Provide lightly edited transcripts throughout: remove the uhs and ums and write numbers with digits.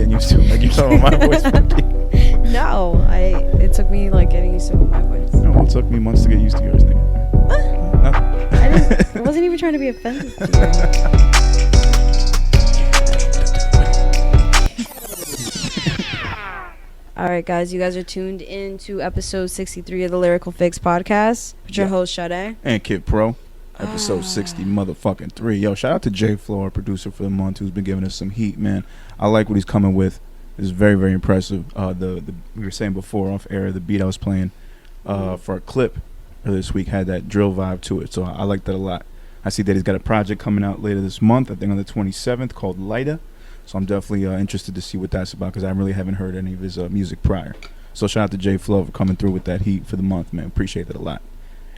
getting used to it. Like you're talking about my voice. No, it took me like getting used to my voice. No, it took me months to get used to yours, nigga. Nothing. I wasn't even trying to be offensive to you. All right, guys, you guys are tuned in to episode 63 of the Lyrical Fix Podcast with your host, Sade. And Kid Pro. Episode 60 motherfucking 3. Yo, shout out to Jay Flo, our producer for the month, who's been giving us some heat, man. I like what he's coming with. It's very, very impressive. We were saying before off air, the beat I was playing for a clip this week had that drill vibe to it. So I like that a lot. I see that he's got a project coming out later this month, I think on the 27th, called Lighter. So I'm definitely interested to see what that's about because I really haven't heard any of his music prior. So shout out to Jay Flo for coming through with that heat for the month, man. Appreciate that a lot.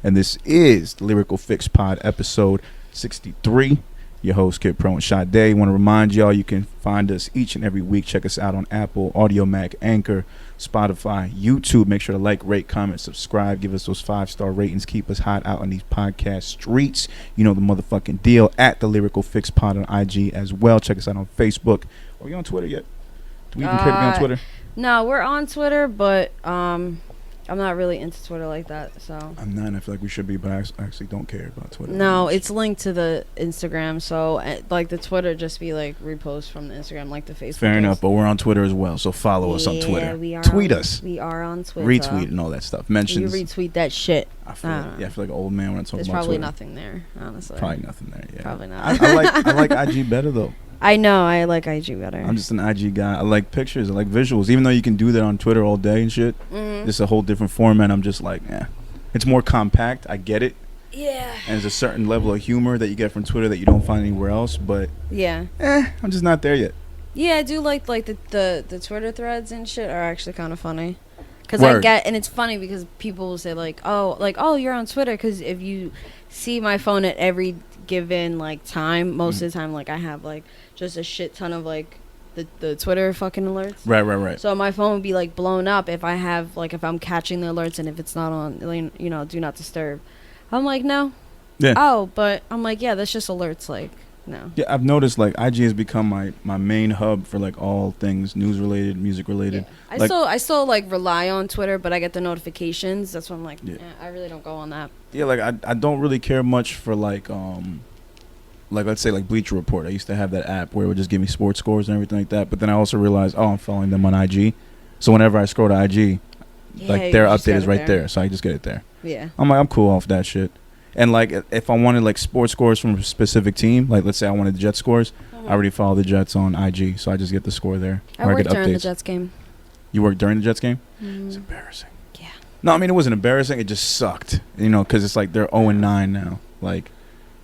And this is the Lyrical Fix Pod, episode 63. Your host, Kid Pro and Sade. Want to remind y'all you can find us each and every week. Check us out on Apple, Audio Mac, Anchor, Spotify, YouTube. Make sure to like, rate, comment, subscribe. Give us those 5-star ratings. Keep us hot out on these podcast streets. You know the motherfucking deal. At the Lyrical Fix Pod on IG as well. Check us out on Facebook. Are you on Twitter yet? Do we even care to be on Twitter? No, we're on Twitter, but I'm not really into Twitter like that, so. I'm not. I feel like we should be, but I actually don't care about Twitter. No, it's linked to the Instagram, so like the Twitter just be like repost from the Instagram, like the Facebook. Fair enough, but we're on Twitter as well, so follow us on Twitter. Tweet us. We are on Twitter. Retweet and all that stuff. Mentions. You retweet that shit. I feel like an old man when I talk There's about probably Twitter. nothing there, honestly. Probably nothing there. Yeah. Probably not. I like IG better though. I know, I like IG better. I'm just an IG guy. I like pictures. I like visuals. Even though you can do that on Twitter all day and shit, it's a whole different format. I'm just like, it's more compact. I get it. Yeah. And there's a certain level of humor that you get from Twitter that you don't find anywhere else. But yeah, I'm just not there yet. Yeah, I do like the Twitter threads and shit are actually kind of funny. Because I get, and it's funny because people will say like, oh, you're on Twitter. Because if you see my phone at every given like time, most of the time, like I have like just a shit ton of like the Twitter fucking alerts. Right. So my phone would be like blown up if I have like if I'm catching the alerts and if it's not on, you know, do not disturb. I'm like, no. Yeah. Oh, but I'm like, yeah, that's just alerts. Like, no. Yeah, I've noticed like IG has become my main hub for like all things news related, music related. Yeah. I still like rely on Twitter, but I get the notifications. That's when I'm like, I really don't go on that. Yeah, like I don't really care much for like let's say like Bleacher Report. I used to have that app where it would just give me sports scores and everything like that. But then I also realized, I'm following them on IG. So whenever I scroll to IG, like their update is right there. So I just get it there. Yeah. I'm like, I'm cool off that shit. And like if I wanted like sports scores from a specific team, like let's say I wanted the Jets scores, I already follow the Jets on IG. So I just get the score there. I worked during the Jets game. You worked during the Jets game? It's embarrassing. Yeah. No, I mean, it wasn't embarrassing. It just sucked. You know, because it's like they're 0-9 now. Like.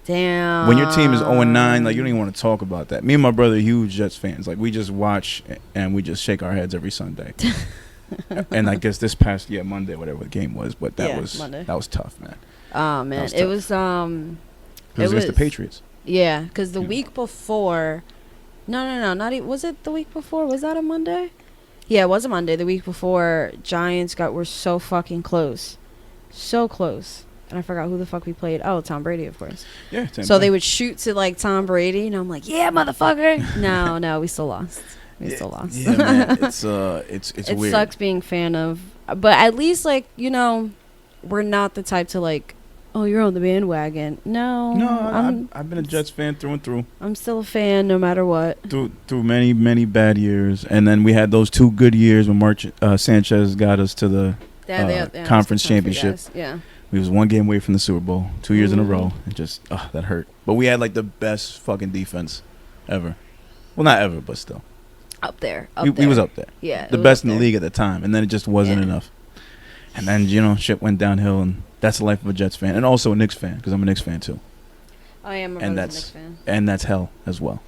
Damn. When your team is 0-9, like you don't even want to talk about that. Me and my brother are huge Jets fans. Like we just watch and we just shake our heads every Sunday. And I guess this past Monday, whatever the game was, but that was tough, man. Oh man, it was against the Patriots. Yeah, because the week before, no, not even. Was it the week before? Was that a Monday? Yeah, it was a Monday. The week before, Giants were so fucking close, so close. And I forgot who the fuck we played. Oh, Tom Brady, of course. Yeah. So they would shoot to like Tom Brady, and I'm like, yeah, motherfucker. No, we still lost. Still lost. Yeah, man. It's it weird. Sucks being fan of, but at least like we're not the type to like, oh, you're on the bandwagon. No, I've been a Jets fan through and through. I'm still a fan no matter what. Through many, many bad years, and then we had those 2 good years when Mark Sanchez got us to the conference championship. Yeah. We was 1 game away from the Super Bowl, 2 years in a row. It just, that hurt. But we had like the best fucking defense ever. Well, not ever, but still. Up there. We was up there. Yeah. The best in the league at the time, and then it just wasn't enough. And then, shit went downhill, and that's the life of a Jets fan. And also a Knicks fan, because I'm a Knicks fan, too. I am a Knicks fan. And that's hell as well.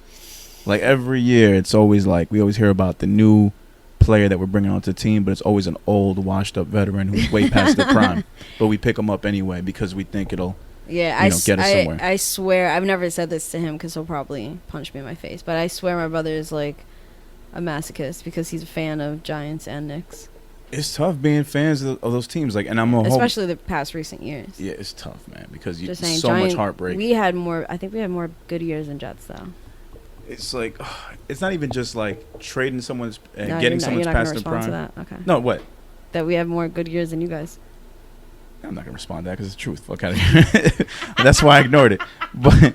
Like, every year, it's always like, we always hear about the new player that we're bringing onto the team, but it's always an old, washed-up veteran who's way past their prime. But we pick him up anyway because we think it'll get us somewhere. I swear, I've never said this to him because he'll probably punch me in my face, but I swear my brother is like a masochist because he's a fan of Giants and Knicks. It's tough being fans of those teams, like, and especially the past recent years. Yeah, it's tough, man, because Just saying, so much heartbreak. I think we had more good years than Jets, though. it's like it's not even just like trading someone's No, getting someone's past their prime. To that. Okay. No, what? That we have more good years than you guys. I'm not gonna respond to that because it's the truth. Fuck out of here. That's why I ignored it. But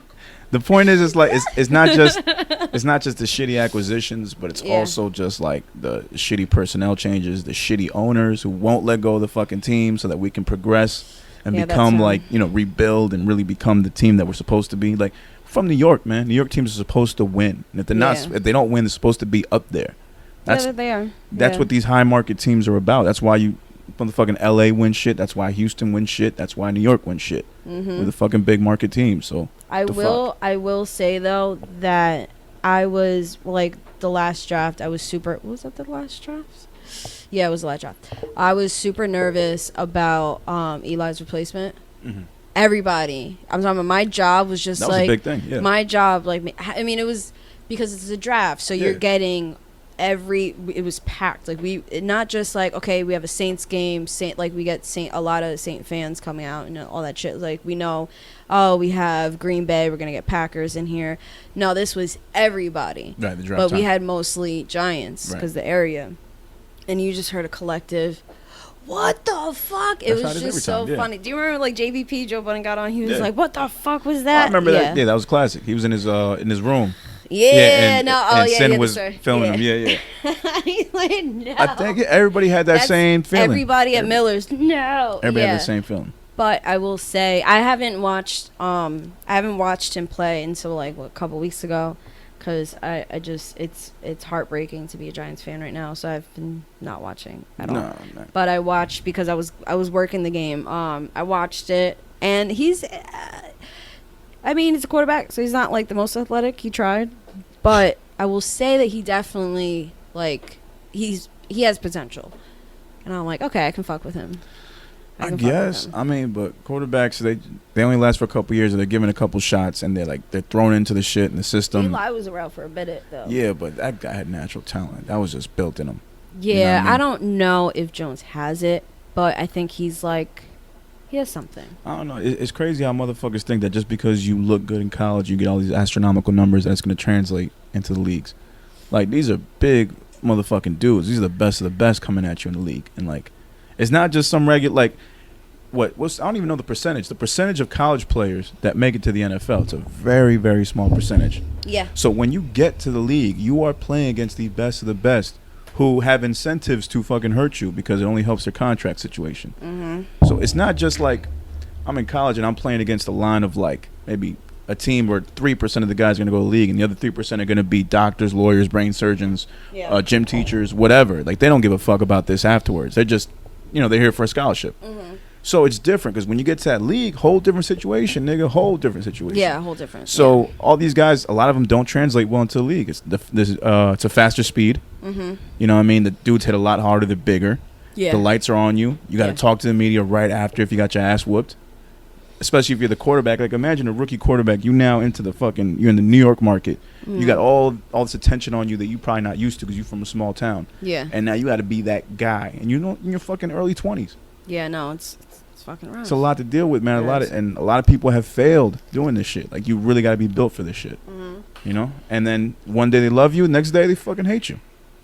the point is, it's like it's not just the shitty acquisitions, but it's also just like the shitty personnel changes, the shitty owners who won't let go of the fucking team so that we can progress and become like, you know, rebuild and really become the team that we're supposed to be. Like from New York, man. New York teams are supposed to win. And if they're not, if they don't win, they're supposed to be up there. That's they are. That's what these high market teams are about. That's why you motherfucking LA win shit. That's why Houston win shit. That's why New York win shit. We're the fucking big market team. So I will say though that I was like the last draft. I was super. Was that the last draft? Yeah, it was the last draft. I was super nervous about Eli's replacement. Everybody, I'm talking about my job was just that was like a big thing. Yeah. My job, like, I mean, it was because it's a draft, so you're getting it was packed. Like not just like, okay, we have a Saints game, like we get a lot of Saint fans coming out and all that shit. Like we know, we have Green Bay, we're gonna get Packers in here. No, this was everybody. Right, the draft. But we had mostly Giants because the area, and you just heard a collective. What the fuck? It was just so funny. Do you remember like JVP, Joe Budden got on? He was like, "What the fuck was that?" I remember that. Yeah, that was classic. He was in his room. Sin was filming him. Yeah. He's like, no. I think everybody had that same feeling. Everybody at Miller's, no. Everybody had the same feeling. But I will say, I haven't watched him play until like a couple weeks ago, because I just it's heartbreaking to be a Giants fan right now. So I've been not watching at all. No. But I watched because I was working the game. I watched it, and he's. I mean, he's a quarterback, so he's not like the most athletic. He tried, but I will say that he definitely like he has potential, and I'm like, okay, I can fuck with him. I guess. I mean, but quarterbacks they only last for a couple years, and they're given a couple shots, and they're thrown into the shit in the system. Eli was around for a minute though. Yeah, but that guy had natural talent. That was just built in him. Yeah, you know what I mean? I don't know if Jones has it, but I think he's like. He has something. I don't know. It's crazy how motherfuckers think that just because you look good in college, you get all these astronomical numbers, that's going to translate into the leagues. Like, these are big motherfucking dudes. These are the best of the best coming at you in the league. And, like, it's not just some regular, like, I don't even know the percentage. The percentage of college players that make it to the NFL, it's a very, very small percentage. Yeah. So when you get to the league, you are playing against the best of the best, who have incentives to fucking hurt you because it only helps their contract situation. So it's not just like I'm in college and I'm playing against a line of like maybe a team where 3% of the guys are going to go to the league and the other 3% are going to be doctors, lawyers, brain surgeons, gym teachers, whatever. Like they don't give a fuck about this afterwards. They're just, they're here for a scholarship. So it's different because when you get to that league, whole different situation, nigga, whole different situation. Yeah, whole different. So all these guys, a lot of them don't translate well into the league. It's a faster speed. You know what I mean? The dudes hit a lot harder. They're bigger. Yeah. The lights are on you. You got to talk to the media right after if you got your ass whooped. Especially if you're the quarterback. Like imagine a rookie quarterback. You now into the you're in the New York market. You got all this attention on you that you probably not used to because you're from a small town. Yeah. And now you got to be that guy. And you're in your fucking early 20s. Yeah, no, it's fucking rough. It's a lot to deal with, man. A lot of people have failed doing this shit. Like you really got to be built for this shit. You know? And then one day they love you, next day they fucking hate you.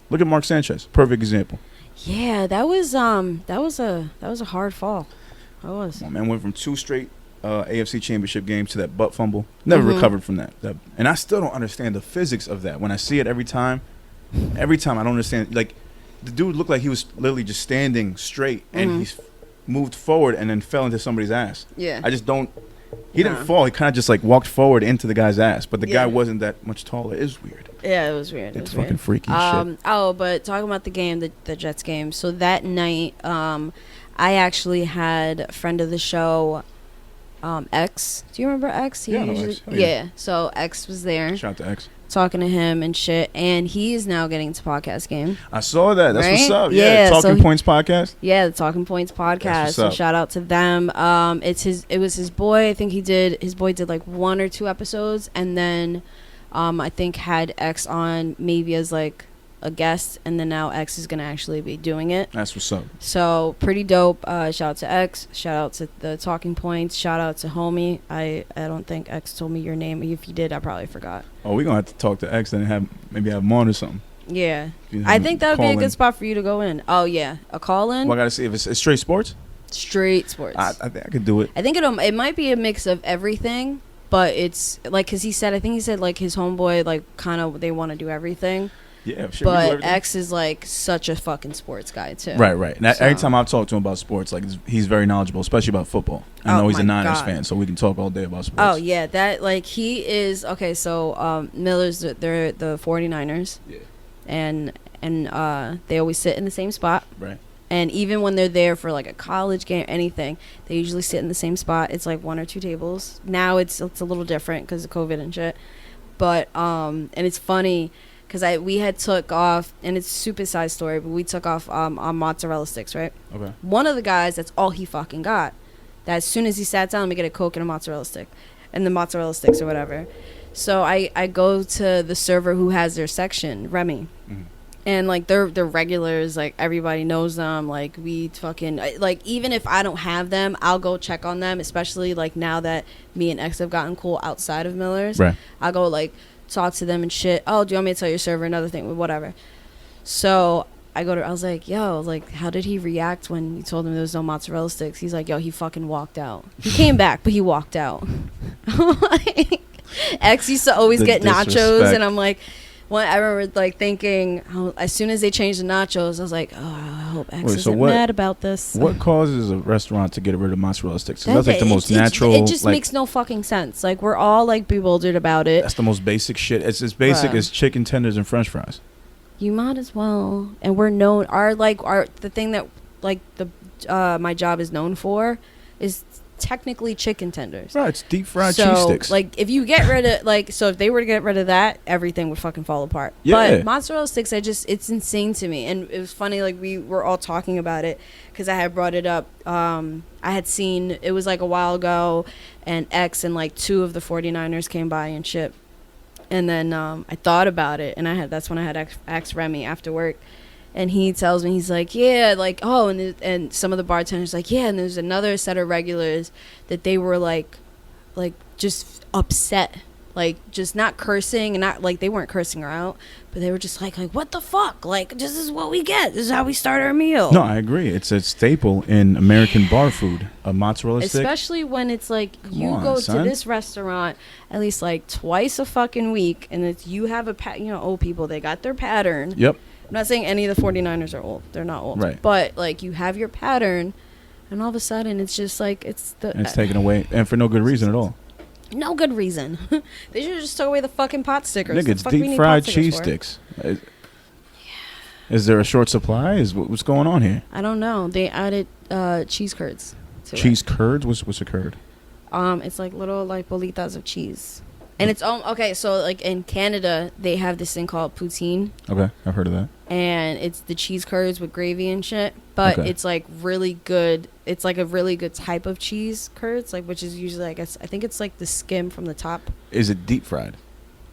Look at Mark Sanchez, perfect example. Yeah, that was a hard fall. That was. My man went from 2 straight AFC Championship games to that butt fumble. Never recovered from that. And I still don't understand the physics of that. When I see it every time I don't understand. Like the dude looked like he was literally just standing straight and he's moved forward and then fell into somebody's ass. Yeah. I just don't. He didn't fall. He kind of just like walked forward into the guy's ass, but the guy wasn't that much taller. It was weird. Yeah, it was weird. It's fucking freaky shit. Oh, but talking about the game, the Jets game. So that night, I actually had a friend of the show, X. Do you remember X? Yeah. So X was there. Shout out to X. Talking to him and shit, and he is now getting into podcast game. I saw that. That's what's up. Yeah, Talking Points podcast. Yeah, the Talking Points podcast. So shout out to them. It was his boy. I think his boy did like 1 or 2 episodes, and then I think had X on maybe as like a guest, and then now X is gonna actually be doing it. That's what's up. So pretty dope. Shout out to X. Shout out to the Talking Points. Shout out to homie. I don't think X told me your name. If you did, I probably forgot. Oh, we're gonna have to talk to X and maybe have him on or something. Yeah, I think that would be a good spot for you to go in. Oh yeah, a call in. Well, I gotta see if it's straight sports. Straight sports. I think I could do it. I think it might be a mix of everything, but it's like, because he said like his homeboy, like, kind of, they want to do everything. Yeah, sure. But X is like such a fucking sports guy too. Right. And every time I've talked to him about sports, like, he's very knowledgeable, especially about football. I know he's a Niners fan, so we can talk all day about sports. Oh yeah, that, like, he is okay. So Miller's, they're the 49ers. Yeah. And they always sit in the same spot. Right. And even when they're there for like a college game, anything, they usually sit in the same spot. It's like 1 or 2 tables. Now it's a little different because of COVID and shit. But and it's funny because we had took off, and it's a super side story, but we took off on mozzarella sticks, right? Okay. One of the guys, that's all he fucking got. That as soon as he sat down, let me get a Coke and a mozzarella stick, and the mozzarella sticks or whatever. So I go to the server who has their section, Remy. Mm-hmm. And like they're regulars, like everybody knows them. Like we fucking, like, even if I don't have them, I'll go check on them. Especially like now that me and X have gotten cool outside of Miller's, right? I'll go like talk to them and shit. Oh, do you want me to tell your server another thing? Whatever. So I was like, yo, like, how did he react when you told him there was no mozzarella sticks? He's like, yo, he fucking walked out. He came back, but he walked out. Like, X used to always get nachos, and I'm like. I remember like thinking, as soon as they changed the nachos, I was like, oh, I hope X isn't mad about this. What causes a restaurant to get rid of mozzarella sticks? That's like the most natural. It just makes no fucking sense. Like, we're all like bewildered about it. That's the most basic shit. It's as basic as chicken tenders and French fries. You might as well. And we're known. The thing that like my job is known for is technically chicken tenders. Right, it's deep fried cheese sticks. Like, if you get rid of, like, so if they were to get rid of that, everything would fucking fall apart. Yeah. But mozzarella sticks, it's insane to me. And it was funny, like, we were all talking about it because I had brought it up. I had seen, it was like a while ago, and X and like 2 of the 49ers came by and shit. And then I thought about it, and that's when I had asked Remy after work. And he tells me, he's like, yeah, like, oh, and some of the bartenders like, yeah, and there's another set of regulars that they were like just upset, like, just not cursing, and not like they weren't cursing her out, but they were just like what the fuck, like, this is what we get, this is how we start our meal. No, I agree. It's a staple in American bar food, a mozzarella stick. Especially when it's like, you go to this restaurant at least like twice a fucking week, and it's, you have old people, they got their pattern. Yep. I'm not saying any of the 49ers are old. They're not old. Right. But, like, you have your pattern, and all of a sudden, it's just, like, it's taken away, and for no good reason at all. No good reason. They should have just took away the fucking pot stickers. Nigga, it's deep-fried cheese sticks. Is there a short supply? What's going on here? I don't know. They added cheese curds to Cheese curds? What's a curd? It's, like, little, like, bolitas of cheese. And it's okay. So like in Canada, they have this thing called poutine. Okay, I've heard of that. And it's the cheese curds with gravy and shit. But it's like really good. It's like a really good type of cheese curds, like, which is usually, I think it's like the skim from the top. Is it deep fried?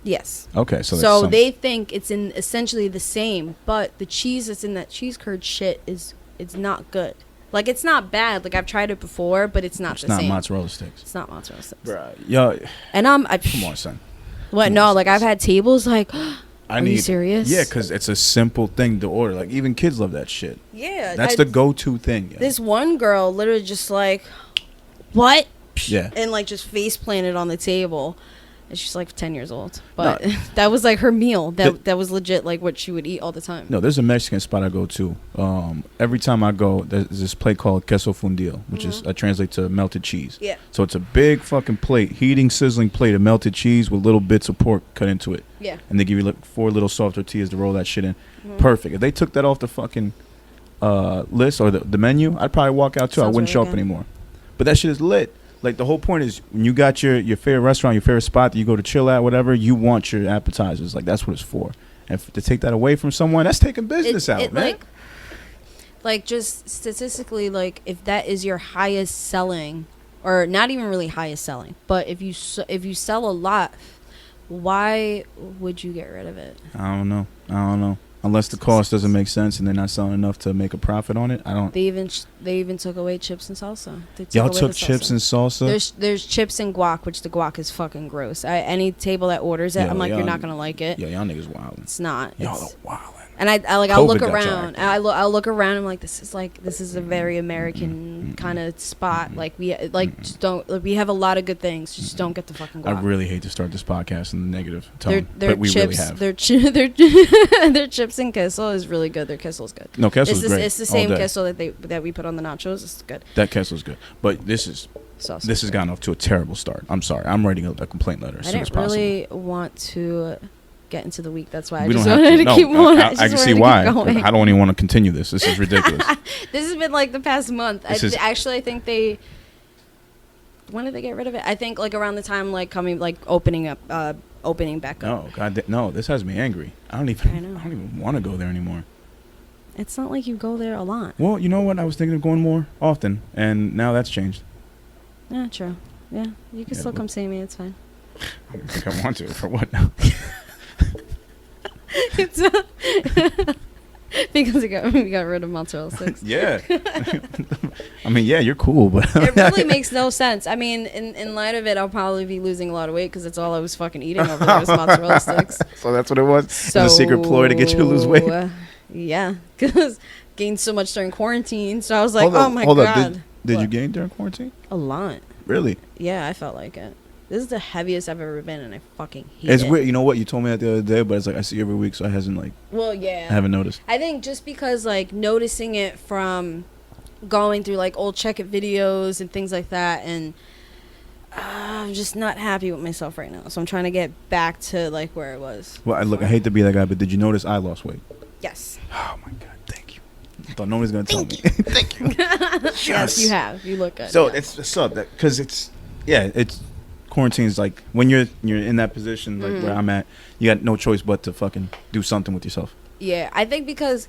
Yes. Okay, so they think it's in essentially the same, but the cheese that's in that cheese curd shit it's not good. Like, it's not bad. Like, I've tried it before, but it's not the same. It's not mozzarella sticks. It's not mozzarella sticks. Right. Yo. And come on, son. What? No, like, I've had tables like, are you serious? Yeah, because it's a simple thing to order. Like, even kids love that shit. Yeah. That's the go-to thing. Yeah. This one girl literally just like, what? Yeah. And, like, just face planted on the table. And she's like 10 years old. But that was like her meal. That was legit like what she would eat all the time. No, there's a Mexican spot I go to. Every time I go, there's this plate called queso fundido, which is, I translate to melted cheese. Yeah. So it's a big fucking plate, heating, sizzling plate of melted cheese with little bits of pork cut into it. Yeah. And they give you like 4 little soft tortillas to roll that shit in. Mm-hmm. Perfect. If they took that off the fucking list or the menu, I'd probably walk out too. I wouldn't show up anymore. But that shit is lit. Like, the whole point is, when you got your favorite restaurant, your favorite spot that you go to chill at, whatever, you want your appetizers. Like, that's what it's for. And to take that away from someone, that's taking business out, man. Like, just statistically, like, if that is your highest selling, or not even really highest selling, but if you sell a lot, why would you get rid of it? I don't know. Unless the cost doesn't make sense and they're not selling enough to make a profit on it, I don't. They even took away chips and salsa. Y'all took chips and salsa? There's chips and guac, which the guac is fucking gross. Any table that orders it, I'm like, you're not gonna like it. Yeah, y'all niggas wildin'. It's not. Y'all are wildin'. And I'll look around. I'll look around. I'm like, this is a very American kind of spot. Like just don't. Like, we have a lot of good things. Just don't get the fucking guac. I really hate to start this podcast in the negative tone, their but we chips, really have. Their chips and queso is really good. Their queso is good. No, queso's great. It's the same queso that we put on the nachos. It's good. That queso's good, but this has gotten off to a terrible start. I'm sorry. I'm writing a complaint letter as soon as possible. I didn't really want to get into the week. That's why we I just wanted to keep going. I can see why. I don't even want to continue this. This is ridiculous. This has been like the past month. I think when did they get rid of it? I think like around the time like opening back up. No, God, no. This has me angry. I don't even want to go there anymore. It's not like you go there a lot. Well, you know what? I was thinking of going more often, and now that's changed. Yeah, true. Yeah, you can still come see me. It's fine. I don't think I want to. For what now? Because we got rid of mozzarella sticks. Yeah. I mean, yeah, you're cool, but it really makes no sense. I mean, in light of it, I'll probably be losing a lot of weight because that's all I was fucking eating over there was mozzarella sticks. So that's what it was? So, the secret ploy to get you to lose weight? Yeah, because gained so much during quarantine. So I was like, oh my God. Did you gain during quarantine? A lot. Really? Yeah, I felt like it. This is the heaviest I've ever been, and I fucking hate it. It's weird. You know what? You told me that the other day, but it's like I see you every week, so I hasn't like. Well, yeah. I haven't noticed. I think just because like noticing it from going through like old check it videos and things like that, and I'm just not happy with myself right now. So I'm trying to get back to like where it was. Well, I hate to be that guy, but did you notice I lost weight? Yes. Oh my God! Thank you. I thought nobody's gonna tell me. Thank you. Yes, you have. You look good. So it's up because it's quarantine is like when you're in that position like where I'm at, you got no choice but to fucking do something with yourself. Yeah, I think because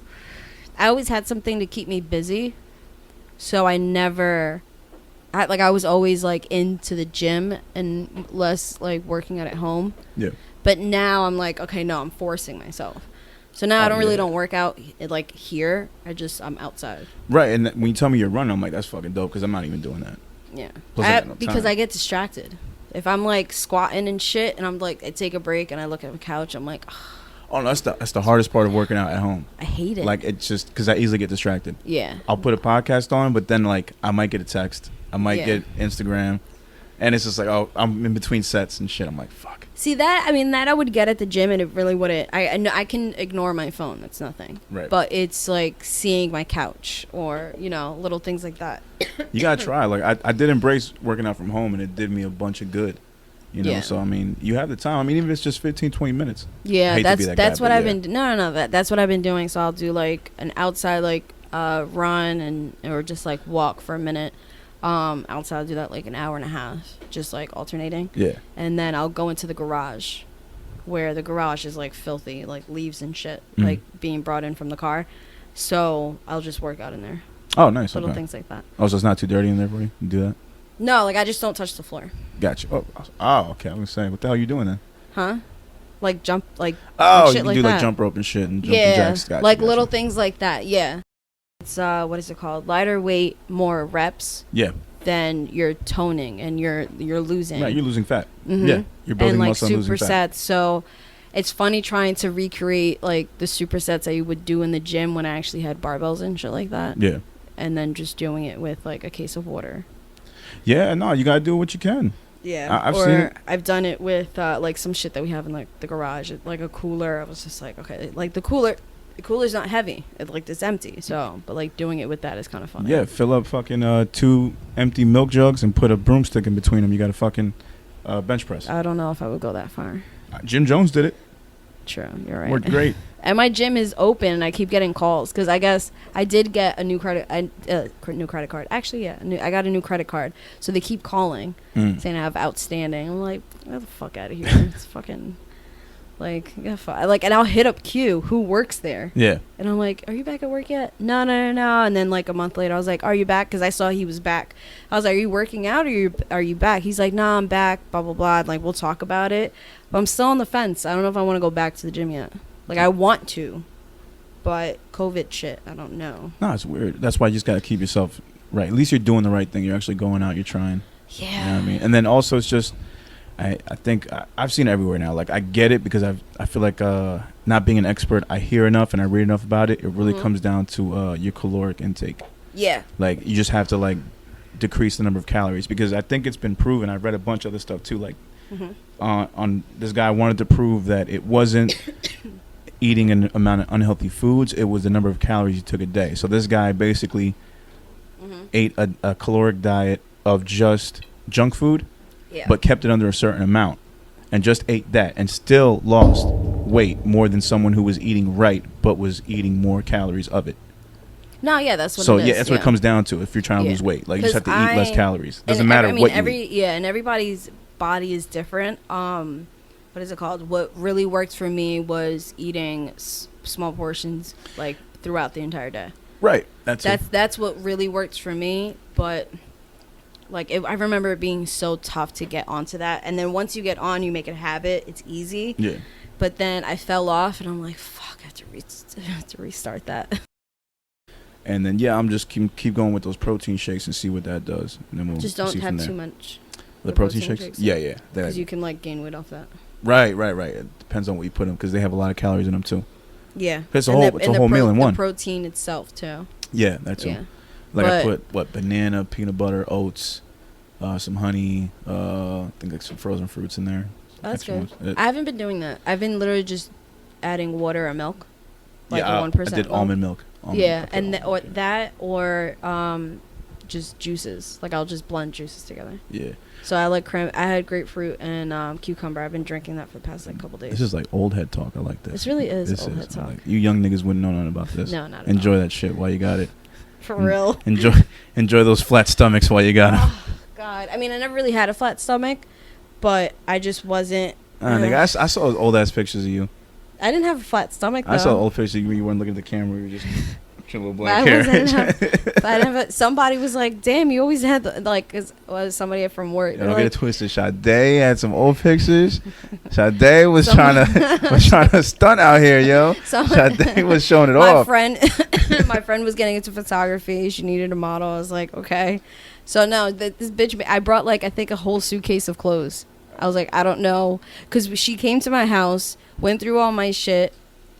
I always had something to keep me busy, so I was always like into the gym and less like working out at home. Yeah. But now I'm like, okay, no, I'm forcing myself. So now I don't work out like here. I'm outside. Right, and when you tell me you're running, I'm like, that's fucking dope because I'm not even doing that. Yeah. Because I get distracted. If I'm like squatting and shit, and I'm like, I take a break and I look at the couch, I'm like, ugh. Oh no, that's the hardest part of working out at home. I hate it. Like it's just because I easily get distracted. Yeah. I'll put a podcast on, but then like I might get a text, I might get Instagram, and it's just like, oh, I'm in between sets and shit. I'm like, fuck. See that? I mean, that I would get at the gym, and it really wouldn't. I can ignore my phone. That's nothing. Right. But it's like seeing my couch or little things like that. You gotta try. Like I did embrace working out from home, and it did me a bunch of good. So I mean, you have the time. I mean, even if it's just 15, 20 minutes. Yeah, that's what I've been. That's what I've been doing. So I'll do like an outside like run or just like walk for a minute. Outside I'll do that like an hour and a half, just like alternating. Yeah. And then I'll go into the garage, where the garage is like filthy, like leaves and shit, like being brought in from the car. So I'll just work out in there. Oh, nice. Little things like that. Oh, so it's not too dirty in there for you? You do that? No, like I just don't touch the floor. Gotcha. Oh, okay. I was saying, what the hell are you doing then? Huh? Like jump, like shit you like do that. like jump rope and shit and jumping jacks. Gotcha, like little things like that. Yeah. It's what is it called? Lighter weight, more reps. Yeah. Then you're toning and you're losing. Right, you're losing fat. Mm-hmm. Yeah, you're building and like muscle and losing fat. supersets. So it's funny trying to recreate like the supersets that you would do in the gym when I actually had barbells and shit like that. Yeah. And then just doing it with like a case of water. Yeah, no, you gotta do what you can. Yeah, I've seen it. I've done it with like some shit that we have in like the garage, like a cooler. I was just like, okay, like the cooler's not heavy, it's empty. So, but like doing it with that is kind of funny. Yeah, fill up fucking 2 empty milk jugs and put a broomstick in between them. You got a fucking bench press. I don't know if I would go that far. Jim Jones did it. True, you're right. Worked great. And my gym is open, and I keep getting calls because I guess I did get a new credit card. Actually, yeah, I got a new credit card. So they keep calling, saying I have outstanding. I'm like, get the fuck out of here! It's fucking like, and I'll hit up Q, who works there. Yeah. And I'm like, are you back at work yet? No. And then like a month later, I was like, are you back? Because I saw he was back. I was like, are you working out or are you back? He's like, nah, I'm back. Blah blah blah. Like we'll talk about it. But I'm still on the fence. I don't know if I want to go back to the gym yet. Like I want to, but COVID shit, I don't know. No, it's weird. That's why you just gotta keep yourself right. At least you're doing the right thing. You're actually going out. You're trying. Yeah. You know what I mean? And then also it's just, I think I've seen it everywhere now. Like I get it because I feel like not being an expert, I hear enough and I read enough about it. It really comes down to your caloric intake. Yeah. Like you just have to like decrease the number of calories, because I think it's been proven. I've read a bunch of other stuff too. Like on this guy wanted to prove that it wasn't eating an amount of unhealthy foods. It was the number of calories you took a day. So this guy basically ate a caloric diet of just junk food. Yeah. But kept it under a certain amount and just ate that and still lost weight more than someone who was eating right but was eating more calories of it. No, yeah, that's what so it is. Yeah, that's what it comes down to if you're trying to lose weight. Like you just have to eat less calories. Doesn't matter what you eat. Yeah, and everybody's body is different. What is it called? What really worked for me was eating small portions like throughout the entire day. Right. That's what really works for me, but like I remember it being so tough to get onto that, and then once you get on, you make it a habit. It's easy. Yeah. But then I fell off, and I'm like, "Fuck! I have to restart that." And then I'm just keep going with those protein shakes and see what that does, and then we'll just don't have too much. The protein shakes? Yeah. Because you can like gain weight off that. Right. It depends on what you put in, because they have a lot of calories in them too. Yeah. It's a whole meal in one. The protein itself too. Yeah, that too. Yeah. Like I put banana, peanut butter, oats, some honey, I think like some frozen fruits in there. That's good. I haven't been doing that. I've been literally just adding water or milk. Like 1%. I did almond milk. Or just juices. Like I'll just blend juices together. Yeah. So I like I had grapefruit and cucumber. I've been drinking that for the past like couple days. This is like old head talk. I like this. This really is old head talk. Like, you young niggas wouldn't know nothing about this. No, not at Enjoy all. that shit while you got it. For real. Enjoy those flat stomachs while you got them. Oh, God. I mean, I never really had a flat stomach, but I just wasn't. Nigga, I saw old ass pictures of you. I didn't have a flat stomach, though. I saw old pictures of you when you weren't looking at the camera. You were just your little black hair. Somebody was like, damn, you always had, was somebody from work. Don't get it twisted. Sade had some old pictures. Sade was trying to stunt out here, yo. Sade was showing it off. My friend was getting into photography. She needed a model. I was like, okay. So, no, this bitch, I brought, I think a whole suitcase of clothes. I was like, I don't know. Because she came to my house, went through all my shit,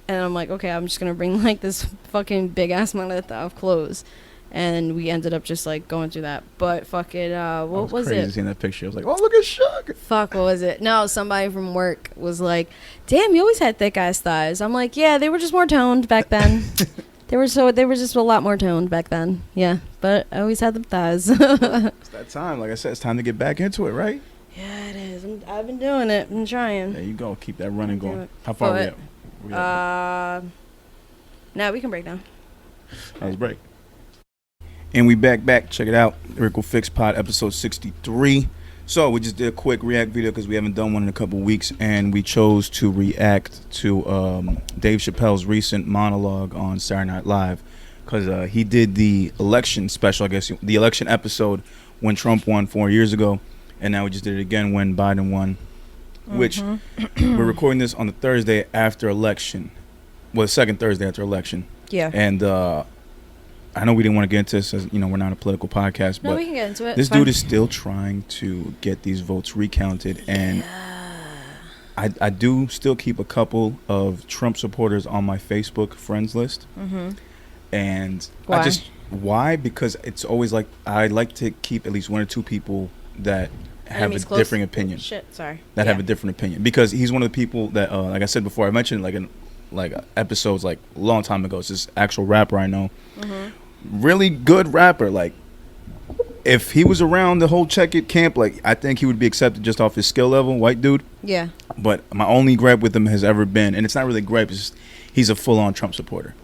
and I'm like, okay, I'm just going to bring, this fucking big-ass maleta of clothes. And we ended up just, going through that. But fucking, what was crazy it? Seeing that picture. I was like, oh, look at Shug. Fuck, what was it? No, somebody from work was like, damn, you always had thick-ass thighs. I'm like, yeah, they were just more toned back then. They were just a lot more toned back then. Yeah, but I always had them thighs. It's that time. Like I said, it's time to get back into it, right? Yeah, it is. I've been doing it. I'm trying. There you go. Keep that running going. How far are we at? Now we can break down. Let's break. And we back. Check it out. Lyrical Fix Pod, episode 63. So we just did a quick react video because we haven't done one in a couple weeks, and we chose to react to Dave Chappelle's recent monologue on Saturday Night Live, because he did the election special, I guess, the election episode when Trump won 4 years ago, and now we just did it again when Biden won, which we're recording this on the Thursday after election. Well, the second Thursday after election. Yeah. And I know we didn't want to get into this, as we're not a political podcast, but we can get into it. This dude is still trying to get these votes recounted, and I do still keep a couple of Trump supporters on my Facebook friends list. And why? Because it's always I like to keep at least one or two people that have a differing opinion. Have a different opinion, because he's one of the people that, like I said before, I mentioned in episodes a long time ago. It's this actual rapper I know, really good rapper. If he was around the whole Check It camp, I think he would be accepted just off his skill level. White dude. Yeah. But my only gripe with him has ever been, and it's not really gripe, it's just he's a full-on Trump supporter.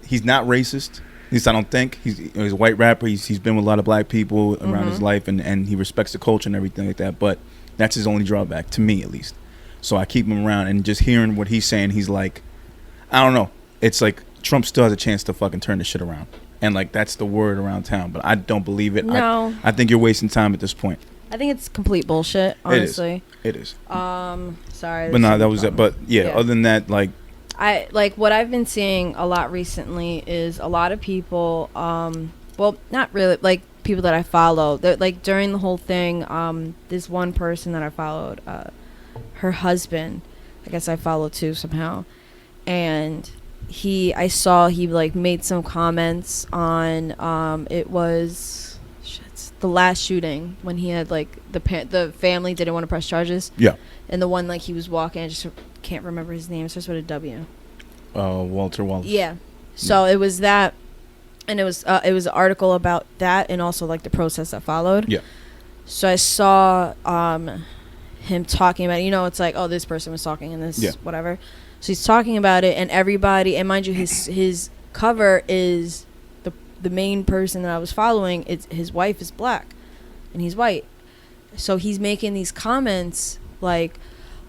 He's not racist. At least I don't think. He's a white rapper. He's been with a lot of black people around his life, and he respects the culture and everything like that. But that's his only drawback, to me at least. So I keep him around, and just hearing what he's saying, he's like, I don't know. It's Trump still has a chance to fucking turn this shit around. And that's the word around town. But I don't believe it. No. I think you're wasting time at this point. I think it's complete bullshit, honestly. It is. Sorry. But no, that was it. But yeah, other than that, I like what I've been seeing a lot recently is a lot of people, well, not really, like people that I follow, that like during the whole thing, this one person that I followed, her husband, I guess I follow too somehow, and I saw he like made some comments on, it was the last shooting when he had like the family didn't want to press charges. Yeah. And the one like he was walking, I just can't remember his name. It starts with a W. Walter Wallace. Yeah. So it was that, and it was an article about that, and also like the process that followed. Yeah. So I saw him talking about it. You know, it's like, oh, this person was talking and this whatever. So he's talking about it, and everybody, and mind you, his cover is the main person that I was following. It's his wife is black, and he's white. So he's making these comments like,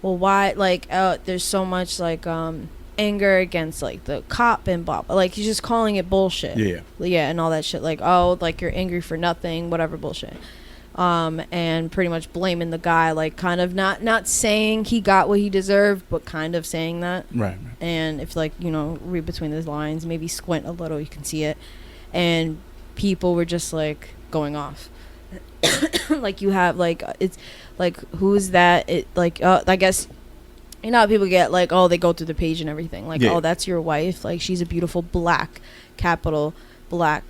well, why, like, there's so much like anger against like the cop and blah, blah. Like he's just calling it bullshit. Yeah, and all that shit. Like, oh, like you're angry for nothing, whatever bullshit. And pretty much blaming the guy, like kind of not saying he got what he deserved, but kind of saying that. Right. And if like, you know, read between those lines, maybe squint a little, you can see it. And people were just like going off. Like you have like, it's like, who is that? It like, I guess, you know how people get like, oh, they go through the page and everything. Like, oh, that's your wife. Like, she's a beautiful black, capital black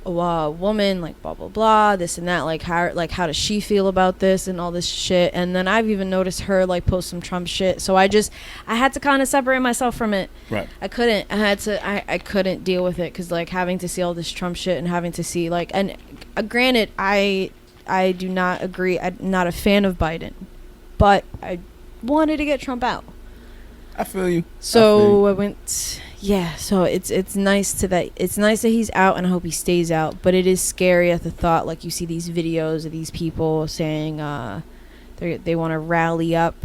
woman, like blah blah blah, this and that. Like how does she feel about this and all this shit? And then I've even noticed her like post some Trump shit. So I had to kind of separate myself from it. Right. I couldn't deal with it because like having to see all this Trump shit and having to see like, and granted, I do not agree. I'm not a fan of Biden, but I wanted to get Trump out. I feel you. So I went. Yeah, so it's nice that he's out, and I hope he stays out. But it is scary at the thought, like you see these videos of these people saying they want to rally up,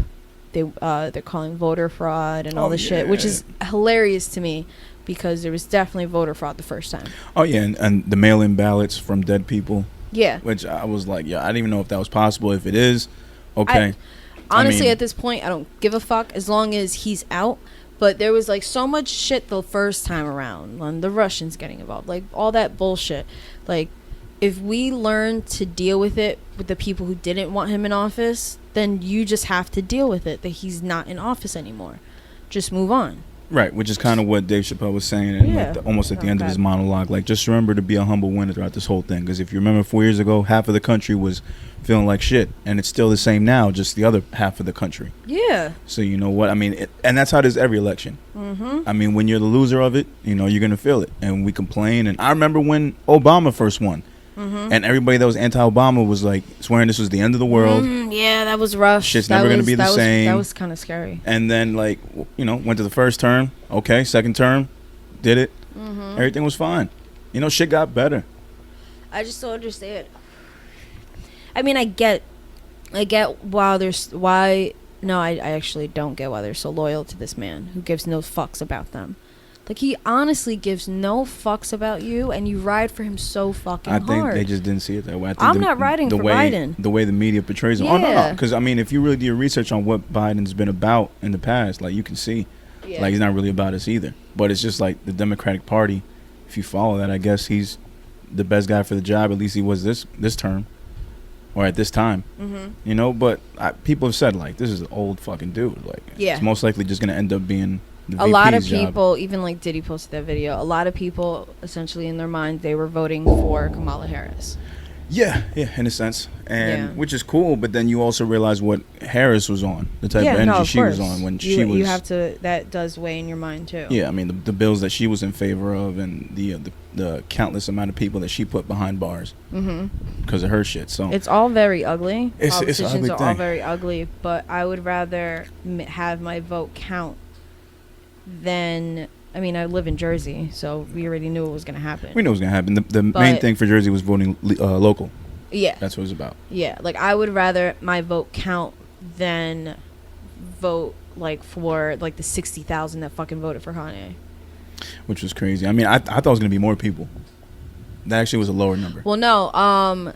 they're calling voter fraud and all this shit, which is hilarious to me because there was definitely voter fraud the first time. Oh yeah, and the mail-in ballots from dead people. Yeah, which I was like, I didn't even know if that was possible. If it is, okay. Honestly, at this point, I don't give a fuck as long as he's out. But there was like so much shit the first time around, on the Russians getting involved, like all that bullshit. Like, if we learn to deal with it with the people who didn't want him in office, then you just have to deal with it that he's not in office anymore. Just move on. Right, which is kind of what Dave Chapelle was saying, and like almost at the end of his monologue. Like, just remember to be a humble winner throughout this whole thing. Because if you remember 4 years ago, half of the country was feeling like shit, and it's still the same now, just the other half of the country. Yeah. So you know what I mean, and that's how it is every election. Mm-hmm. I mean, when you're the loser of it, you know you're gonna feel it, and we complain. And I remember when Obama first won. Mm-hmm. And everybody that was anti-Obama was like swearing this was the end of the world. Yeah, that was rough. Shit's never going to be the same. That was kind of scary. And then, like, you know, went to the first term. Okay, second term, did it. Mm-hmm. Everything was fine. You know, shit got better. I just don't understand. I mean, I get why. No, I actually don't get why they're so loyal to this man who gives no fucks about them. Like, he honestly gives no fucks about you, and you ride for him so fucking hard. I think they just didn't see it that way. I'm not riding for Biden. The way the media portrays him. Yeah. Oh, no. Because, I mean, if you really do your research on what Biden's been about in the past, like, you can see. Yeah. Like, he's not really about us either. But it's just like the Democratic Party. If you follow that, I guess he's the best guy for the job. At least he was this term. Or at this time. Mm-hmm. You know? But people have said, like, this is an old fucking dude. Like, it's most likely just going to end up being... A lot of people, even like Diddy posted that video, a lot of people essentially in their mind they were voting for Kamala Harris. Yeah, in a sense, and which is cool. But then you also realize what Harris was on, the type of energy she was on when she was. You have to. That does weigh in your mind too. Yeah, I mean the bills that she was in favor of, and the countless amount of people that she put behind bars because of her shit. So it's all very ugly. Politicians it's an ugly thing. All very ugly, but I would rather have my vote count. Then, I mean, I live in Jersey, so we already knew it was going to happen. We knew it was going to happen. The main thing for Jersey was voting local. Yeah. That's what it was about. Yeah. Like, I would rather my vote count than vote, like, for, like, the 60,000 that fucking voted for Kanye. Which was crazy. I mean, I thought it was going to be more people. That actually was a lower number. Well, no.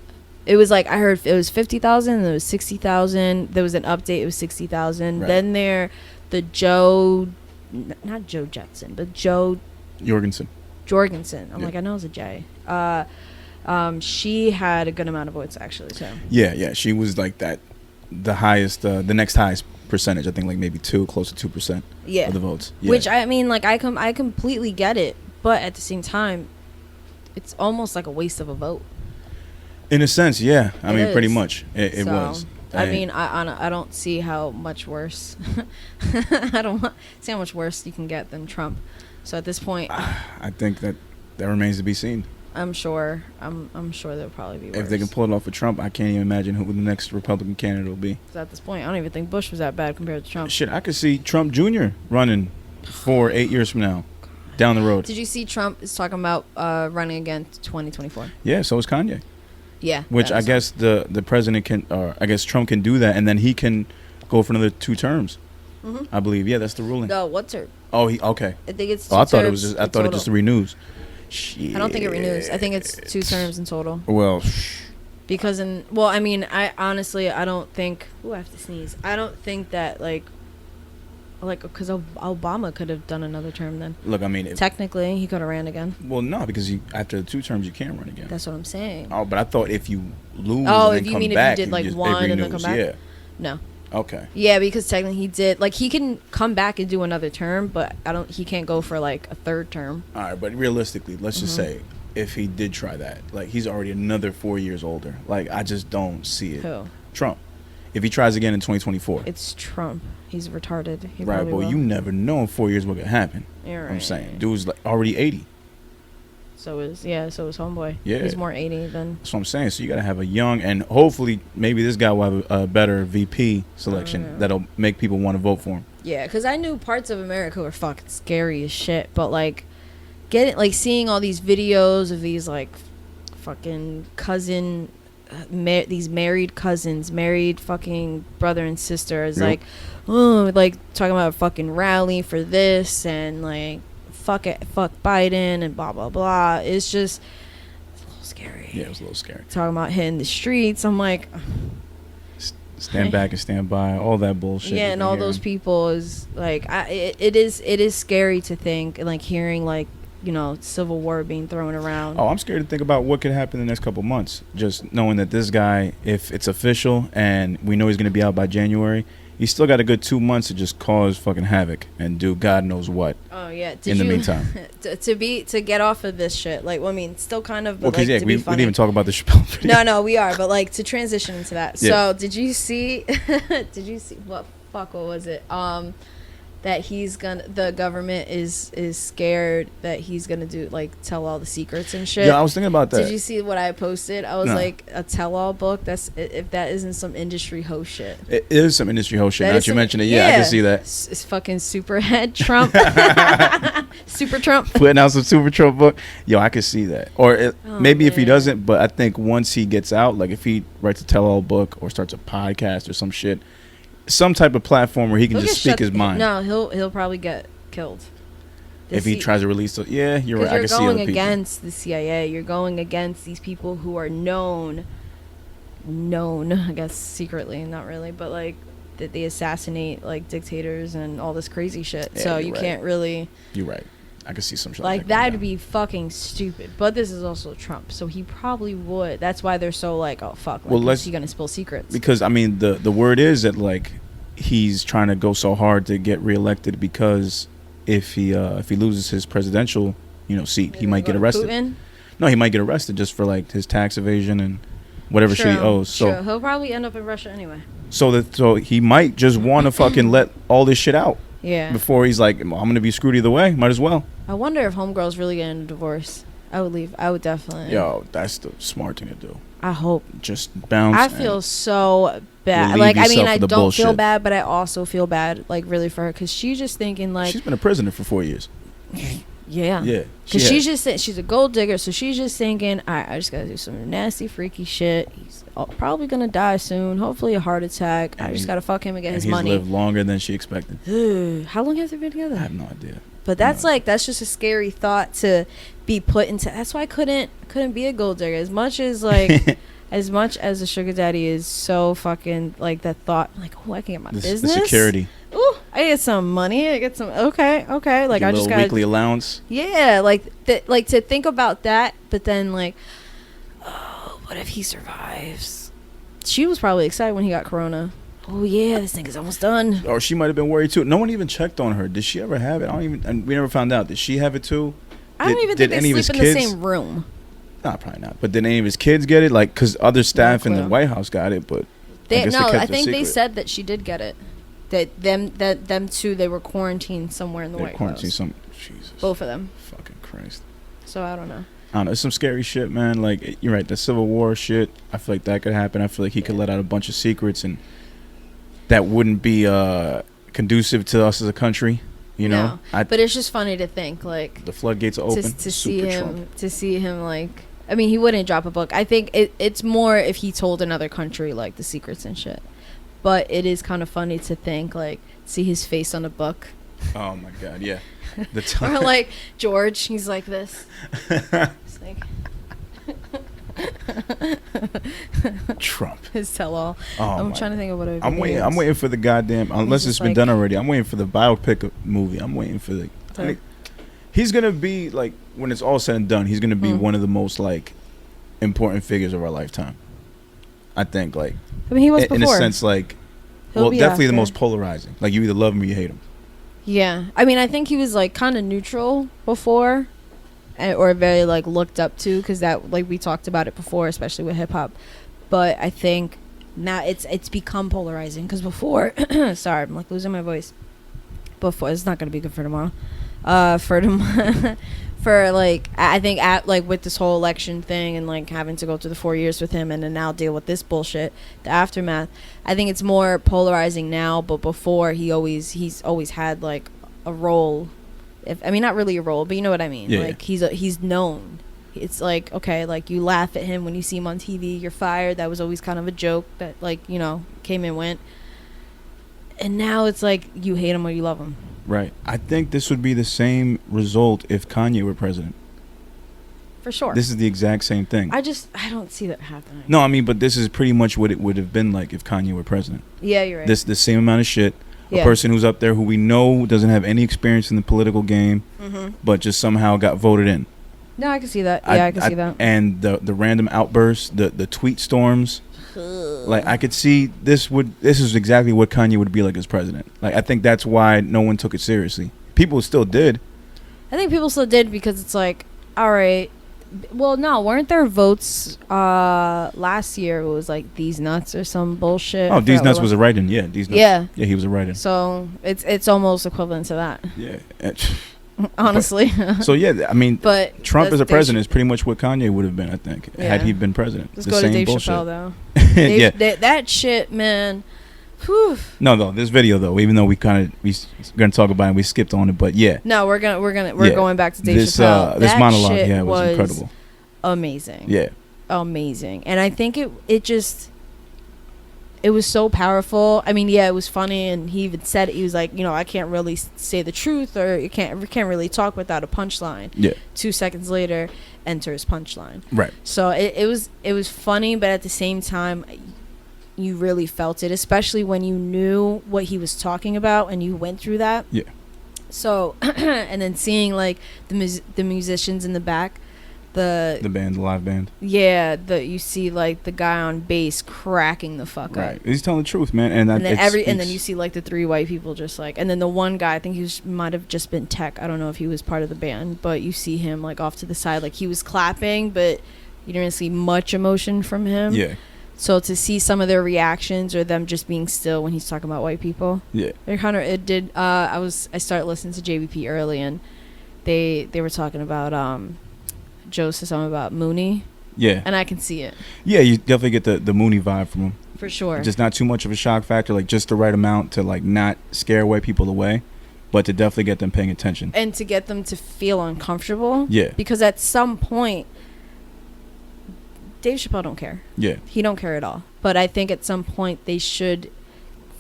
It was like, I heard it was 50,000, and it was 60,000. There was an update. It was 60,000. Right. Then the Joe not Joe Jetson, but Joe Jorgensen. I'm like, I know it's a J. She had a good amount of votes actually too. Yeah, she was like that, the highest, the next highest percentage. I think like maybe close to 2%. Yeah. Of the votes. Yeah. Which I mean, like I completely get it, but at the same time, it's almost like a waste of a vote. In a sense, yeah. I mean, is. pretty much it was. I mean, I don't see how much worse. I don't see how much worse you can get than Trump. So at this point, I think that remains to be seen. I'm sure there'll probably be worse. If they can pull it off with Trump, I can't even imagine who the next Republican candidate will be. At this point, I don't even think Bush was that bad compared to Trump. Shit, I could see Trump Jr. running for 8 years from now, down the road. Did you see Trump is talking about running again 2024? Yeah, so is Kanye. Yeah. Which I guess the president can, or I guess Trump can do that, and then he can go for another 2 terms. I believe. Yeah, that's the ruling. No, what's her? Oh, okay. I think it's 2 I thought it terms was just. I in thought it total. just renews. Shit. I don't think it renews. I think it's 2 terms in total. Well, Because I mean, I honestly, I don't think. Ooh, I have to sneeze. I don't think that like, because Obama could have done another term then. look, I mean, Technically, he could have ran again. well, no, because after the 2 terms, you can't run again. That's what I'm saying. Oh, but I thought if you lose, Oh, and if then you come mean if you back, did, like, it one and then renews. come back? Yeah. No. Okay. Yeah, because technically he did. Like, he can come back and do another term, but he can't go for like a 3rd term. All right, but realistically, let's just say if he did try that, like he's already another 4 years older. Like I just don't see it. Who? Trump. If he tries again in 2024. It's Trump. He's retarded. He Right, probably but will. you never know in 4 years what could happen. You're I'm right. saying, dude's like already 80. So is homeboy. Yeah. He's more 80 than. That's what I'm saying. So you got to have a young, and hopefully maybe this guy will have a better VP selection that'll make people want to vote for him. Yeah, because I knew parts of America were fucking scary as shit, but like, seeing all these videos of these like fucking cousin, these married cousins, married fucking brother and sister is like, oh, like talking about a fucking rally for this and like fuck Biden and blah blah blah. It's just a little scary. Yeah, it was a little scary. Talking about hitting the streets, I'm like, stand back and stand by, all that bullshit. yeah, and all those people is like, it is scary to think, and like hearing like, you know, civil war being thrown around. Oh, I'm scared to think about what could happen in the next couple months. Just knowing that this guy, if it's official and we know he's going to be out by January, he's still got a good 2 months to just cause fucking havoc and do God knows what. Oh yeah. In the meantime, to get off of this shit, like, well, I mean, still kind of. Well, But, like, we didn't even talk about the Chapelle video. No, we are, but like to transition into that. Yeah. So did you see? What was it? That the government is scared that he's gonna do like tell all the secrets and shit. Yeah, I was thinking about that. Did you see what I posted? I was No. like, a tell-all book. If that isn't some industry ho shit. It is some industry whole shit. That Now is that you some- mentioned it, yeah, I can see that. It's fucking Superhead Trump. Super Trump. Putting out some Super Trump book. Yo, I could see that. Or maybe if he man. doesn't, but I think once he gets out, like if he writes a tell-all book or starts a podcast or some shit, some type of platform where he can He'll just get speak his mind. No, he'll probably get killed. If he tries to release it. Yeah, you're right. I can Because see you're other going people. against the CIA. You're going against these people who are known, I guess secretly, not really, but like that they assassinate like dictators and all this crazy shit. Yeah, So you're you right. can't really. You're right. I can see some shit Like, that that'd going be fucking stupid. But this is also Trump, so he probably would. That's why they're so like, oh fuck, like, Well, is he gonna spill secrets? because I mean the word is that like he's trying to go so hard to get reelected because if he loses his presidential seat, he might get arrested. Putin? No, he might get arrested just for like his tax evasion and whatever shit he owes. So True. He'll probably end up in Russia anyway. so he might just want to fucking let all this shit out Yeah. before he's like, I'm gonna be screwed either way. Might as well. I wonder if homegirl's really getting a divorce. I would leave. I would definitely. Yo, that's the smart thing to do. I hope. Just bounce. I feel so bad. relieve Like, I mean, yourself I of the don't feel bullshit. bad, but I also feel bad, like, really for her, because she's just thinking, like, she's been a prisoner for 4 years. yeah. Yeah. Because she's a gold digger, so she's just thinking, all right, I just gotta do some nasty, freaky shit. He's probably gonna die soon. Hopefully a heart attack. I just gotta fuck him and get his he's money. lived longer than she expected. How long have they been I together? have no idea. But that's that's just a scary thought to be put into. That's why I couldn't be a gold digger. As much as like, as much as a sugar daddy is so fucking like that thought, like, oh, I can get my business. The security. Ooh, I get some money. I get some. Okay. Like Your I just little got weekly allowance. Yeah, like like to think about that, but then like, oh, what if he survives? She was probably excited when he got corona. Oh yeah, this thing is almost done. Or she might have been worried too. No one even checked on her. Did she ever have it? And we never found out. Did she have it too? I don't even think they sleep in the same room. Nah, probably not. But did any of his kids get it? Like, because other staff in the White House got it, but I think they said that she did get it. That them two, they were quarantined somewhere in the White House. Jesus. Both of them. Fucking Christ. So I don't know. It's some scary shit, man. Like, you're right, the Civil War shit, I feel like that could happen. I feel like he could let out a bunch of secrets, and that wouldn't be conducive to us as a country, you know? No, but it's just funny to think, like... The floodgates are open. To see him, like... I mean, he wouldn't drop a book. I think it's more if he told another country, like, the secrets and shit. But it is kind of funny to think, like, see his face on a book. Oh, my God, yeah. Or, like, George, he's like this. It's like... Trump. His tell-all. Oh, I'm trying to think of what I'm waiting for the goddamn... Unless it's been done already. I'm waiting for the biopic movie. I'm waiting for the... He's going to be, like, when it's all said and done, he's going to be one of the most, like, important figures of our lifetime. I think, like... I mean, he was before. In a sense, like... Well, definitely the most polarizing. Like, you either love him or you hate him. Yeah. I mean, I think he was, like, kind of neutral before. Or very, like, looked up to. Because that, like, we talked about it before, especially with hip-hop. But I think now it's become polarizing. Because before... sorry, I'm, like, losing my voice. Before... It's not going to be good for tomorrow. For like I think like with this whole election thing and like having to go through the 4 years with him and then now deal with this bullshit, the aftermath, I think it's more polarizing now, but before he's always had like a role. I mean not really a role, but you know what I mean. Yeah. Like he's known. It's like, okay, like you laugh at him when you see him on TV, you're fired. That was always kind of a joke that, like, you know, came and went. And now it's like you hate him or you love him. Right. I think this would be the same result if Kanye were president. For sure. This is the exact same thing. I don't see that happening. No, I mean, but this is pretty much what it would have been like if Kanye were president. Yeah, you're right. The same amount of shit. Yeah. A person who's up there who we know doesn't have any experience in the political game, but just somehow got voted in. No, I can see that. Yeah, I can see that. And the random outbursts, the tweet storms. Like, I could see this is exactly what Kanye would be like as president. Like, I think that's why no one took it seriously. People still did. I think people still did because it's like, all right. Well, no, weren't there votes last year? It was like These Nuts or some bullshit. Oh, These Nuts was a write-in. Yeah, These Nuts. Yeah. Yeah, he was a write-in. So it's almost equivalent to that. Yeah. Honestly. So yeah, I mean, but Trump as a president is pretty much what Kanye would have been, I think, had he been president. Let's go to Dave Chapelle though. That shit, man. Whew. No, this video though, even though we're gonna talk about it, we skipped on it, but yeah. No, we're going back to Dave Chapelle. This monologue, was incredible. Amazing. Yeah. Amazing, and I think it was so powerful. I mean, yeah, it was funny, and he even said it. He was like, you know, I can't really say the truth, or you can't really talk without a punchline. Yeah. 2 seconds later, enter his punchline. Right. So it was funny, but at the same time, you really felt it, especially when you knew what he was talking about and you went through that. Yeah. So, and then seeing like the musicians in the back. The live band. Yeah, you see like the guy on bass cracking the fuck up. Right, he's telling the truth, man. And then you see like the 3 white people just like, and then the one guy, I think he might have just been tech. I don't know if he was part of the band, but you see him like off to the side, like he was clapping, but you didn't see much emotion from him. Yeah. So to see some of their reactions or them just being still when he's talking about white people. Yeah. It did. I started listening to JVP early, and they were talking about Joe said something about Mooney. Yeah. And I can see it. Yeah, you definitely get the Mooney vibe from him. For sure. Just not too much of a shock factor, like just the right amount to like not scare white people away, but to definitely get them paying attention. And to get them to feel uncomfortable. Yeah. Because at some point, Dave Chapelle don't care. Yeah. He don't care at all. But I think at some point they should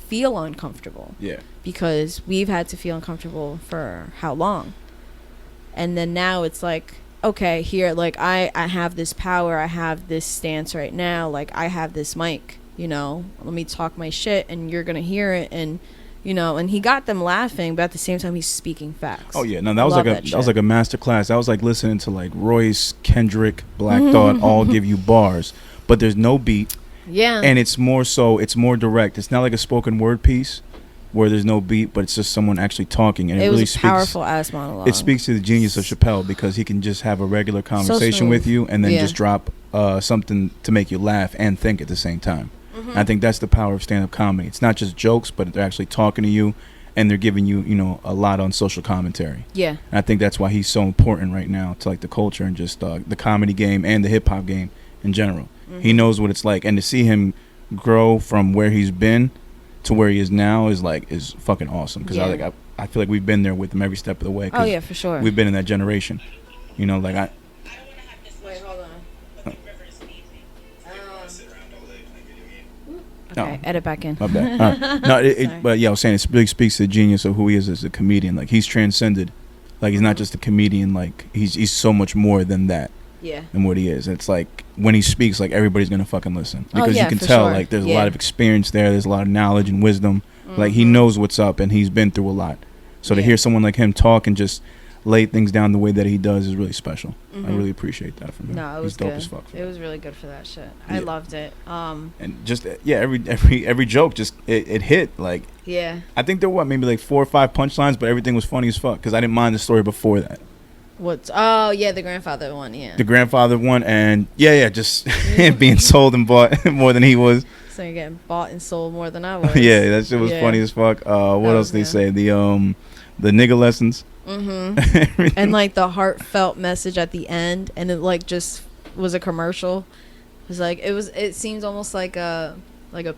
feel uncomfortable. Yeah. Because we've had to feel uncomfortable for how long? And then now it's like, okay, here, like, I have this power, I have this stance right now, like, I have this mic, you know, let me talk my shit, and you're gonna hear it, and and he got them laughing, but at the same time he's speaking facts. Oh yeah, no, that was like a master class. That was like listening to like Royce, Kendrick, Black Thought all give you bars, but there's no beat. Yeah. And it's more direct. It's not like a spoken word piece where there's no beat, but it's just someone actually talking, and it really speaks. Powerful ass monologue. It speaks to the genius of Chapelle, because he can just have a regular conversation with you and then just drop something to make you laugh and think at the same time. And I think that's the power of stand-up comedy. It's not just jokes, but they're actually talking to you, and they're giving you, a lot on social commentary. Yeah. And I think that's why he's so important right now to like the culture and just the comedy game and the hip hop game in general. He knows what it's like, and to see him grow from where he's been to where he is now is fucking awesome. Because I feel like we've been there with him every step of the way. Oh yeah, for sure. We've been in that generation. Wait, hold on. Okay, edit back in. My bad. No, but yeah, I was saying it really speaks to the genius of who he is as a comedian. Like, he's transcended. Like, he's not just a comedian. Like, he's so much more than that. Yeah. Than what he is. It's like when he speaks, like everybody's gonna fucking listen, because you can tell like there's a lot of experience there. There's a lot of knowledge and wisdom. Like, he knows what's up, and he's been through a lot. So to hear someone like him talk and just lay things down the way that he does is really special. I really appreciate that from him. No, it was dope good. as fuck. It was really good for that shit. I loved it. And just every joke just it hit. Like, I think there were maybe like 4 or 5 punchlines, but everything was funny as fuck, because I didn't mind the story before that. The grandfather one, the grandfather one, and just being sold and bought more than he was. So you're getting bought and sold more than I was. Yeah, that shit was funny as fuck. What else did they say? The nigga lessons. And like the heartfelt message at the end, and it like just was a commercial. It was like it seems almost like a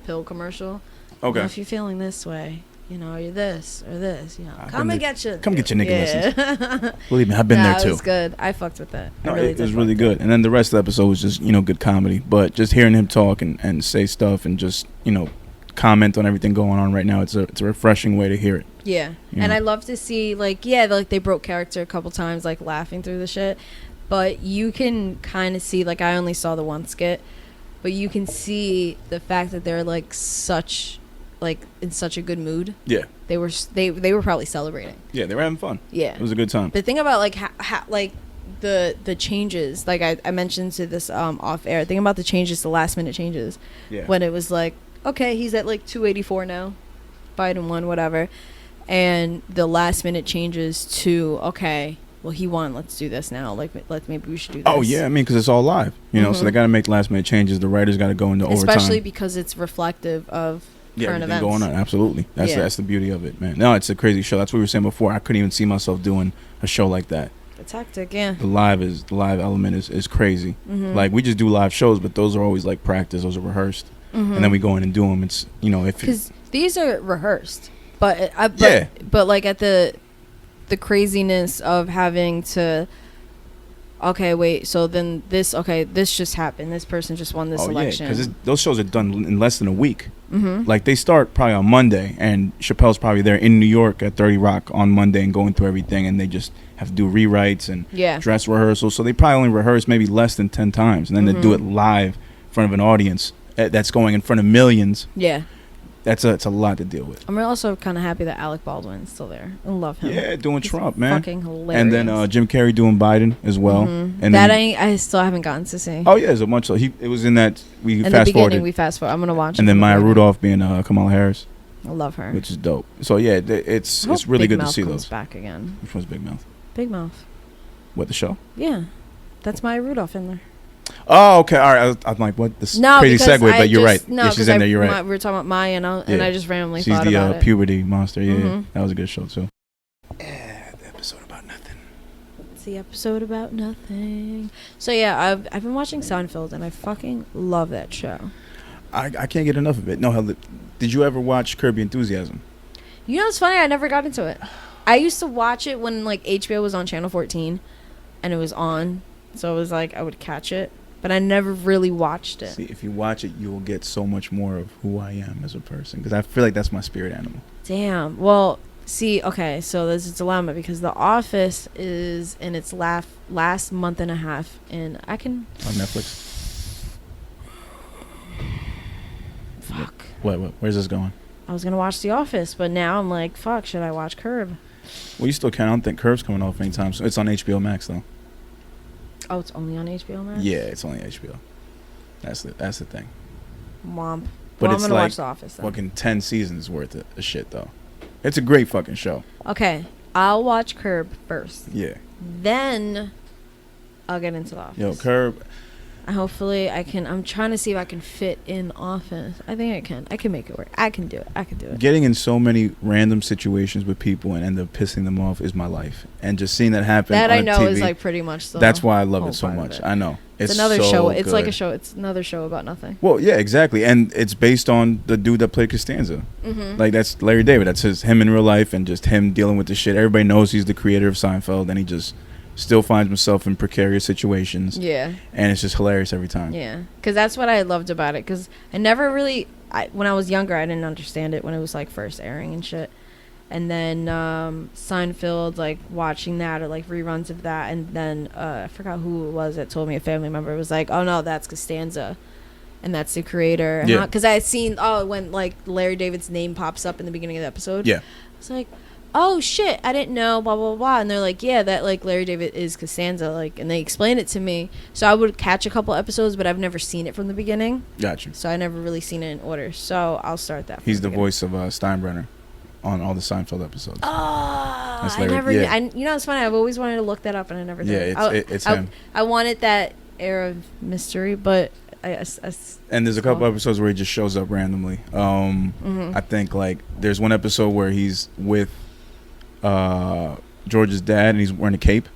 pill commercial. Okay. If you're feeling this way, you're this or this, come get your nigga lessons. Believe me, I've been there too. It was good. I fucked with it. No, it was really good. And then the rest of the episode was just, good comedy. But just hearing him talk and say stuff and just, comment on everything going on right now, it's a refreshing way to hear it. Yeah. And I love to see they broke character a couple times, like laughing through the shit. But you can kind of see, like, I only saw the one skit, but you can see the fact that they're like in such a good mood. Yeah. They were probably celebrating. Yeah, they were having fun. Yeah. It was a good time. The thing about the changes, like I mentioned to this off air, think about the changes, the last minute changes. Yeah. When it was like, okay, he's at like 284 now. Biden won, whatever. And the last minute changes to, okay, well, he won, let's do this now. Like, maybe we should do this. Oh, yeah, I mean, because it's all live, so they got to make last minute changes. The writers got to go into overtime. Especially because it's reflective of current events. Going on, absolutely. That's the beauty of it, man. No, it's a crazy show. That's what we were saying before. I couldn't even see myself doing a show like that. It's hectic, yeah. The live element is crazy. Like, we just do live shows, but those are always like practice. Those are rehearsed. And then we go in and do them. It's, because these are rehearsed, but like at the craziness of having to, okay, wait, so then this just happened. This person just won this election. Because those shows are done in less than a week. Like, they start probably on Monday, and Chappelle's probably there in New York at 30 Rock on Monday and going through everything, and they just have to do rewrites and dress rehearsals. So they probably only rehearse maybe less than 10 times, and then they do it live in front of an audience that's going in front of millions. Yeah. It's a lot to deal with. I'm also kind of happy that Alec Baldwin's still there. I love him. Yeah, doing He's Trump, man. Fucking hilarious. And then Jim Carrey doing Biden as well. And that I still haven't gotten to see. Oh yeah, there's a bunch of it was in that we fast forwarded. We fast forward. I'm gonna watch. And then Maya Rudolph being Kamala Harris. I love her. Which is dope. So yeah, it's really good to see those. Back again. Which one's Big Mouth? Big Mouth. What, the show? Yeah, that's Maya Rudolph in there. Oh, okay. All right. I'm like, what? This crazy segue, but you're right. Yeah, she's in there. You're right. We were talking about Maya, and I just randomly thought about it. She's the puberty monster. Yeah, that was a good show too. Yeah, the episode about nothing. It's the episode about nothing. So yeah, I've been watching Seinfeld, and I fucking love that show. I can't get enough of it. No, hell, did you ever watch Curb Your Enthusiasm? It's funny. I never got into it. I used to watch it when like HBO was on Channel 14, and it was on. So it was like I would catch it, but I never really watched it. See, if you watch it, you will get so much more of who I am as a person, because I feel like that's my spirit animal. Damn. Well, see, okay, so there's a dilemma, because The Office is in its last month and a half, and I can... On Netflix? Fuck. What? Where's this going? I was gonna watch The Office, but now I'm like, fuck, should I watch Curb? Well, you still can. I don't think Curb's coming off anytime soon. It's on HBO Max though. Oh, it's only on HBO Max? Yeah, it's only HBO. That's the thing. Womp. But well, it's I'm gonna like watch The Office then. fucking 10 seasons worth of shit though. It's a great fucking show. Okay, I'll watch Curb first. Yeah. Then I'll get into The Office. Yo, Curb. Hopefully I can. I'm trying to see if I can fit in Office. I think I can. I can make it work. I can do it. Getting in so many random situations with people and end up pissing them off is my life. And just seeing that happen that on I know TV, is like pretty much the that's why I love whole it so part of much. it. I know. It's another so show. It's good. like a show. It's another show about nothing. Well, yeah, exactly. And it's based on the dude that played Costanza. Mm-hmm. Like, that's Larry David. That's him in real life and just him dealing with the shit. Everybody knows he's the creator of Seinfeld, and he just still finds himself in precarious situations. Yeah. And it's just hilarious every time. Yeah. Because that's what I loved about it. Because I never really... when I was younger, I didn't understand it when it was, like, first airing and shit. And then Seinfeld, like, watching that or, like, reruns of that. And then I forgot who it was that told me, a family member was like, oh, no, that's Costanza. And that's the creator. Yeah. Because I had seen, when, like, Larry David's name pops up in the beginning of the episode. Yeah. It's like... oh shit, I didn't know, blah blah blah. And they're like, yeah, that like Larry David is Costanza, like, and they explained it to me. So I would catch a couple episodes, but I've never seen it from the beginning. Gotcha. So I never really seen it in order. So I'll start that. He's the voice of Steinbrenner on all the Seinfeld episodes. Oh, that's Larry. I never. Yeah. You know, it's funny. I've always wanted to look that up, and I never did. Yeah, it's him. I wanted that air of mystery, but and there's a couple episodes where he just shows up randomly. I think like there's one episode where he's with George's dad and he's wearing a cape.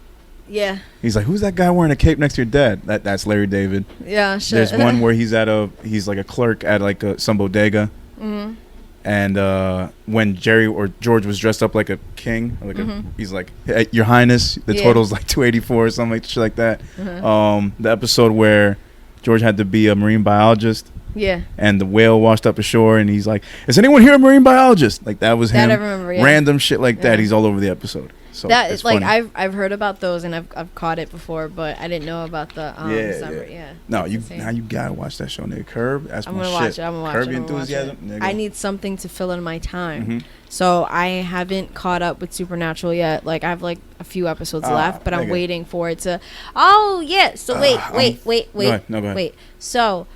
Yeah. He's like, who's that guy wearing a cape next to your dad? That's Larry David. Yeah, sure. There's one where he's like a clerk at like some bodega. Mm-hmm. And when Jerry or George was dressed up like a king, like he's like, hey, Your Highness, the total's like 284 or something like that. Mm-hmm. The episode where George had to be a marine biologist. Yeah. And the whale washed up ashore, and he's like, is anyone here a marine biologist? Like, that was him. That I remember, yeah. Random shit like that. He's all over the episode. So that is like funny. I've heard about those, and I've caught it before, but I didn't know about the yeah. No, now you gotta watch that show, nigga. Curb. That's my shit. I'm gonna watch it. Curb Enthusiasm. Nigga. I need something to fill in my time. Mm-hmm. So I haven't caught up with Supernatural yet. Like, I have like a few episodes left, but I'm waiting for it to. Oh yeah. So wait. Go ahead. So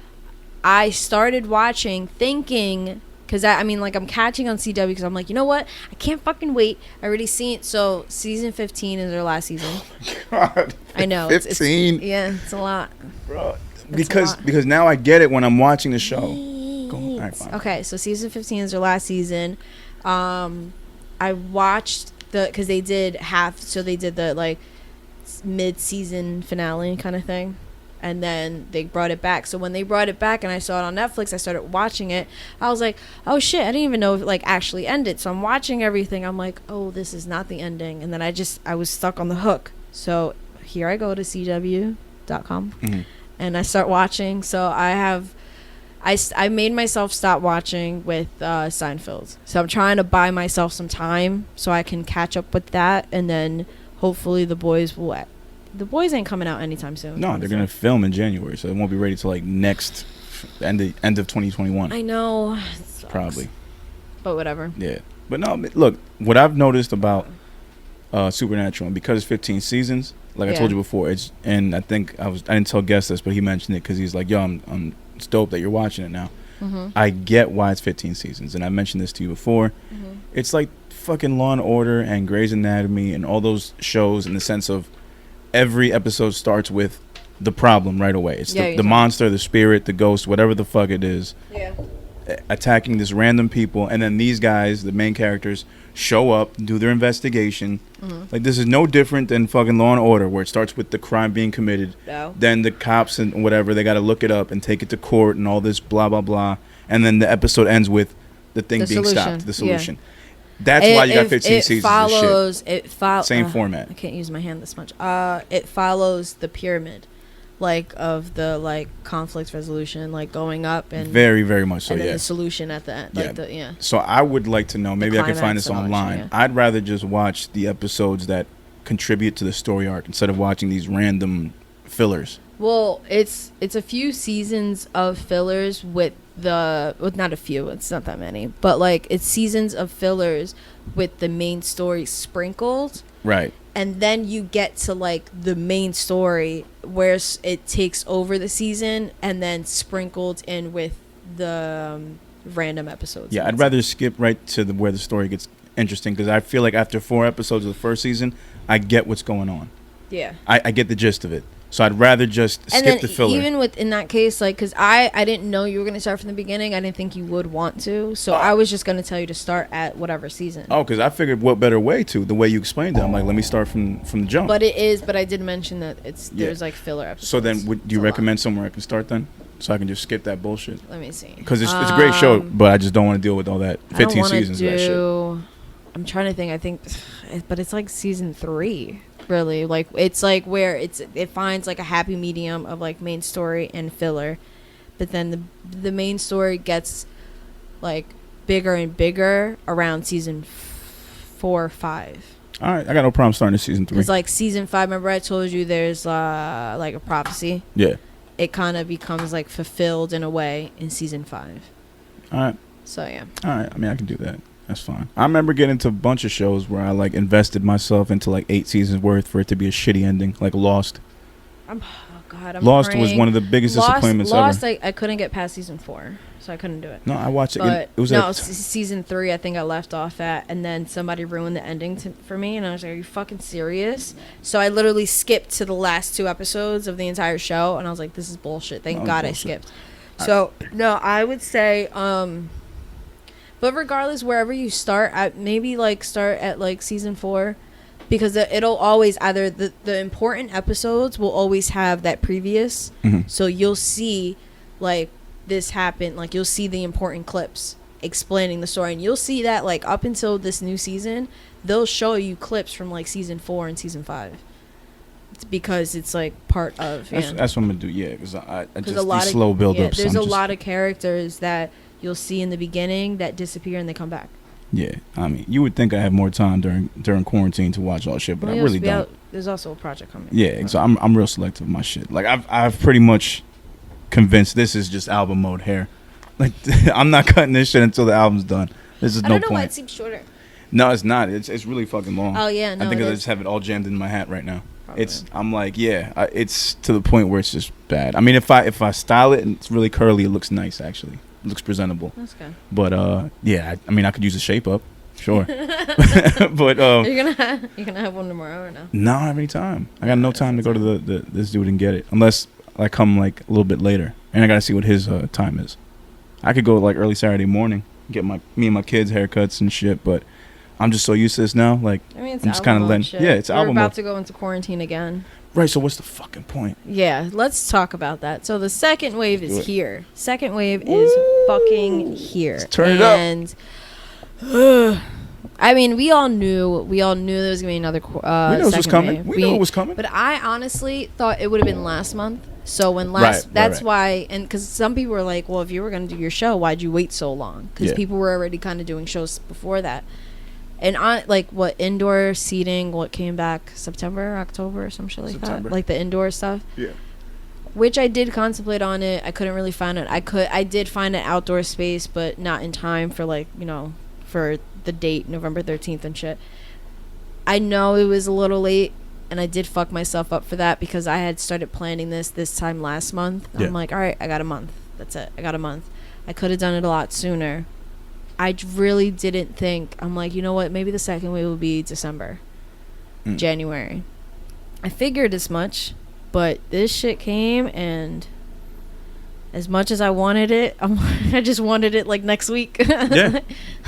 I started watching thinking, because I'm catching on CW because I'm like, you know what? I can't fucking wait. I already seen it. So season 15 is their last season. Oh my God. I know. 15? It's a lot. Bro. Because now I get it when I'm watching the show. All right, fine. Okay, so season 15 is their last season. I watched because they did the like mid-season finale kind of thing. And then they brought it back. So when they brought it back and I saw it on Netflix, I started watching it. I was like, oh shit, I didn't even know if it like actually ended. So I'm watching everything. I'm like, oh, this is not the ending. And then I was stuck on the hook. So here I go to CW.com and I start watching. So I made myself stop watching with Seinfeld. So I'm trying to buy myself some time so I can catch up with that. And then hopefully the boys ain't coming out anytime soon. No, they're gonna film in January, so it won't be ready till like next end of 2021. I know. Probably. But whatever. Yeah, but no. Look, what I've noticed about Supernatural, and because it's 15 seasons, like I told you before, and I think I didn't tell Guest this, but he mentioned it because he's like, yo, it's dope that you're watching it now. Mm-hmm. I get why it's 15 seasons, and I mentioned this to you before. Mm-hmm. It's like fucking Law and Order and Grey's Anatomy and all those shows in the sense of every episode starts with the problem right away. It's the monster, the spirit, the ghost, whatever the fuck it is. Yeah. Attacking this random people, and then these guys, the main characters, show up, do their investigation. Mm-hmm. Like, this is no different than fucking Law and Order, where it starts with the crime being committed. No. Then the cops and whatever, they got to look it up and take it to court and all this blah, blah, blah. And then the episode ends with the thing being stopped, the solution. Yeah. That's why you got 15 seasons of shit. Same format. I can't use my hand this much. It follows the pyramid, like, of the like conflict resolution, like going up and very, very much so. And then the solution at the end. Like So I would like to know. Maybe I can find this online. Yeah. I'd rather just watch the episodes that contribute to the story arc instead of watching these random fillers? Well, it's a few seasons of fillers with not a few, it's not that many, but like it's seasons of fillers with the main story sprinkled. Right. And then you get to like the main story where it takes over the season and then sprinkled in with the random episodes. Yeah, I'd rather skip right to where the story gets interesting, because I feel like after 4 episodes of the first season, I get what's going on. Yeah. I get the gist of it. So I'd rather just skip the filler. Even in that case, like, because I didn't know you were going to start from the beginning. I didn't think you would want to. So I was just going to tell you to start at whatever season. Oh, because I figured what better way to, the way you explained it. I'm like, let me start from the jump. But I did mention that there's like filler episodes. So then do you recommend somewhere I can start then? So I can just skip that bullshit? Let me see. Because it's a great show, but I just don't want to deal with all that 15 seasons of that shit. I'm trying to think. But it's like season 3. Really, like it's like where it finds like a happy medium of like main story and filler, but then the main story gets like bigger and bigger around season 4 or 5. All right, I got no problem starting season 3. It's like season 5. Remember I told you there's like a prophecy. Yeah. It kind of becomes like fulfilled in a way in season 5. All right. So yeah. All right. I mean, I can do that. That's fine. I remember getting into a bunch of shows where I like invested myself into like 8 seasons worth for it to be a shitty ending, like Lost. I'm Lost praying. was one of the biggest disappointments ever. Lost, I couldn't get past season 4, so I couldn't do it. No, I watched it. But it was season 3. I think I left off at, and then somebody ruined the ending for me, and I was like, "Are you fucking serious?" So I literally skipped to the last 2 episodes of the entire show, and I was like, "This is bullshit." Thank God I skipped. So no, I would say. But regardless, wherever you start, maybe like start at like season 4, because it'll always either the important episodes will always have that previous. Mm-hmm. So you'll see like this happen, like you'll see the important clips explaining the story, and you'll see that like up until this new season, they'll show you clips from like season 4 and season 5. It's because it's like part of. That's what I'm gonna do. Yeah, because I just these slow build-ups. There's a lot of characters that you'll see in the beginning that disappear and they come back. Yeah, I mean, you would think I have more time during quarantine to watch all shit, but I really don't. There's also a project coming. Yeah, so I'm real selective with my shit. Like I've pretty much convinced this is just album mode hair. Like I'm not cutting this shit until the album's done. This is no point. I don't know why it seems shorter. No, it's not. It's really fucking long. Oh yeah, no. I think I just have it all jammed in my hat right now. Probably. I'm like, it's to the point where it's just bad. I mean, if I style it and it's really curly, it looks nice actually. It looks presentable. That's good. But I mean, I could use a shape up, sure. But you're gonna have one tomorrow or no? No, I don't have any time. I got no time to go to this dude and get it unless I come like a little bit later, and I gotta see what his time is. I could go like early Saturday morning, get me and my kids haircuts and shit, but I'm just so used to this now. Like I mean, I'm just kind of letting. Yeah, it's album. We're about to go into quarantine again. Right, so what's the fucking point? Yeah, let's talk about that. So the second wave is here. Second wave is fucking here. Let's turn it up. And I mean, we all knew there was gonna be another. We knew it was coming. Wave. We knew it was coming. But I honestly thought it would have been last month. So when why, and because some people were like, well, if you were gonna do your show, why'd you wait so long? Because people were already kind of doing shows before that. And indoor seating, came back September, October, or some shit like that, like the indoor stuff. Yeah. Which I did contemplate on it. I couldn't really find it. I did find an outdoor space, but not in time for for the date, November 13th and shit. I know it was a little late, and I did fuck myself up for that because I had started planning this time last month. Yeah. I'm like, all right, I got a month. That's it. I got a month. I could have done it a lot sooner. I really didn't think. I'm like, you know what? Maybe the second wave will be December, January. I figured as much, but this shit came, and as much as I wanted it, I just wanted it like next week. Yeah.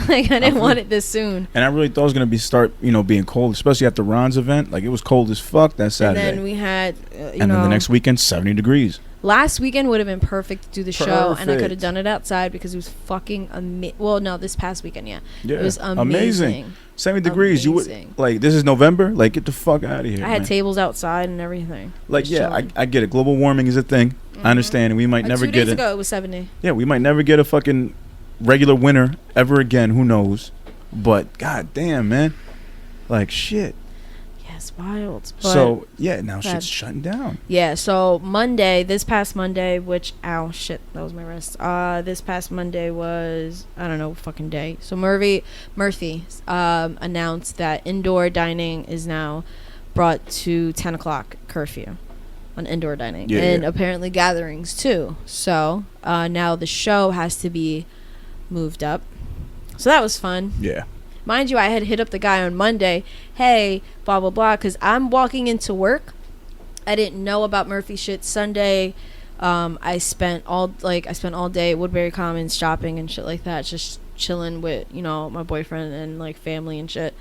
Like I didn't want it this soon. And I really thought it was gonna being cold, especially after Ron's event. Like it was cold as fuck that Saturday. And then we had, then the next weekend, 70 degrees. Last weekend would have been perfect to do the show, and I could have done it outside because it was fucking amazing. Well, no, this past weekend, yeah. It was amazing. 70 degrees. You would like this is November. Like get the fuck out of here. I had tables outside and everything. Like I get it. Global warming is a thing. I understand, and we might never get it. 2 days ago, it was 70. Yeah, we might never get a fucking regular winter ever again. Who knows? But god damn, man, like shit. Yeah, It's wild. But So yeah, now shit's shutting down. Yeah, so this past Monday, which, ow, shit, that was my wrist. This past Monday was, I don't know, fucking day. So Murphy announced that indoor dining is now brought to 10 o'clock curfew on indoor dining. And apparently gatherings too. So now the show has to be moved up. So that was fun. Yeah. Mind you, I had hit up the guy on Monday. Hey, blah, blah, blah. Because I'm walking into work. I didn't know about Murphy shit. Sunday, I spent all day at Woodbury Commons shopping and shit like that. Just chilling with, my boyfriend and, like, family and shit.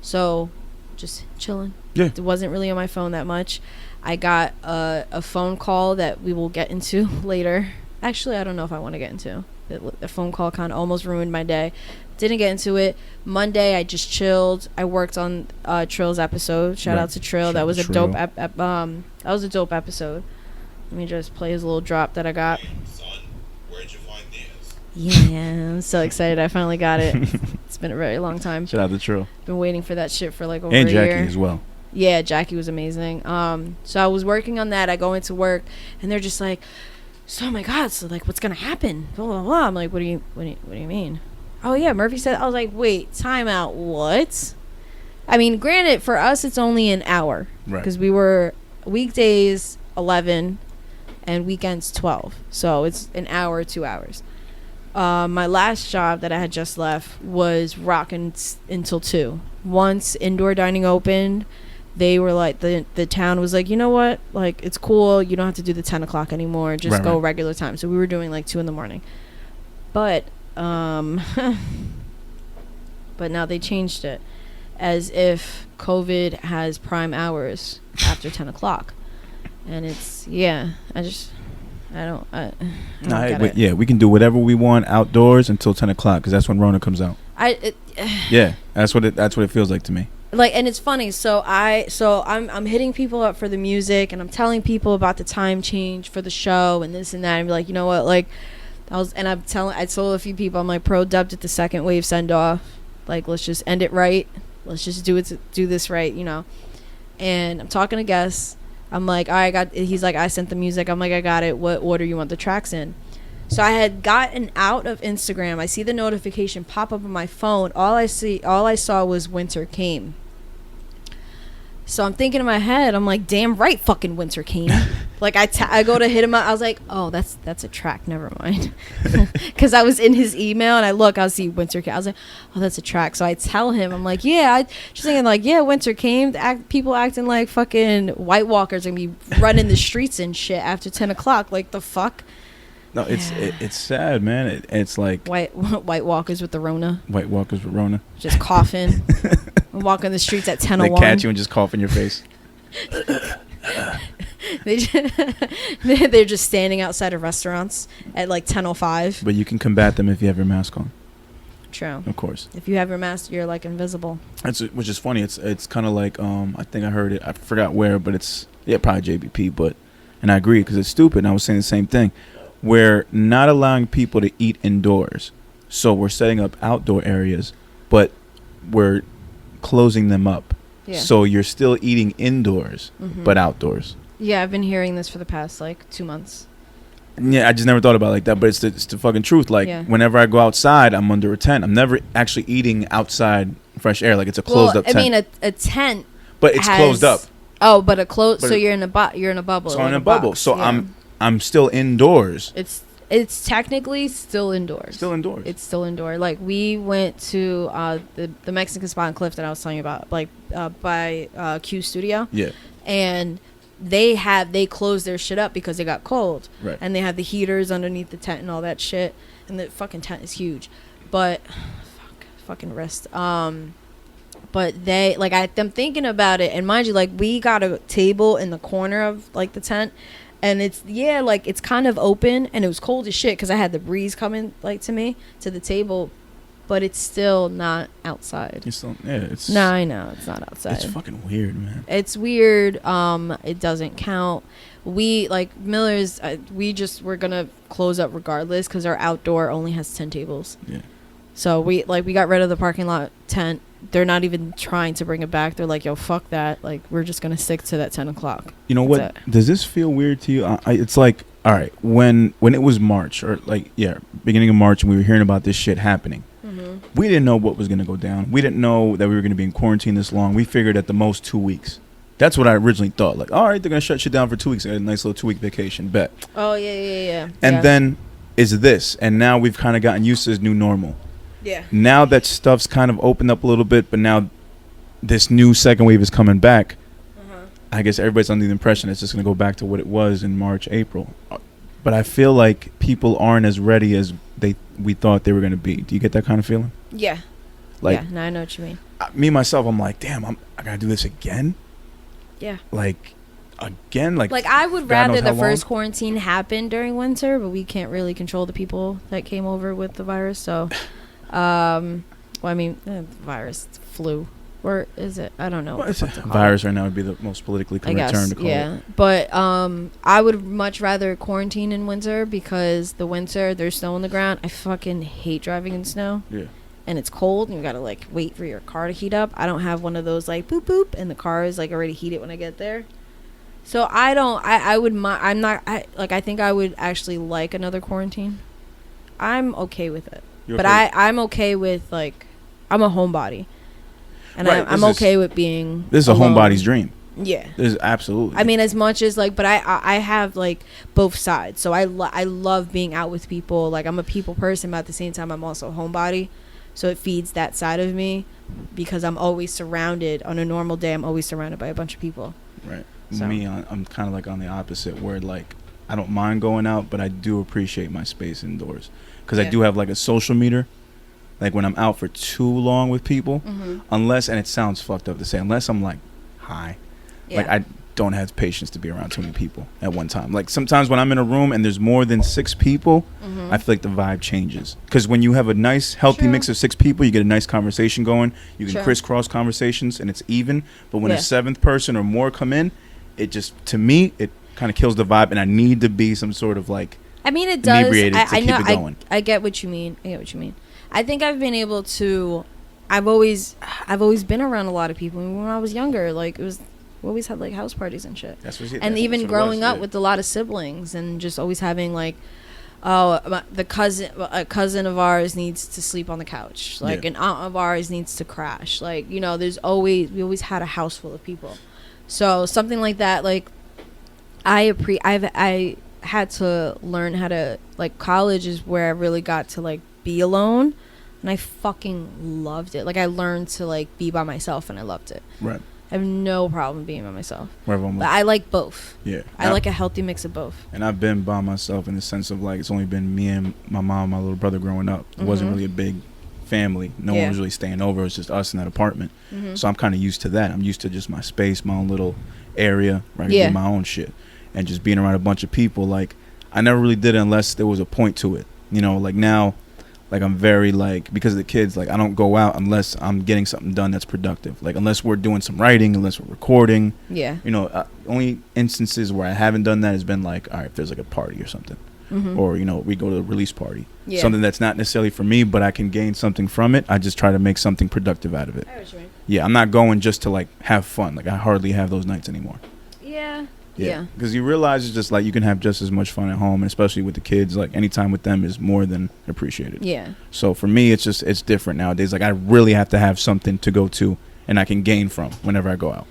So, just chilling. Yeah. It wasn't really on my phone that much. I got a phone call that we will get into later. Actually, I don't know if I want to get into. The phone call kind of almost ruined my day. Didn't get into it. Monday, I just chilled. I worked on Trill's episode. Shout out to Trill. That was a dope. That was a dope episode. Let me just play his little drop that I got. Son, where'd you find this? Yeah, I'm so excited. I finally got it. It's been a very long time. Shout out to Trill. Been waiting for that shit for like over and a year. And Jackie as well. Yeah, Jackie was amazing. So I was working on that. I go into work, and they're just like, "So, oh my God, so like, what's gonna happen?" Blah blah blah. I'm like, "What do you mean?" Oh yeah, Murphy said. I was like, "Wait, time out. What?" I mean, granted, for us, it's only an hour because we were weekdays 11 and weekends 12, so it's an hour, 2 hours. My last job that I had just left was rocking until 2. Once indoor dining opened, they were like, the town was like, you know what, like, it's cool, you don't have to do the 10 o'clock anymore, just go regular time. So we were doing like 2 in the morning, but but now they changed it as if COVID has prime hours after 10 o'clock, and it's I don't get it. Yeah, we can do whatever we want outdoors until 10 o'clock because that's when Rona comes out. Yeah, that's what it feels like to me. Like, and it's funny. So I'm hitting people up for the music, and I'm telling people about the time change for the show and this and that, and be like, you know what, like, I told a few people, I'm like, pro dubbed at the second wave send off. Like, let's just end it right. Let's just do this right, And I'm talking to guests. I'm like, all right, he's like, I sent the music. I'm like, I got it. What order you want the tracks in? So I had gotten out of Instagram. I see the notification pop up on my phone. All I saw was Winter Came. So I'm thinking in my head, I'm like, damn right, fucking Winter Came. Like, I go to hit him up. I was like, oh, that's a track. Never mind. Because I was in his email, and I see Winter Came. I was like, oh, that's a track. So I tell him, I'm like, yeah. Just thinking, like, yeah, Winter Came. People acting like fucking White Walkers and be running the streets and shit after 10 o'clock. Like, the fuck? No, it's sad, man. It's like White Walkers with the Rona. White Walkers with Rona. Just coughing. Walking the streets at 10:01. They catch you and just cough in your face. They're just standing outside of restaurants at like 10:05. But you can combat them if you have your mask on. True. Of course. If you have your mask, you're like invisible. Which is funny. It's kind of like I think I heard it. I forgot where, but it's probably JBP. And I agree because it's stupid. And I was saying the same thing. We're not allowing people to eat indoors, so we're setting up outdoor areas, but we're closing them up. Yeah. So you're still eating indoors, but outdoors. Yeah, I've been hearing this for the past like 2 months. Yeah, I just never thought about it like that, but it's the fucking truth. Like, whenever I go outside, I'm under a tent. I'm never actually eating outside fresh air. Like, it's a closed up tent. I mean, a tent, but it's closed up. Oh, but so you're in a bubble. So I'm in a bubble. Box. So yeah. I'm still indoors. It's technically still indoors. Still indoors. It's still indoor. Like, we went to the Mexican spot in Clifton I was telling you about, like by Q Studio. Yeah. And they closed their shit up because it got cold. Right. And they have the heaters underneath the tent and all that shit. And the fucking tent is huge. But fucking wrist. But they, like, I'm thinking about it, and mind you, like, we got a table in the corner of like the tent. And it's, like, it's kind of open, and it was cold as shit because I had the breeze coming, like, to me, to the table. But it's still not outside. No, I know. It's not outside. It's fucking weird, man. It's weird. It doesn't count. We, like, Miller's, we're going to close up regardless because our outdoor only has 10 tables. Yeah. So we got rid of the parking lot tent, they're not even trying to bring it back. They're like, yo, fuck that. Like, we're just going to stick to that 10 o'clock. You know what? Does this feel weird to you? It's like, all right, when it was March or beginning of March and we were hearing about this shit happening, we didn't know what was going to go down. We didn't know that we were going to be in quarantine this long. We figured at the most 2 weeks. That's what I originally thought. Like, all right, they're going to shut shit down for 2 weeks. I got a nice little 2-week vacation. Bet. Oh, yeah. And then is this. And now we've kind of gotten used to this new normal. Yeah. Now that stuff's kind of opened up a little bit, but now this new second wave is coming back. I guess everybody's under the impression it's just going to go back to what it was in March, April. But I feel like people aren't as ready as we thought they were going to be. Do you get that kind of feeling? Yeah. Like, no, I know what you mean. Me, myself, I'm like, damn, I got to do this again? Yeah. Like, again? Like I would rather the first quarantine happen during winter, but we can't really control the people that came over with the virus. So, virus, flu. Or is it? I don't know. Well, virus right now would be the most politically correct term to call it. But I would much rather quarantine in winter because the winter, there's snow on the ground. I fucking hate driving in snow. Yeah. And it's cold and you gotta like wait for your car to heat up. I don't have one of those like boop boop and the car is like already heated when I get there. So I think I would actually like another quarantine. I'm okay with it. I'm okay with like, I'm a homebody. And right, I'm okay with being this is alone. A homebody's dream. Yeah. This is absolutely. I mean, as much as like, but I have like both sides. So I love being out with people. Like I'm a people person, but at the same time, I'm also a homebody. So it feeds that side of me because I'm always surrounded on a normal day. I'm always surrounded by a bunch of people. Right. So. Me, I'm kind of like on the opposite where like I don't mind going out, but I do appreciate my space indoors because I do have like a social meter. Like when I'm out for too long with people, unless, and it sounds fucked up to say, unless I'm like high, like I don't have patience to be around too many people at one time. Like sometimes when I'm in a room and there's more than 6 people, I feel like the vibe changes. Because when you have a nice, healthy mix of 6 people, you get a nice conversation going. You can crisscross conversations and it's even. But when a 7th person or more come in, it just, to me, it kind of kills the vibe. And I need to be some sort of like, I mean, it does. I know. I get what you mean. I think I've been able to. I've always been around a lot of people. When I was younger, like we always had like house parties and shit. And even growing up with a lot of siblings and just always having like, a cousin of ours needs to sleep on the couch. Like an aunt of ours needs to crash. Like we always had a house full of people. So something like that, like I had to learn how to like college is where I really got to like be alone and I fucking loved it. Like I learned to like be by myself and I loved it. Right. I have no problem being by myself. Right. But I like both. Yeah. I like a healthy mix of both. And I've been by myself in the sense of like it's only been me and my mom, my little brother growing up. It wasn't really a big family. No one was really staying over. It was just us in that apartment. So I'm kind of used to that. I'm used to just my space, my own little area where I can do my own shit. And just being around a bunch of people. Like I never really did it unless there was a point to it. You know, like now, like I'm very like, because of the kids, like I don't go out unless I'm getting something done that's productive. Like unless we're doing some writing, unless we're recording. Yeah. You know, only instances where I haven't done that has been like, all right, if there's like a party or something. Or, you know, we go to a release party. Yeah. Something that's not necessarily for me, but I can gain something from it. I just try to make something productive out of it. Yeah, I'm not going just to like have fun. Like I hardly have those nights anymore. Yeah. Because you realize it's just like you can have just as much fun at home, and especially with the kids. Like any time with them is more than appreciated. Yeah. So for me, it's different nowadays. Like I really have to have something to go to, and I can gain from whenever I go out.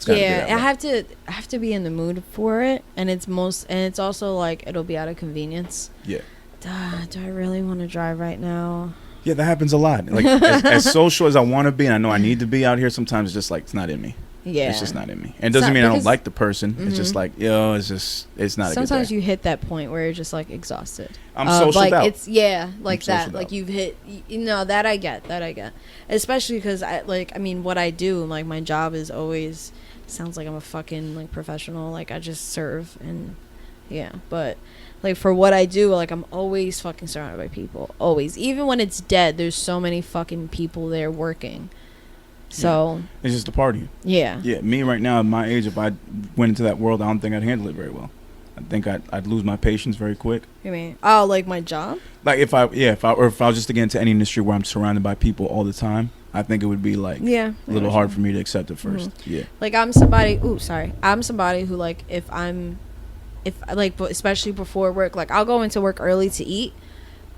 Yeah, I have to be in the mood for it, and it's also like it'll be out of convenience. Yeah. Do I really want to drive right now? Yeah, that happens a lot. Like as social as I want to be, and I know I need to be out here, sometimes it's just like it's not in me. Yeah, it's just not in me. And it doesn't mean I don't like the person. It's just like, it's not a good day. Sometimes you hit that point where you're just like exhausted. I'm socialed out. It's like that. Like you've hit, that I get. Especially because what I do, like my job is always, sounds like I'm a fucking like professional. Like I just serve and but like for what I do, like I'm always fucking surrounded by people. Always. Even when it's dead, there's so many fucking people there working. So it's just a party. Yeah. Yeah. Me right now at my age, if I went into that world, I don't think I'd handle it very well. I think I'd lose my patience very quick. You mean like my job? Like if I was just to get into any industry where I'm surrounded by people all the time, I think it would be like a little hard for me to accept at first. Yeah. Like I'm somebody who like if especially before work, like I'll go into work early to eat,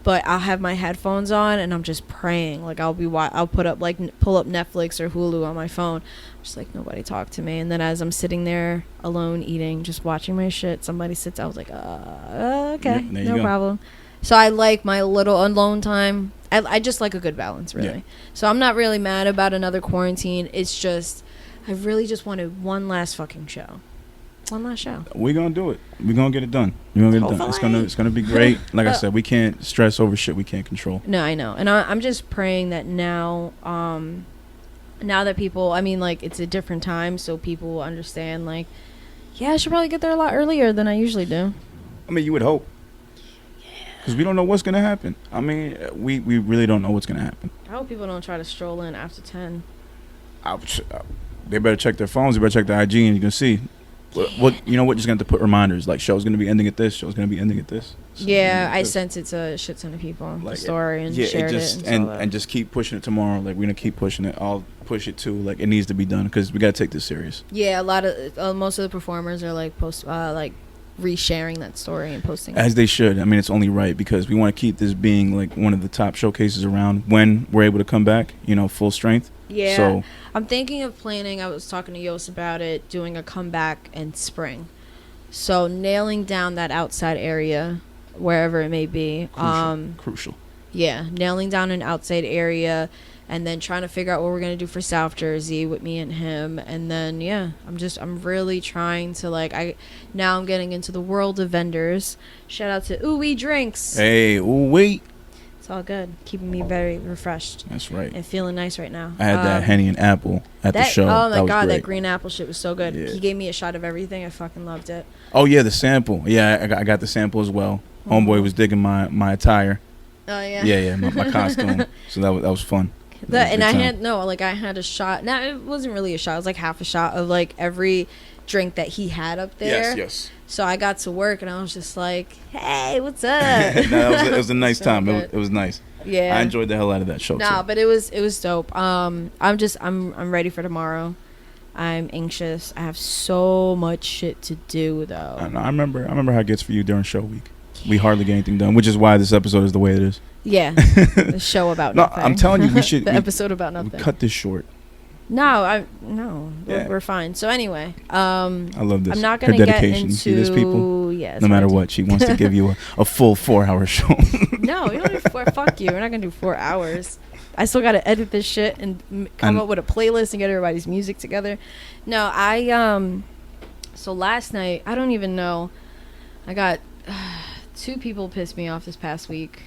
but I'll have my headphones on and I'm just praying. Like I'll pull up Netflix or Hulu on my phone. I'm just like, nobody talk to me. And then as I'm sitting there alone eating, just watching my shit, somebody sits. I was like, okay, no problem. So I like my little alone time. I just like a good balance, really. Yeah. So I'm not really mad about another quarantine. It's just I really just wanted one last fucking show. One last show. We're gonna do it. We're gonna get it done. It's gonna be great. Like I said, we can't stress over shit we can't control. No, I know. And I'm just praying that now that people, I mean, like, it's a different time, so people will understand, like, yeah, I should probably get there a lot earlier than I usually do. I mean, you would hope. Because we don't know what's gonna happen. I mean, we really don't know what's gonna happen. I hope people don't try to stroll in after 10. They better check their phones. They better check their IG, and you can see. What you know? What, just gonna have to put reminders like show's gonna be ending at this. Show's gonna be ending at this. Yeah, I sent it to a shit ton of people. Like the story and shared it. And just keep pushing it tomorrow. Like we're gonna keep pushing it. I'll push it too. Like it needs to be done because we gotta take this serious. Yeah, a lot of most of the performers are like resharing that story and posting it. As they should. I mean, it's only right because we want to keep this being like one of the top showcases around when we're able to come back. You know, full strength. Yeah, so I'm thinking of planning. I was talking to Yos about it, doing a comeback in spring. So nailing down that outside area, wherever it may be. Crucial. Yeah, nailing down an outside area, and then trying to figure out what we're gonna do for South Jersey with me and him, and then I'm really trying to I'm getting into the world of vendors. Shout out to Ooh Wee Drinks. Hey, Ooh Wee. It's all good, keeping me very refreshed. That's right. And feeling nice right now. I had that Henny and apple at the show. Oh my god, great. that green apple shit was so good. Yeah. He gave me a shot of everything. I fucking loved it. Oh yeah, the sample. Yeah, I got the sample as well. Homeboy was digging my attire. Oh yeah. Yeah, my costume. So that was fun. I had a shot. Now it wasn't really a shot. It was like half a shot of like every drink that he had up there. Yes. So I got to work and I was just like, "Hey, what's up?" It was a nice time. It was nice. Yeah, I enjoyed the hell out of that show. Nah, but it was dope. I'm ready for tomorrow. I'm anxious. I have so much shit to do though. I remember how it gets for you during show week. Yeah. We hardly get anything done, which is why this episode is the way it is. Yeah, the show about nothing. I'm telling you, we should episode about nothing. We cut this short. No, we're fine. So anyway, I love this. I'm not gonna get into See this, people? Yeah, no matter what, she wants to give you a full 4-hour show. No, you don't need 4. Fuck you. We're not gonna do 4 hours. I still gotta edit this shit and come up with a playlist and get everybody's music together. No, so last night, I don't even know. I got 2 people pissed me off this past week.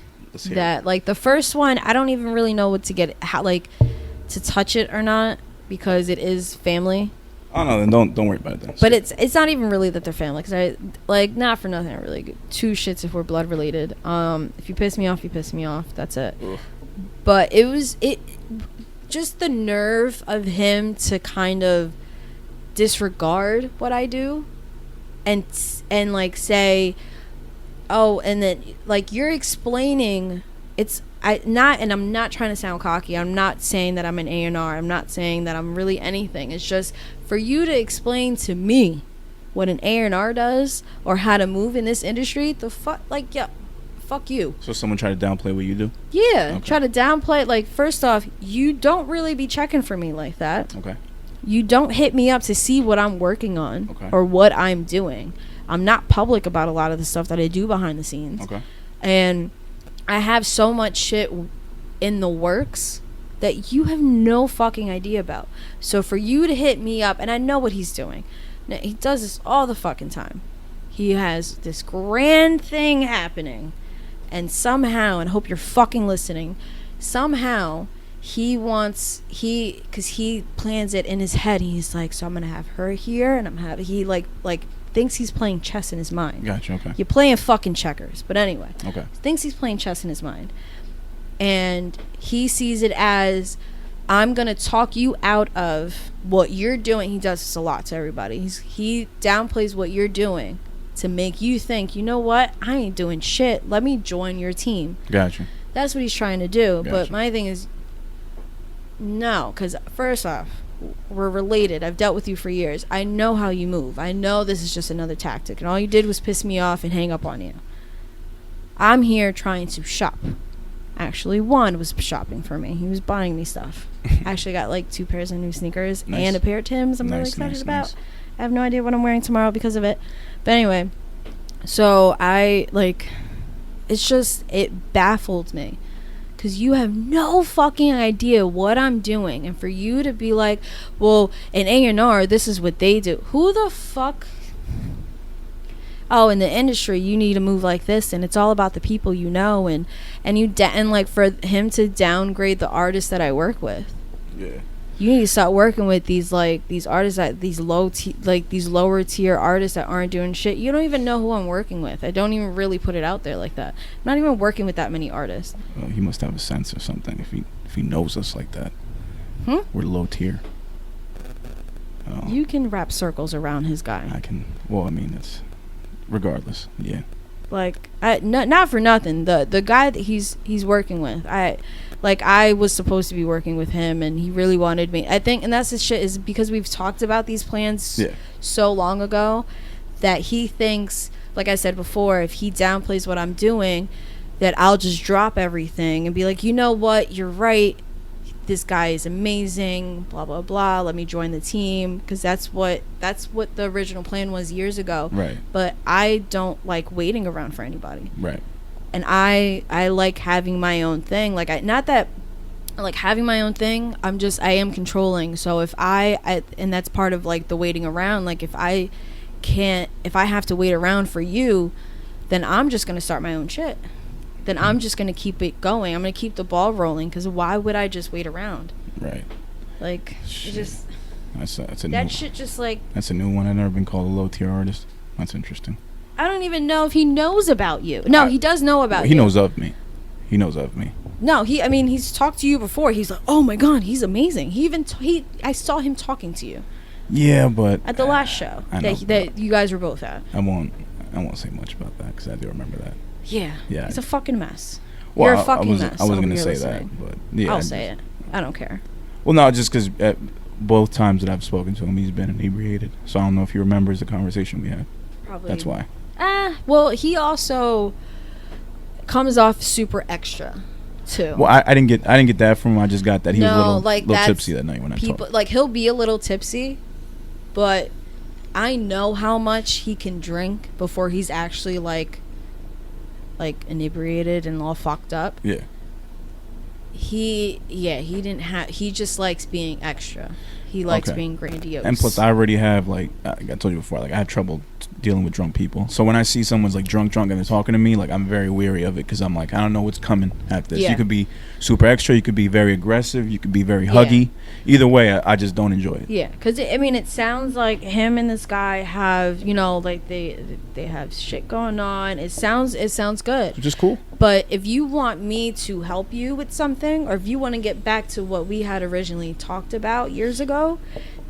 That like the first one, I don't even really know what to get, how to touch it or not. Because it is family. Oh no, then don't worry about it then. But it's not even really that they're family, because not for nothing, I really give 2 shits if we're blood related. If you piss me off, you piss me off. That's it. Ugh. But it just the nerve of him to kind of disregard what I do, and like say, oh, and then like you're explaining it's. I'm not trying to sound cocky. I'm not saying that I'm an A&R. I'm not saying that I'm really anything. It's just for you to explain to me what an A&R does or how to move in this industry. Fuck you. So someone try to downplay what you do? Yeah, okay. Try to downplay it. Like, first off, you don't really be checking for me like that. Okay. You don't hit me up to see what I'm working on or what I'm doing. I'm not public about a lot of the stuff that I do behind the scenes. Okay. And I have so much shit in the works that you have no fucking idea about. So for you to hit me up, and I know what he's doing. Now, he does this all the fucking time. He has this grand thing happening, and somehow, and I hope you're fucking listening, somehow because he plans it in his head. He's like, so I'm gonna have her here, and he like thinks he's playing chess in his mind. Gotcha, okay. You're playing fucking checkers. But anyway. Okay. Thinks he's playing chess in his mind. And he sees it as, I'm going to talk you out of what you're doing. He does this a lot to everybody. He downplays what you're doing to make you think, you know what? I ain't doing shit. Let me join your team. Gotcha. That's what he's trying to do. Gotcha. But my thing is, No, because first off, we're related. I've dealt with you for years. I know how you move. I know this is just another tactic, and all you did was piss me off and hang up on you. I'm here trying to shop. Actually, Juan was shopping for me. He was buying me stuff. I actually got like 2 pairs of new sneakers and a pair of Timbs I'm really excited about. I have no idea what I'm wearing tomorrow because of it. But anyway, so it baffled me. Because you have no fucking idea what I'm doing. And for you to be like, well, in A&R, this is what they do. Who the fuck? Oh, in the industry, you need to move like this. And it's all about the people you know. And like for him to downgrade the artists that I work with. Yeah. You need to start working with these artists that these lower tier artists that aren't doing shit. You don't even know who I'm working with. I don't even really put it out there like that. I'm not even working with that many artists. Well, he must have a sense or something if he knows us like that. We're low tier. You can wrap circles around his guy. I can. Well, I mean, it's regardless. Yeah. Like, not for nothing. The guy that he's working with, I was supposed to be working with him, and he really wanted me. I think, and that's the shit, is because we've talked about these plans so long ago that he thinks, like I said before, if he downplays what I'm doing, that I'll just drop everything and be like, you know what, you're right. This guy is amazing, blah, blah, blah. Let me join the team. Because that's what the original plan was years ago. Right. But I don't like waiting around for anybody. Right. And I like having my own thing. Like, not that I like having my own thing. I am controlling. So if and that's part of like the waiting around. Like if I have to wait around for you, then I'm just going to start my own shit. Then I'm just going to keep it going. I'm going to keep the ball rolling, because why would I just wait around? Right. Like, it just... That's a that new, shit just like... That's a new one. I've never been called a low-tier artist. That's interesting. I don't even know if he knows about you. No, he does know about you. He knows of me. He knows of me. No, he's talked to you before. He's like, oh my God, he's amazing. I saw him talking to you. Yeah, but... At the last show that you guys were both at. I won't say much about that, because I do remember that. Yeah. He's a fucking mess. Well, You're a fucking mess. I wasn't going to say that, but yeah. I'll say it. I don't care. Well, no, just because both times that I've spoken to him, he's been inebriated. So I don't know if he remembers the conversation we had. Probably. That's why. Well, he also comes off super extra, too. Well, I didn't get that from him. I just got that he was a little tipsy that night when I talked. Like, he'll be a little tipsy, but I know how much he can drink before he's actually like inebriated and all fucked up. Yeah. He just likes being extra. He likes being grandiose. And plus, I already have, like I told you before, like I have trouble dealing with drunk people. So when I see someone's like drunk and they're talking to me, like I'm very weary of it, because I'm like, I don't know what's coming after this. You could be super extra, you could be very aggressive, you could be very huggy. Either way, I just don't enjoy it. Yeah, because it sounds like him and this guy have, like they have shit going on. It sounds good. Which is cool. But if you want me to help you with something, or if you want to get back to what we had originally talked about years ago,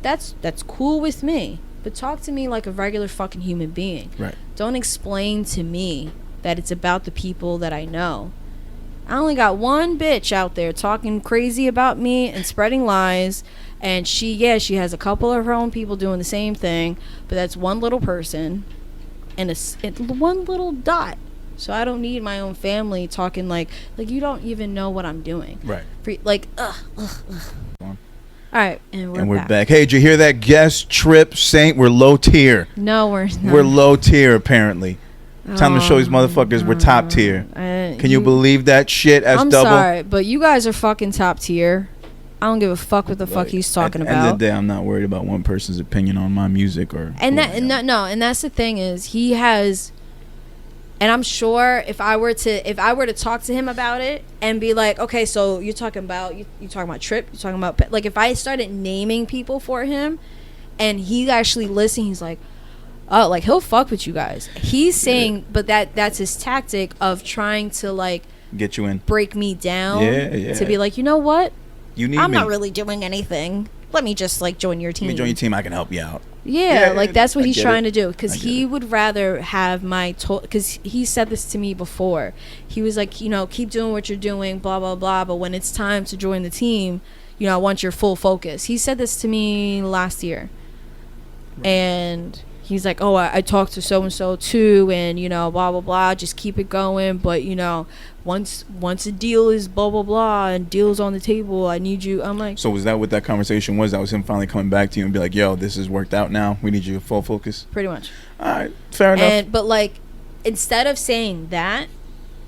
that's cool with me. But talk to me like a regular fucking human being. Right. Don't explain to me that it's about the people that I know. I only got one bitch out there talking crazy about me and spreading lies, and she has a couple of her own people doing the same thing, but that's one little person and one little dot. So I don't need my own family talking like you don't even know what I'm doing. Right. All right, and we're back. Hey, did you hear that guest trip, Saint? We're low tier. No, we're not. We're low tier, apparently. Time to show these motherfuckers we're top tier. Can you believe that shit? I'm sorry, but you guys are fucking top tier. I don't give a fuck what the fuck he's talking about. At the end of the day, I'm not worried about one person's opinion on my music or. And that's the thing is he has. And I'm sure if I were to talk to him about it and be like, okay, so you're talking about Trip, you're talking about, like, if I started naming people for him and he actually listened, he's like, oh, like, he'll fuck with you guys. He's saying, but that's his tactic of trying to, like, get you in, break me down, to be like, you know what, I'm not really doing anything. Let me just, like, join your team. Let me join your team. I can help you out. Yeah, like that's what he's trying to do, because he would rather have because he said this to me before. He was like, keep doing what you're doing, blah blah blah, but when it's time to join the team, you know, I want your full focus. He said this to me last year. Right. And he's like, oh, I talked to so-and-so too, and, you know, blah, blah, blah, just keep it going. But, you know, once a deal is blah, blah, blah, and deal's on the table, I need you. I'm like... So was that what that conversation was? That was him finally coming back to you and be like, yo, this has worked out now. We need you full focus? Pretty much. All right, fair enough. But, like, instead of saying that,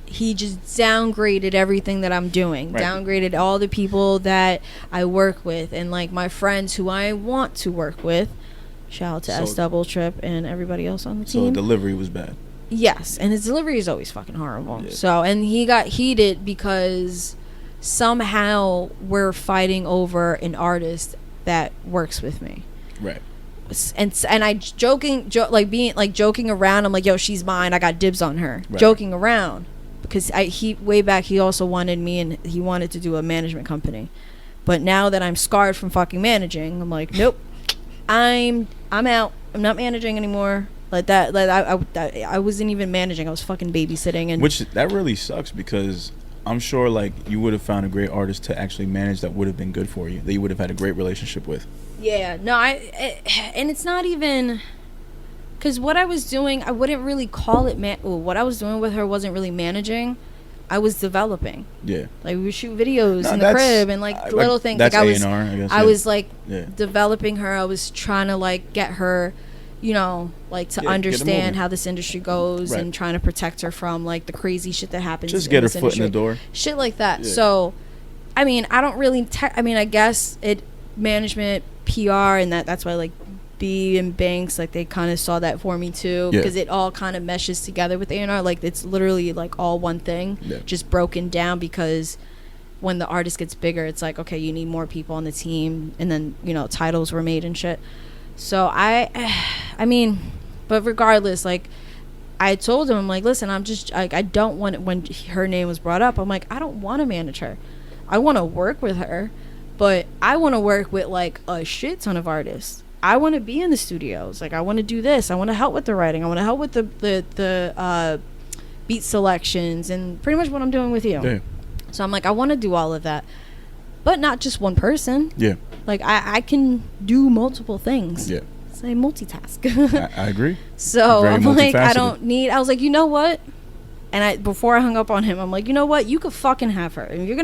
he just downgraded everything that I'm doing. Right. Downgraded all the people that I work with and, like, my friends who I want to work with. Shout out to S Double Trip and everybody else on the team. So delivery was bad. Yes, and his delivery is always fucking horrible. Yeah. So, and he got heated because somehow we're fighting over an artist that works with me. Right. And I joking around. I'm like, yo, she's mine. I got dibs on her. Right. Joking around because way back he also wanted me and he wanted to do a management company. But now that I'm scarred from fucking managing, I'm like, nope. I'm out. I'm not managing anymore. Like that. Like I wasn't even managing. I was fucking babysitting. And which that really sucks because I'm sure like you would have found a great artist to actually manage that would have been good for you. That you would have had a great relationship with. Yeah. No. And it's not even because what I was doing. I wouldn't really call it what I was doing with her wasn't really managing. I was developing. Yeah. Like we would shoot videos in the crib and like little things. That's like A&R, I guess. I was like developing her. I was trying to like get her, you know, like to understand how this industry goes and trying to protect her from like the crazy shit that happens. Just get her foot in the door. Shit like that. Yeah. So, I mean, I don't really. I guess management, PR, and that's why like B and Banks, like they kind of saw that for me too because it all kind of meshes together with A&R. Like it's literally like all one thing, just broken down because when the artist gets bigger, it's like, okay, you need more people on the team, and then, you know, titles were made and shit. So I mean, but regardless, like I told him, I'm like, listen, I'm just like, I don't want it. When her name was brought up, I'm like, I don't want to manage her. I want to work with her, but I want to work with like a shit ton of artists. I want to be in the studios. Like, I want to do this. I want to help with the writing. I want to help with the beat selections and pretty much what I'm doing with you. Yeah. So I'm like, I want to do all of that, but not just one person. Yeah. Like, I can do multiple things. Yeah. So I multitask. I agree. So I'm like, I was like, you know what? And before I hung up on him, I'm like, you know what? You could fucking have her. If you're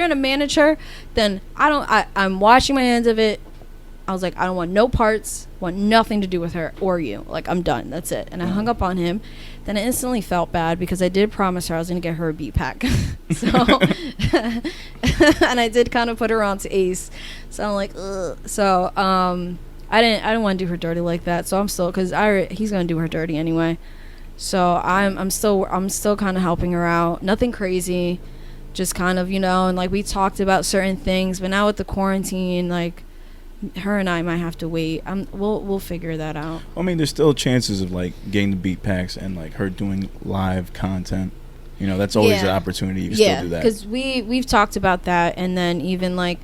gonna manage her, then I'm washing my hands of it. I was like, I don't want no parts, want nothing to do with her or you. Like, I'm done. That's it. And I hung up on him. Then I instantly felt bad because I did promise her I was going to get her a beat pack. So, and I did kind of put her on to Ace. So I'm like, ugh. So, I didn't want to do her dirty like that. So I'm still, because he's going to do her dirty anyway. So I'm still kind of helping her out. Nothing crazy. Just kind of, you know, and like we talked about certain things. But now with the quarantine, like, her and I might have to wait. We'll figure that out. I mean, there's still chances of like getting the beat packs and like her doing live content. You know, that's always an opportunity. You can still do that. Because we've talked about that, and then even like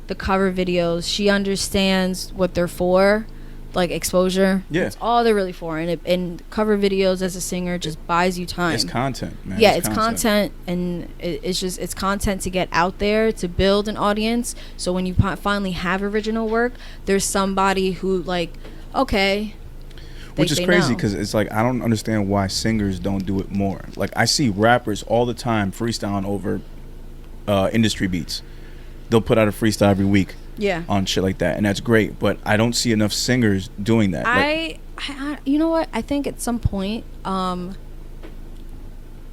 the cover videos, she understands what they're for, like exposure. Yeah, that's all they're really for. And cover videos as a singer just buys you time. It's content, man. Yeah, it's content, and it's content to get out there to build an audience. So when you finally have original work, there's somebody who like, okay. Which is crazy because it's like I don't understand why singers don't do it more. Like I see rappers all the time freestyling over industry beats. They'll put out a freestyle every week. Yeah. On shit like that, and that's great, but I don't see enough singers doing that. I you know what? I think at some point, you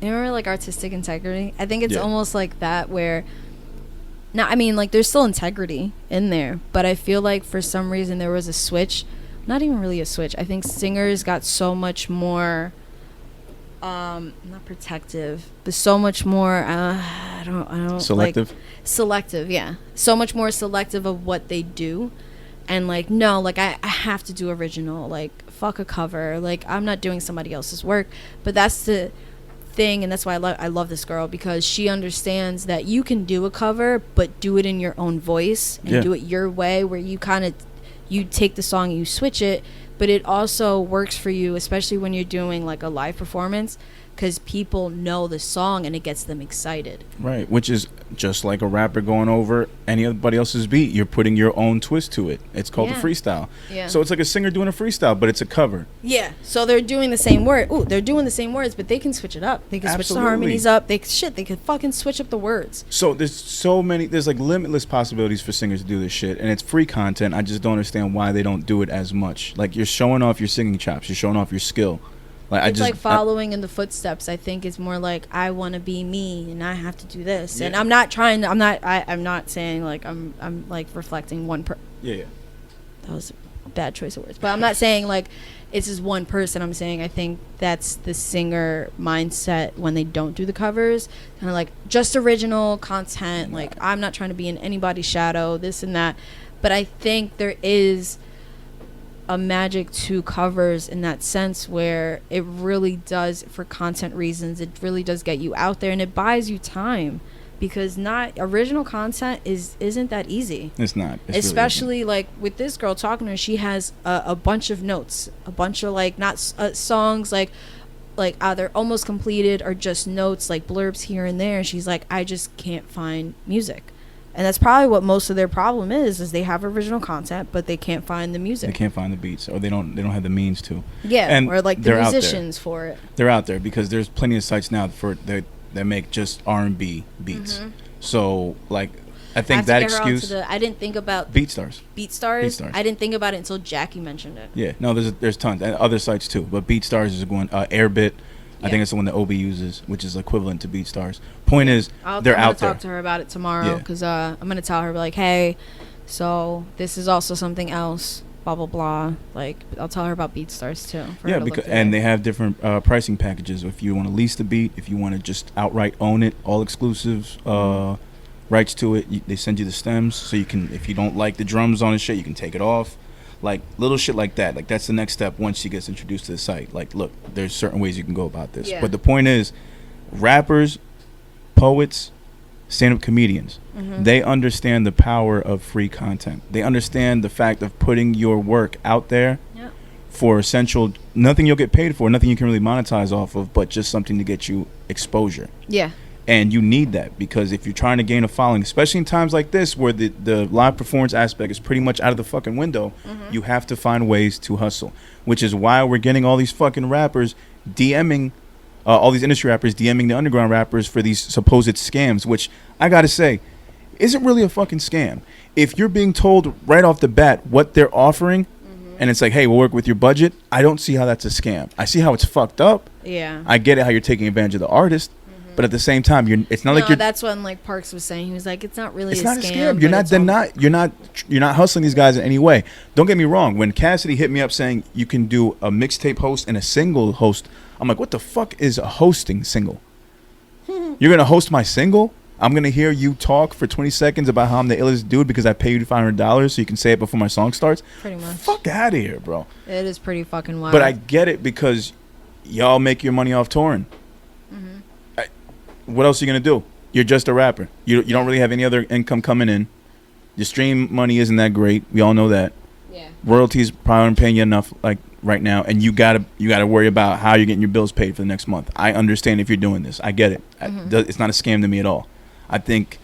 remember like artistic integrity? I think it's almost like that where, now I mean like there's still integrity in there, but I feel like for some reason there was a switch, not even really a switch. I think singers got so much more, not protective, but so much more. I don't selective. Like, selective, yeah. So much more selective of what they do, and like no, like I have to do original. Like fuck a cover. Like I'm not doing somebody else's work. But that's the thing, and that's why I love this girl, because she understands that you can do a cover, but do it in your own voice and do it your way, where you kind of you take the song and you switch it. But it also works for you, especially when you're doing like a live performance, because people know the song and it gets them excited. Right, which is just like a rapper going over anybody else's beat. You're putting your own twist to it. It's called a freestyle. Yeah. So it's like a singer doing a freestyle, but it's a cover. Yeah. So they're doing the same word. Ooh, they're doing the same words, but they can switch it up. They can switch the harmonies up. They can fucking switch up the words. So there's like limitless possibilities for singers to do this shit, and it's free content. I just don't understand why they don't do it as much. Like, you're showing off your singing chops. You're showing off your skill. Like, it's following in the footsteps. I think is more like, I want to be me and I have to do this. Yeah. And I'm not saying like I'm like reflecting one Yeah. That was a bad choice of words. But I'm not saying like it's just one person. I'm saying I think that's the singer mindset when they don't do the covers. Kind of like just original content. Like, I'm not trying to be in anybody's shadow, this and that. But I think there is a magic to covers in that sense where it really does, for content reasons, it really does get you out there and it buys you time, because not original content isn't that easy. It's not. Especially really like with this girl talking to her, she has a bunch of notes, a bunch of like not songs like either almost completed or just notes, like blurbs here and there. She's like, I just can't find music. And that's probably what most of their problem is they have original content, but they can't find the music. They can't find the beats, or they don't have the means to. Yeah, and or like the musicians for it. They're out there because there's plenty of sites now that make just R&B beats. Mm-hmm. So, like, I think that excuse. I didn't think about BeatStars. BeatStars. I didn't think about it until Jackie mentioned it. Yeah, no, there's tons, and other sites too, but BeatStars is one. Airbit. I think it's the one that OB uses, which is equivalent to BeatStars. Point is, they're out there. I'm going to talk to her about it tomorrow, because I'm going to tell her, like, hey, so this is also something else, blah, blah, blah. Like, I'll tell her about BeatStars, too. And they have different pricing packages. If you want to lease the beat, if you want to just outright own it, all exclusives, rights to it, they send you the stems, so you can, if you don't like the drums on the shit, you can take it off. Like, little shit like that. Like, that's the next step once she gets introduced to the site. Like, look, there's certain ways you can go about this. Yeah. But the point is, rappers, poets, stand-up comedians, they understand the power of free content. They understand the fact of putting your work out there for essential, nothing you'll get paid for, nothing you can really monetize off of, but just something to get you exposure. Yeah. And you need that, because if you're trying to gain a following, especially in times like this where the live performance aspect is pretty much out of the fucking window, you have to find ways to hustle, which is why we're getting all these fucking rappers DMing, all these industry rappers DMing the underground rappers for these supposed scams, which I gotta say isn't really a fucking scam. If you're being told right off the bat what they're offering, and it's like, hey, we'll work with your budget, I don't see how that's a scam. I see how it's fucked up. Yeah. I get it, how you're taking advantage of the artist. But at the same time, it's not like you're. That's when like Parks was saying, he was like, it's not really. It's not a scam. You're not hustling these guys in any way. Don't get me wrong. When Cassidy hit me up saying you can do a mixtape host and a single host, I'm like, what the fuck is a hosting single? You're gonna host my single? I'm gonna hear you talk for 20 seconds about how I'm the illest dude because I pay you $500 so you can say it before my song starts. Pretty much. Fuck out of here, bro. It is pretty fucking wild. But I get it, because y'all make your money off touring. What else are you going to do? You're just a rapper. You don't really have any other income coming in. Your stream money isn't that great. We all know that. Yeah. Royalties probably aren't paying you enough like right now, and you gotta worry about how you're getting your bills paid for the next month. I understand if you're doing this. I get it. It's not a scam to me at all. I think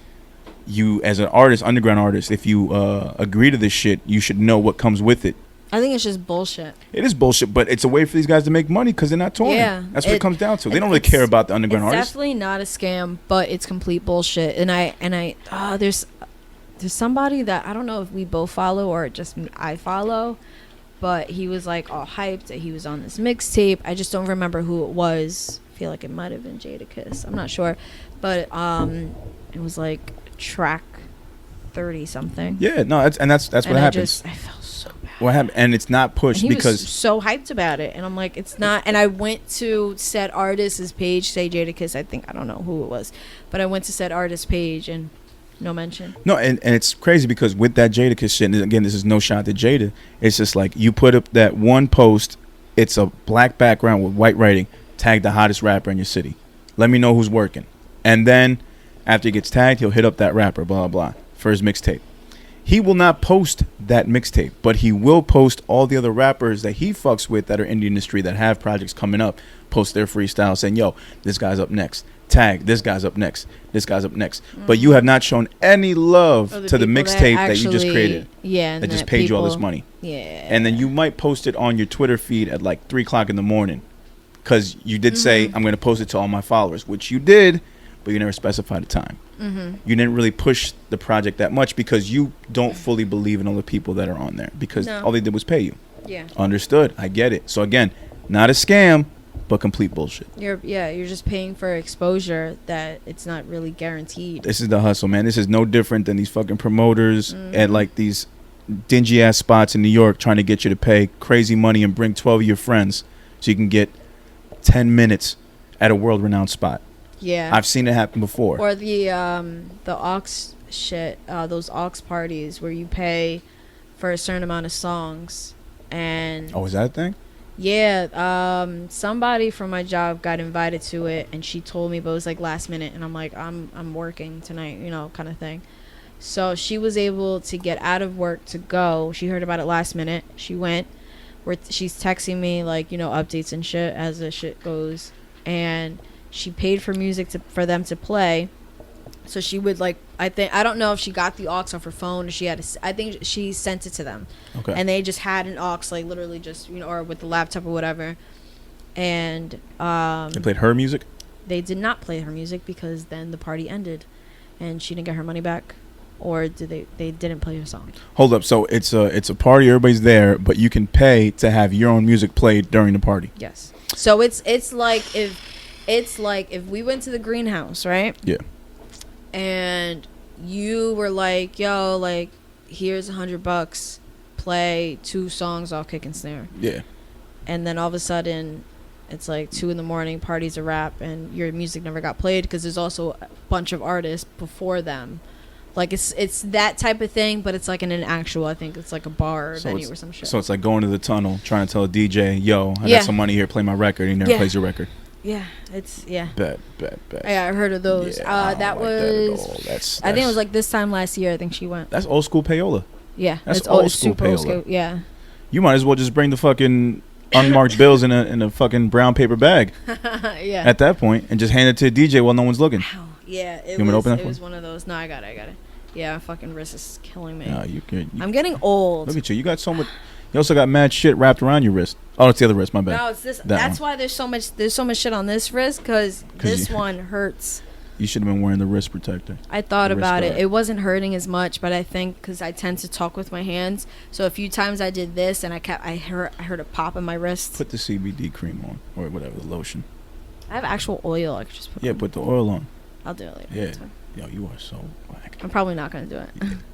you, as an artist, underground artist, if you agree to this shit, you should know what comes with it. I think it's just bullshit. It is bullshit, but it's a way for these guys to make money because they're not touring. Yeah, that's what it comes down to. They don't really care about the underground artists. It's definitely not a scam, but it's complete bullshit. And there's somebody that I don't know if we both follow or just I follow, but he was like all hyped that he was on this mixtape. I just don't remember who it was. I feel like it might have been Jadakiss. I'm not sure, but it was like track 30 something. Yeah, no, that's what happens. I felt so bad. What happened? And it's not pushed and he because was so hyped about it, and I'm like, it's not. And I went to said artist's page, say Jadakiss. I don't know who it was, but I went to said artist's page and no mention. No, and it's crazy because with that Jadakiss shit, and again, this is no shot to Jada. It's just like you put up that one post. It's a black background with white writing. Tag the hottest rapper in your city. Let me know who's working. And then after he gets tagged, he'll hit up that rapper. Blah blah blah for his mixtape. he will not post that mixtape, but he will post all the other rappers that he fucks with that are in the industry that have projects coming up, post their freestyle saying, yo, this guy's up next. Tag, this guy's up next. This guy's up next. But you have not shown any love to the mixtape that you just created. Yeah. That just paid you all this money. Yeah. And then you might post it on your Twitter feed at like 3 o'clock in the morning. Because you did say, I'm going to post it to all my followers, which you did, but you never specified a time. You didn't really push the project that much because you don't fully believe in all the people that are on there. Because all they did was pay you. Yeah. Understood. I get it. So again, not a scam, but complete bullshit. You're just paying for exposure that it's not really guaranteed. This is the hustle, man. This is no different than these fucking promoters at like these dingy ass spots in New York trying to get you to pay crazy money and bring 12 of your friends so you can get 10 minutes at a world renowned spot. Yeah. I've seen it happen before. Or the aux shit, those aux parties where you pay for a certain amount of songs and Oh, is that a thing? Yeah, somebody from my job got invited to it, and she told me, but it was like last minute, and I'm like, I'm working tonight, you know, kind of thing. So she was able to get out of work to go. She heard about it last minute. She went. She's texting me like, you know, updates and shit as the shit goes, and she paid for music for them to play. So she would like, I don't know if she got the aux off her phone or I think she sent it to them. Okay. And they just had an aux, like literally just, you know, or with the laptop or whatever. And they played her music? They did not play her music because then the party ended and she didn't get her money back. Or they didn't play her song. Hold up, so it's a party, everybody's there, but you can pay to have your own music played during the party. Yes. So it's like if we went to the greenhouse, right? Yeah. And you were like, yo, like, here's $100, play 2 songs off kick and snare. Yeah. And then all of a sudden, it's like 2 a.m, party's a wrap, and your music never got played because there's also a bunch of artists before them. Like, it's that type of thing, but it's like in an actual, I think it's like a bar or venue or some shit. So it's like going to the tunnel, trying to tell a DJ, yo, I got some money here, play my record. He never plays your record. Yeah, it's Bet. Yeah, I heard of those. Yeah, that was. That's I think it was like this time last year. I think she went. That's old school payola. Yeah, that's old school super payola. Old school, yeah. You might as well just bring the fucking unmarked bills in a fucking brown paper bag. Yeah. At that point, and just hand it to a DJ while no one's looking. Ow. Yeah, it was one of those. No, I got it. Yeah, my fucking wrist is killing me. No, I'm getting old. Look at you. You got so much. You also got mad shit wrapped around your wrist. Oh, it's the other wrist. My bad. No, it's this. That's why there's so much shit on this wrist because this one hurts. You should have been wearing the wrist protector. I thought about it. It wasn't hurting as much, but I think because I tend to talk with my hands, so a few times I did this and I heard a pop in my wrist. Put the CBD cream on or whatever, the lotion. I have actual oil. I could just put. Yeah, put the oil on. I'll do it later. Yeah. Yo, you are so whack. I'm probably not gonna do it.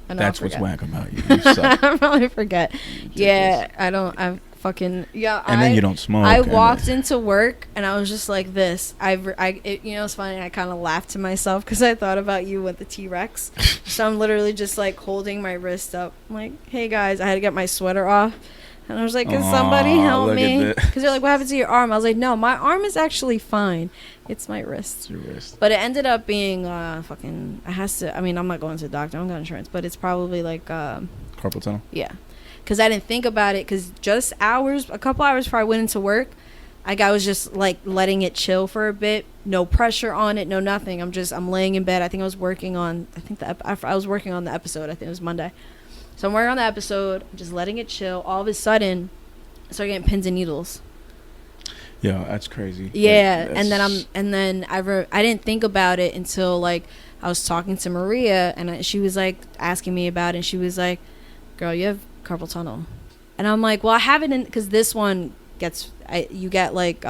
That's what's whack about you. You suck. I probably forget. Yeah, I don't. I fucking yeah. And then you don't smoke. I walked into work and I was just like this. It's funny. I kind of laughed to myself because I thought about you with the T-Rex. So I'm literally just like holding my wrist up. I'm like, hey guys, I had to get my sweater off. And I was like, can somebody help me? Because they're like, what happened to your arm? I was like, no, my arm is actually fine. It's my wrist. It's your wrist. But it ended up being fucking, I'm not going to the doctor. I don't got insurance. But it's probably like... carpal tunnel? Yeah. Because I didn't think about it. Because just a couple hours before I went into work, I was just like letting it chill for a bit. No pressure on it, no nothing. I'm laying in bed. I think I was working on, I was working on the episode. I think it was Monday. So I'm working on the episode, just letting it chill. All of a sudden, I started getting pins and needles. Yeah, that's crazy. Yeah, and then I didn't think about it until like I was talking to Maria, and she was like asking me about it, and she was like, "Girl, you have carpal tunnel," and I'm like, "Well, I have it because this one you get like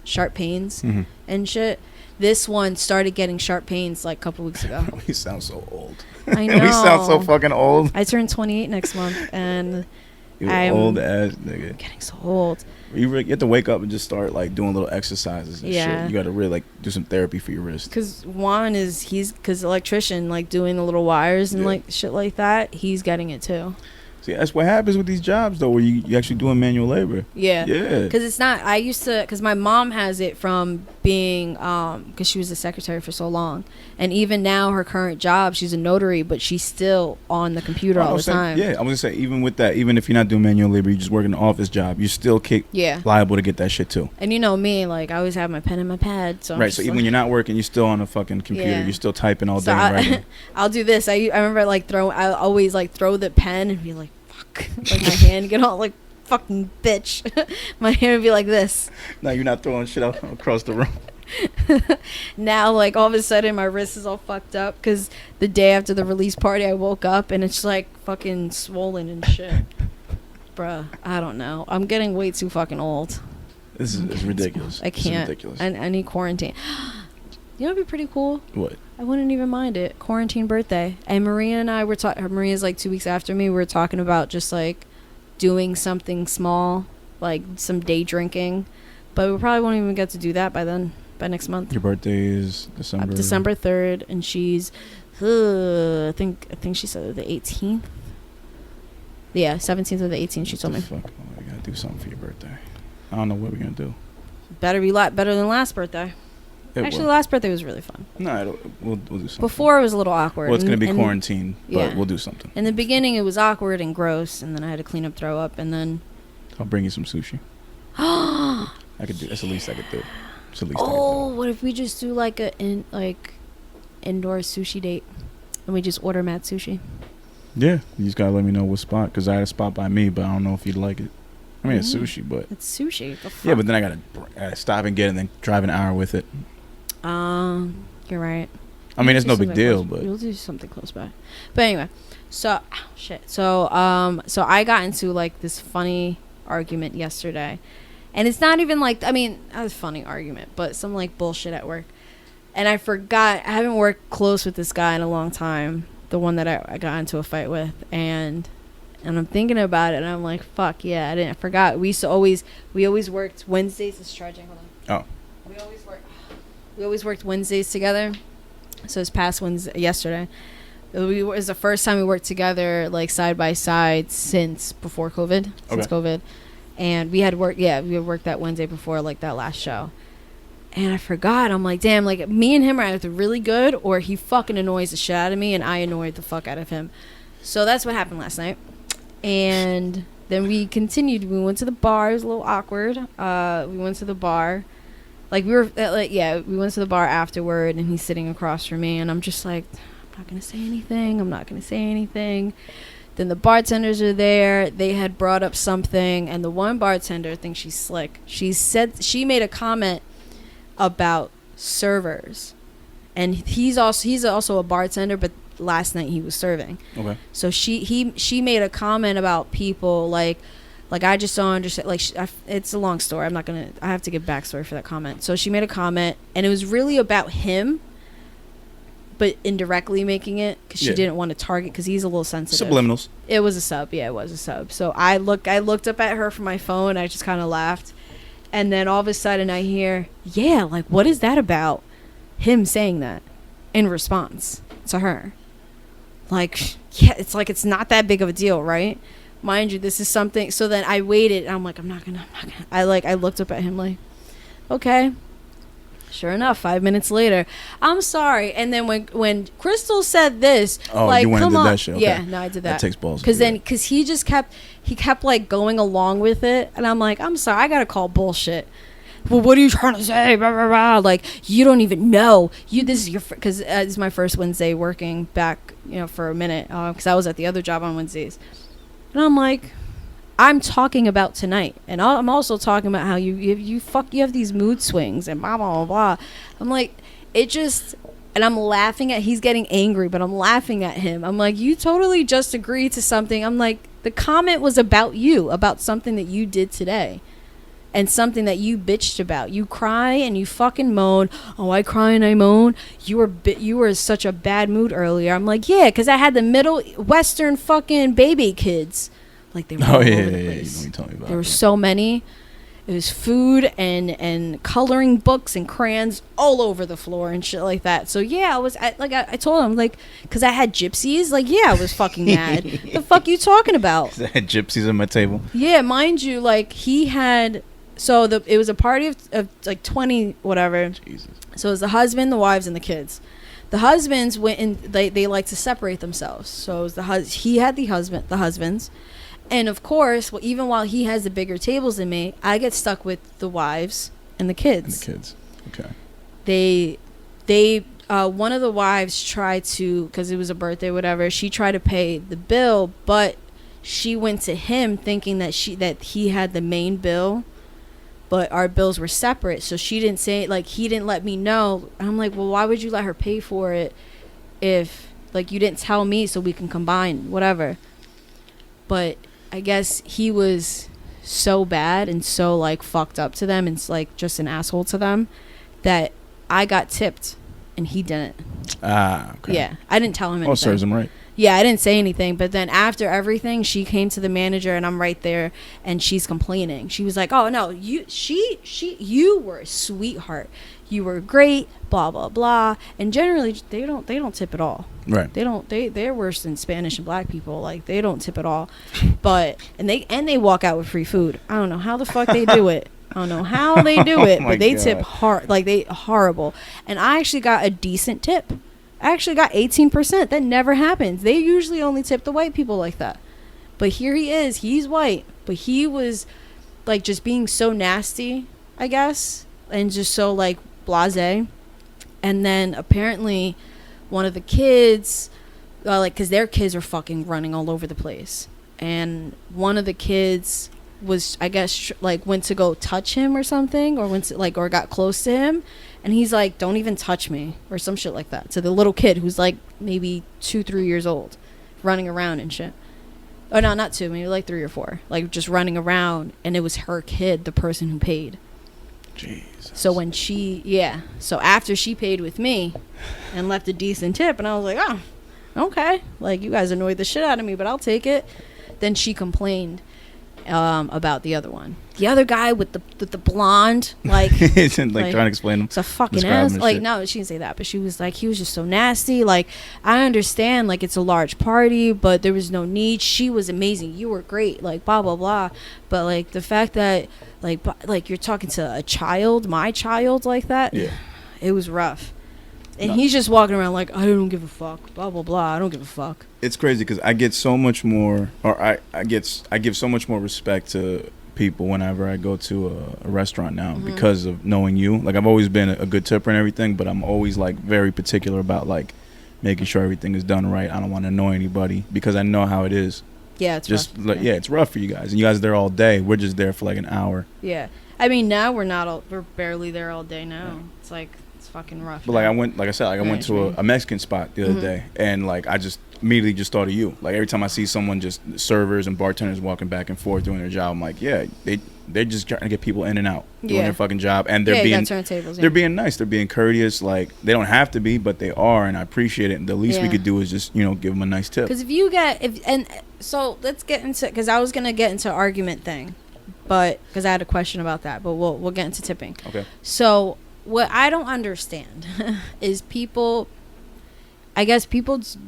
sharp pains and shit." This one started getting sharp pains like a couple weeks ago. We sound so old. I know. We sound so fucking old. I turned 28 next month, and I'm old ass nigga. Getting so old. You have to wake up and just start like doing little exercises and shit. You got to really like do some therapy for your wrist. Because Juan because electrician, like doing the little wires and like shit like that. He's getting it too. See, that's what happens with these jobs though, where you actually doing manual labor. Yeah. Because it's not. I used to. Because my mom has it from being because she was a secretary for so long, and even now her current job, she's a notary, but she's still on the computer all the time. Yeah, I was gonna say, even with that, even if you're not doing manual labor, you just work an office job, you're still liable to get that shit too. And you know me, like I always have my pen and my pad. So right, so even when you're not working, you're still on a fucking computer. You're still typing all day. Writing. I'll do this. I remember like I always like throw the pen and be like, fuck, like my hand get all like, fucking bitch. My hand would be like this. Now you're not throwing shit out across the room. Now, like, all of a sudden my wrist is all fucked up because the day after the release party I woke up and it's like fucking swollen and shit. Bruh, I don't know. I'm getting way too fucking old. This is ridiculous. I can't. It's ridiculous. I need quarantine. You know what'd be pretty cool? What? I wouldn't even mind it. Quarantine birthday. And Maria and I were talking. Maria's like 2 weeks after me. We were talking about just like doing something small, like some day drinking, but we probably won't even get to do that by next month. Your birthday is December 3rd, and she's I think she said the 18th. Yeah, 17th or the 18th. She told me. Fuck, we gotta do something for your birthday. I don't know what we're gonna do. Better be a lot better than last birthday. Actually, last birthday was really fun. No, we'll do something. Before it was a little awkward. Well, it's going to be quarantine, but we'll do something. In the beginning, it was awkward and gross, and then I had to clean up, throw up, and then... I'll bring you some sushi. I could do. That's the least I could do. It's the least I could do. What if we just do like indoor sushi date, and we just order mad sushi? Yeah, you just got to let me know what spot, because I had a spot by me, but I don't know if you'd like it. I mean, it's sushi, but... It's sushi. Yeah, but then I gotta stop and get it and then drive an hour with it. You're right. I mean, it's no big deal, but we'll do something close by. But anyway, so I got into like this funny argument yesterday, and it's not even like, I mean, not a funny argument, but some like bullshit at work. And I forgot, I haven't worked close with this guy in a long time, the one that I got into a fight with, and I'm thinking about it, and I'm like, fuck yeah, I forgot. We always worked Wednesdays. It's charging. Hold on. Oh. We always worked Wednesdays together. So this past Wednesday, yesterday, it was the first time we worked together like side by side since before COVID. Since COVID, and we had worked that Wednesday before like that last show. And I forgot. I'm like, damn, like me and him are either really good or he fucking annoys the shit out of me and I annoyed the fuck out of him. So that's what happened last night. And then we continued. We went to the bar. It was a little awkward. We went to the bar. Like, we went to the bar afterward, and he's sitting across from me, and I'm just like, I'm not going to say anything. Then the bartenders are there. They had brought up something, and the one bartender thinks she's slick. She made a comment about servers, and he's also a bartender, but last night he was serving. Okay. So she made a comment about people like I just don't understand. Like it's a long story. I have to give backstory for that comment. So she made a comment, and it was really about him, but indirectly making it because she didn't want to target because he's a little sensitive. Subliminals. It was a sub. Yeah, it was a sub. So I looked up at her from my phone. I just kind of laughed, and then all of a sudden I hear, yeah, like what is that about? Him saying that in response to her. Like, yeah, it's like it's not that big of a deal, right? Mind you, this is something. So then I waited, and I'm like, I'm not gonna. I looked up at him like, okay. Sure enough, 5 minutes later, I'm sorry. And then when Crystal said this, like, you went come and did on, that shit. Okay. Yeah, no, I did that. That takes balls. Because he just kept like going along with it, and I'm like, I'm sorry, I gotta call bullshit. Well, what are you trying to say? Blah, blah, blah. Like, you don't even know. This is your because this is my first Wednesday working back, for a minute, because I was at the other job on Wednesdays. And I'm like, I'm talking about tonight, and I'm also talking about how you have these mood swings and blah blah blah blah. I'm like, and I'm laughing at. He's getting angry, but I'm laughing at him. I'm like, you totally just agreed to something. I'm like, the comment was about you, about something that you did today, and something that you bitched about. You cry and you fucking moan. Oh, I cry and I moan. You were in such a bad mood earlier. I'm like, yeah, because I had the Middle Western fucking baby kids. Like, they were all over the place. You told me about there were so many. It was food and coloring books and crayons all over the floor and shit like that. So yeah, I told him, like, because I had gypsies. Like, yeah, I was fucking mad. The fuck you talking about? I had gypsies on my table. Yeah, mind you, like, he had So it was a party of like 20 whatever. Jesus. So it was the husband, the wives, and the kids. The husbands went and they like to separate themselves. So it was he had the husbands, and of course, even while he has the bigger tables than me, I get stuck with the wives and the kids. Okay. They one of the wives tried to, because it was a birthday, whatever. She tried to pay the bill, but she went to him thinking that he had the main bill, but our bills were separate. So she didn't say, like, he didn't let me know. I'm like, well, why would you let her pay for it if, like, you didn't tell me so we can combine, whatever. But I guess he was so bad and so, like, fucked up to them and, like, just an asshole to them that I got tipped and he didn't. Okay. Yeah, I didn't tell him anything. Oh, serves him right. Yeah, I didn't say anything, but then after everything, she came to the manager, and I'm right there, and she's complaining. She was like, "Oh no, you were a sweetheart. You were great, blah blah blah." And generally, they don't tip at all. Right. They're worse than Spanish and black people. Like, they don't tip at all. But they walk out with free food. I don't know how the fuck they do it. I don't know how they do it, but they tip hard. Like, they horrible. And I actually got a decent tip. I actually got 18%. That never happens. They usually only tip the white people like that. But here he is. He's white. But he was, like, just being so nasty, I guess. And just so, like, blasé. And then apparently one of the kids, like, because their kids are fucking running all over the place. And one of the kids was, I guess, like, went to go touch him or something. Or went to, like, or got close to him. And he's like, "Don't even touch me," or some shit like that. To the little kid who's like maybe 2-3 years old, running around and shit. Oh no, not 2, maybe like 3 or 4. Like, just running around, and it was her kid, the person who paid. Jesus. So when so after she paid with me and left a decent tip, and I was like, "Oh, okay. Like, you guys annoyed the shit out of me, but I'll take it." Then she complained about the other one. The other guy with the blonde, like, like trying to explain him. It's a fucking ass. Like, no, she didn't say that, but she was like, he was just so nasty. Like, I understand, like, it's a large party, but there was no need. She was amazing. You were great. Like, blah blah blah. But, like, the fact that like you're talking to a child, my child, like that. Yeah. It was rough. And he's just walking around like, "I don't give a fuck, blah blah blah. I don't give a fuck." It's crazy because I get so much more, or I give so much more respect to people whenever I go to a restaurant now, because of knowing you. Like, I've always been a good tipper and everything, but I'm always, like, very particular about, like, making sure everything is done right. I don't want to annoy anybody because I know how it is. Yeah, it's just rough. Yeah, it's rough for you guys, and you guys are there all day. We're just there for like an hour. Yeah, I mean, now we're barely there all day now. Yeah. It's like, it's fucking rough. But now. I went to a Mexican spot the other day, and, like, I just immediately just thought of you. Like, every time I see someone, just servers and bartenders walking back and forth doing their job, I'm like, yeah, they're just trying to get people in and out doing their fucking job, and they're being turntables, they're being nice, they're being courteous. Like, they don't have to be, but they are, and I appreciate it. And the least we could do is just, give them a nice tip. Because so let's get into, because I was gonna get into argument thing, but because I had a question about that, but we'll get into tipping. Okay. So what I don't understand is people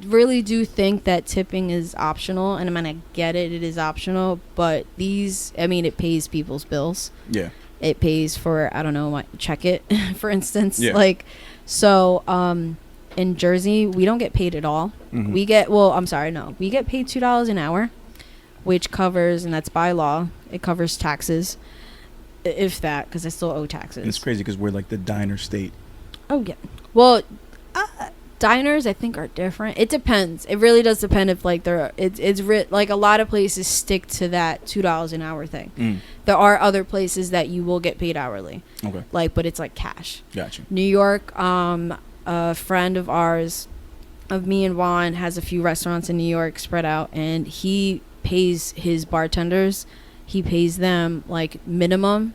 really do think that tipping is optional, and I mean, I get it is optional, but it pays people's bills. Yeah. It pays for, I don't know, check it, for instance. Yeah. Like, so in Jersey, we don't get paid at all. Mm-hmm. We get paid $2 an hour, which covers, and that's by law, it covers taxes, if that, because I still owe taxes. And it's crazy because we're like the diner state. Oh, yeah. Well, diners, I think, are different. It depends. It really does depend if, like, like, a lot of places stick to that $2 an hour thing. There are other places that you will get paid hourly. Okay. Like, but it's like cash. Gotcha. New York, a friend of ours, of me and Juan, has a few restaurants in New York spread out, and he pays his bartenders. He pays them, like, minimum,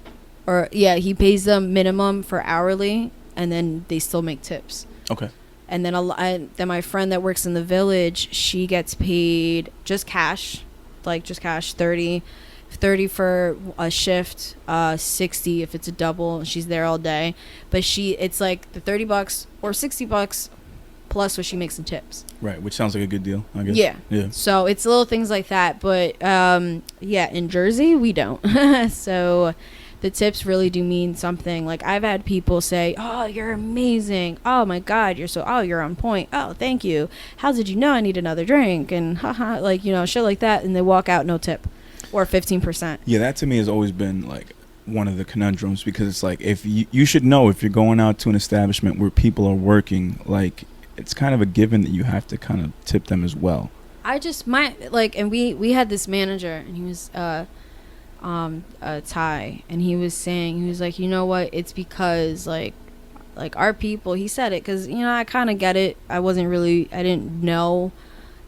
he pays them minimum for hourly, and then they still make tips. Okay. And then my friend that works in the Village, she gets paid just cash, 30 for a shift, 60 if it's a double. She's there all day, but it's like the $30 or $60 plus what she makes in tips. Right, which sounds like a good deal, I guess. Yeah. So it's little things like that, but in Jersey we don't. So the tips really do mean something. Like, I've had people say, oh, you're amazing, oh my god, you're on point, oh, thank you, how did you know I need another drink, and haha, like, you know, shit like that, and they walk out no tip or 15%. Yeah, that to me has always been like one of the conundrums, because it's like, if you should know, if you're going out to an establishment where people are working, like, it's kind of a given that you have to kind of tip them as well. I just and we had this manager, and he was Thai, and he was like, you know what, it's because like our people, he said it because, you know, I kind of get it, I didn't know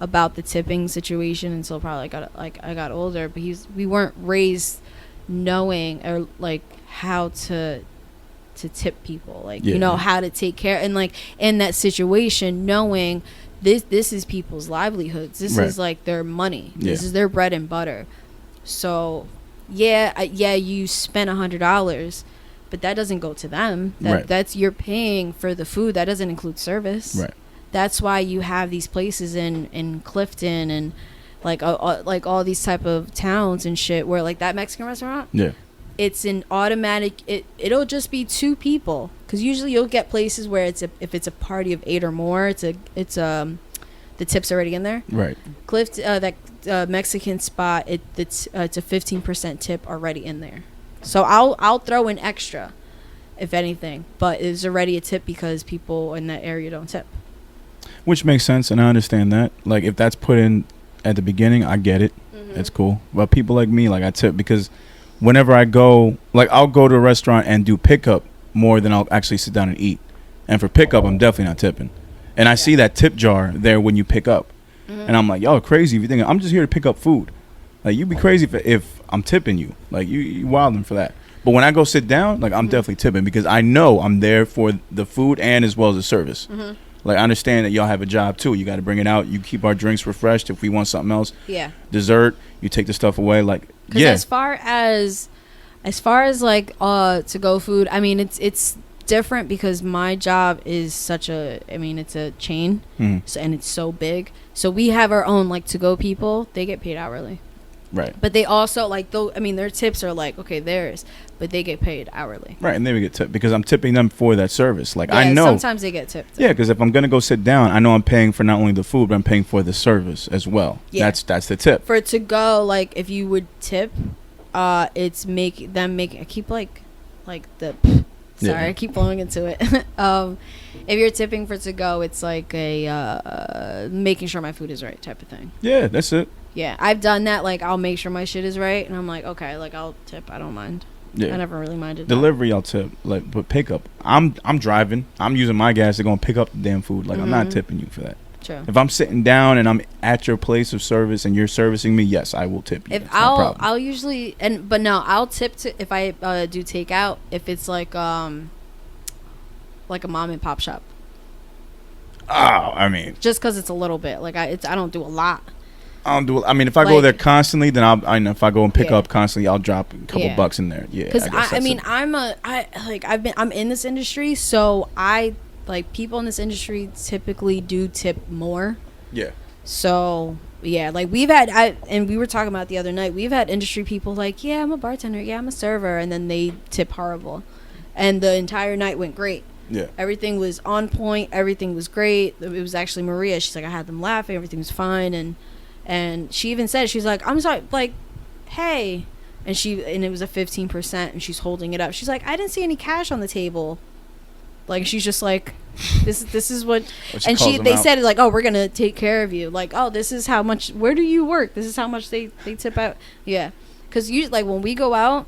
about the tipping situation until probably I got older, but we weren't raised knowing or like how to tip people, like, you know, how to take care, and like in that situation, knowing this is people's livelihoods, this is like their money, this is their bread and butter. So you spent $100, but that doesn't go to them, that's, you're paying for the food, that doesn't include service. That's why you have these places in Clifton and like all these type of towns and shit where like that Mexican restaurant, it's an automatic, it'll just be 2 people, because usually you'll get places where if it's a party of 8 or more, it's the tip's already in there. That Mexican spot, it's a 15% tip already in there, so I'll throw in extra if anything, but it's already a tip because people in that area don't tip, which makes sense, and I understand that. Like, if that's put in at the beginning, I get it. It's cool. But people like me, like, I tip because whenever I go, like, I'll go to a restaurant and do pickup more than I'll actually sit down and eat. And for pickup, I'm definitely not tipping. And I see that tip jar there when you pick up. And I'm like, y'all crazy if you think I'm just here to pick up food. Like, you'd be crazy if I'm tipping you. Like, you wilding for that. But when I go sit down, like, I'm definitely tipping because I know I'm there for the food and as well as the service. Like, I understand that y'all have a job too. You got to bring it out. You keep our drinks refreshed. If we want something else, dessert, you take the stuff away. Like, as far as like to go food, I mean, it's different because my job is it's a chain, so, and it's so big. So we have our own like to go people. They get paid hourly. But they also like their tips are like, okay, theirs, but they get paid hourly. And they would get tipped because I'm tipping them for that service. Like, I know sometimes they get tipped. Because if I'm gonna go sit down, I know I'm paying for not only the food, but I'm paying for the service as well. That's the tip. For it to go, like, if you would tip, it's I keep like the. Sorry, I keep blowing into it. If you're tipping for to go, it's like a making sure my food is right type of thing. Yeah, that's it. Yeah, I've done that. Like, I'll make sure my shit is right, and I'm like, okay, like, I'll tip. I don't mind. I never really minded. Delivery, I'll tip. Like, but pickup, I'm driving. I'm using my gas to go and pick up the damn food. Like, I'm not tipping you for that. True. If I'm sitting down and I'm at your place of service and you're servicing me, yes, I will tip you. I'll usually I'll tip if I do takeout if it's like a mom and pop shop. Oh, I mean, just because it's a little bit like I don't do a lot. I mean, if I go there constantly, then if I go and pick up constantly, I'll drop a couple bucks in there. Yeah, because I'm in this industry, so people in this industry typically do tip more. Yeah. So like we've had and we were talking about the other night, we've had industry people like, yeah, I'm a bartender, yeah, I'm a server, and then they tip horrible, and the entire night went great. Yeah. Everything was on point. Everything was great. It was actually Maria. She's like, I had them laughing. Everything was fine, and she even said, she's like, I'm sorry, like, hey, and it was a 15%, and she's holding it up. She's like, I didn't see any cash on the table. Like, she's just like, this is what and they said like, oh, we're gonna take care of you. Like, oh, this is how much. Where do you work? This is how much they tip out. Yeah, because usually like when we go out,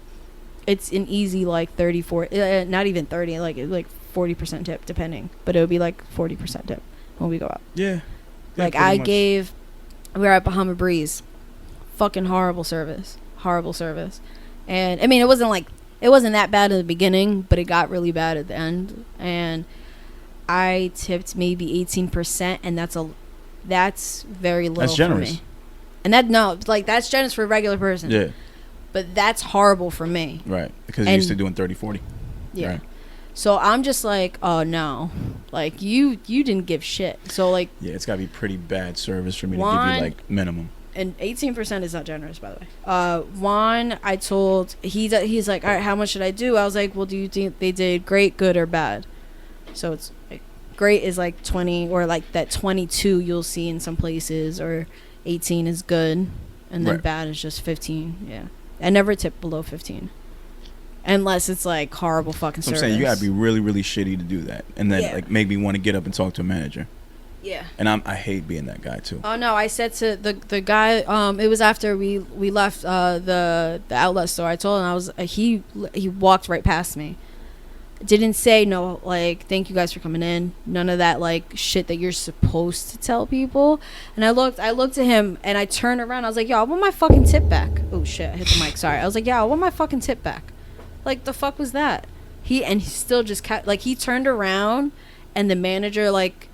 it's an easy like 34, not even 30, like 40% tip depending, but it would be like 40% tip when we go out. Yeah. Like we were at Bahama Breeze, fucking horrible service, and I mean it wasn't that bad in the beginning, but it got really bad at the end, and I tipped maybe 18%, and that's very little. That's generous. For me. And that's generous for a regular person. Yeah. But that's horrible for me. Right. Because you're used to doing 30-40. Yeah. Right. So I'm just like, oh no, like you didn't give shit. So like, yeah, it's gotta be pretty bad service for me to give you like minimum. and 18% is not generous, by the way. Juan, I told, he's like, all right, how much should I do? I was like, well, do you think they did great, good, or bad? So it's like, great is like 20, or like that 22 you'll see in some places, or 18 is good, and then bad is just 15. Yeah, I never tip below 15 unless it's like horrible fucking service. I'm saying you gotta be really, really shitty to do that, and then like make me want to get up and talk to a manager. Yeah. And I hate being that guy too. Oh no, I said to the guy, it was after we left the outlet store. I told him, he walked right past me. Didn't say no, like, thank you guys for coming in. None of that like shit that you're supposed to tell people. And I looked at him, and I turned around. I was like, yo, I want my fucking tip back. Oh shit, I hit the mic. Sorry. I was like, yeah, I want my fucking tip back. Like, the fuck was that? He still just kept, like, he turned around, and the manager like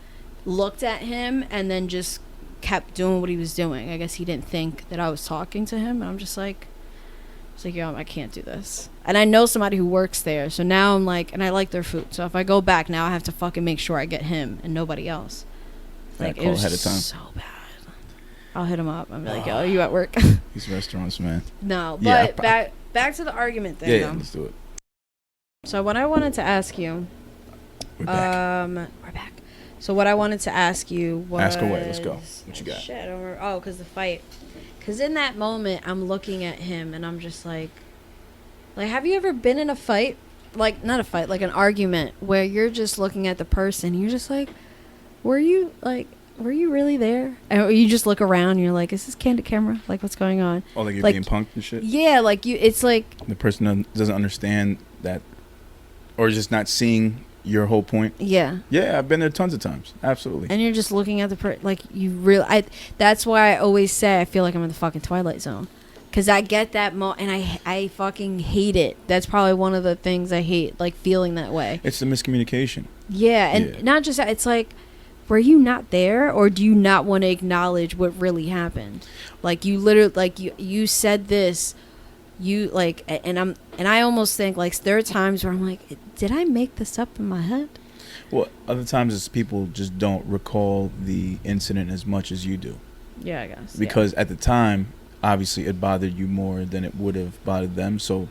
looked at him and then just kept doing what he was doing. I guess he didn't think that I was talking to him, and I'm just like, it's like, yo, I can't do this. And I know somebody who works there, so now I'm like, and I like their food, so if I go back now, I have to fucking make sure I get him and nobody else. Like, it was so bad. I'll hit him up. I'm like, yo, are you at work? These restaurants, man. No, but back to the argument thing. Yeah, let's do it. So what I wanted to ask you, we're back. We're back. So what I wanted to ask you was... Ask away. Let's go. What you got? Shit, I don't remember. Oh, because the fight. Because in that moment, I'm looking at him, and I'm just like, have you ever been in a fight? Like, not a fight, like an argument, where you're just looking at the person, and you're just like, were you really there? And you just look around, and you're like, is this candid camera? Like, what's going on? Oh, like you're being punked and shit? Yeah, like, it's like... The person doesn't understand that, or just not seeing your whole point. Yeah. Yeah, I've been there tons of times. Absolutely. And you're just looking at the like, you really... that's why I always say I feel like I'm in the fucking Twilight Zone. Because I get that and I fucking hate it. That's probably one of the things I hate, like, feeling that way. It's the miscommunication. Yeah, and not just that. It's like, were you not there, or do you not want to acknowledge what really happened? Like, you literally, like, you said this, you, like, and I almost think, like, there are times where I'm like, did I make this up in my head? Well, other times it's people just don't recall the incident as much as you do. Yeah, I guess. Because at the time, obviously, it bothered you more than it would have bothered them. So,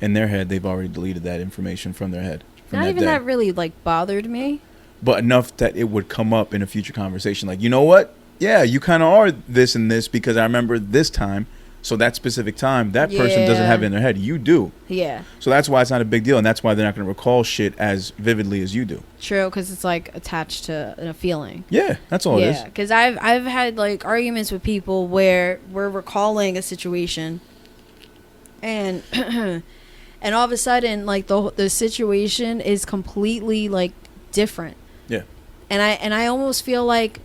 in their head, they've already deleted that information from their head. Not even that really, like, bothered me. But enough that it would come up in a future conversation. Like, you know what? Yeah, you kind of are this and this because I remember this time. So that specific time, that person doesn't have it in their head. You do. Yeah. So that's why it's not a big deal. And that's why they're not going to recall shit as vividly as you do. True, because it's, like, attached to a feeling. Yeah, that's all it is. Yeah, because I've had, like, arguments with people where we're recalling a situation, and and all of a sudden, like, the situation is completely, like, different. Yeah. And I almost feel like,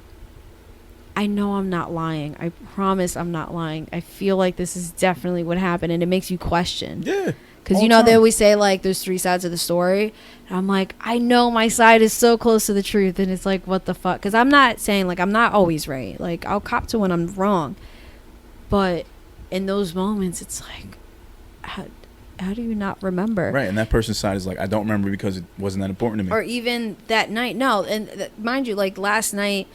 I know I'm not lying. I promise I'm not lying. I feel like this is definitely what happened, and it makes you question. Yeah. Because, you know, they always say, like, there's 3 sides of the story. And I'm like, I know my side is so close to the truth. And it's like, what the fuck? Because I'm not saying, like, I'm not always right. Like, I'll cop to when I'm wrong. But in those moments, it's like, how do you not remember? Right. And that person's side is like, I don't remember because it wasn't that important to me. Or even that night. No. And mind you, like, last night,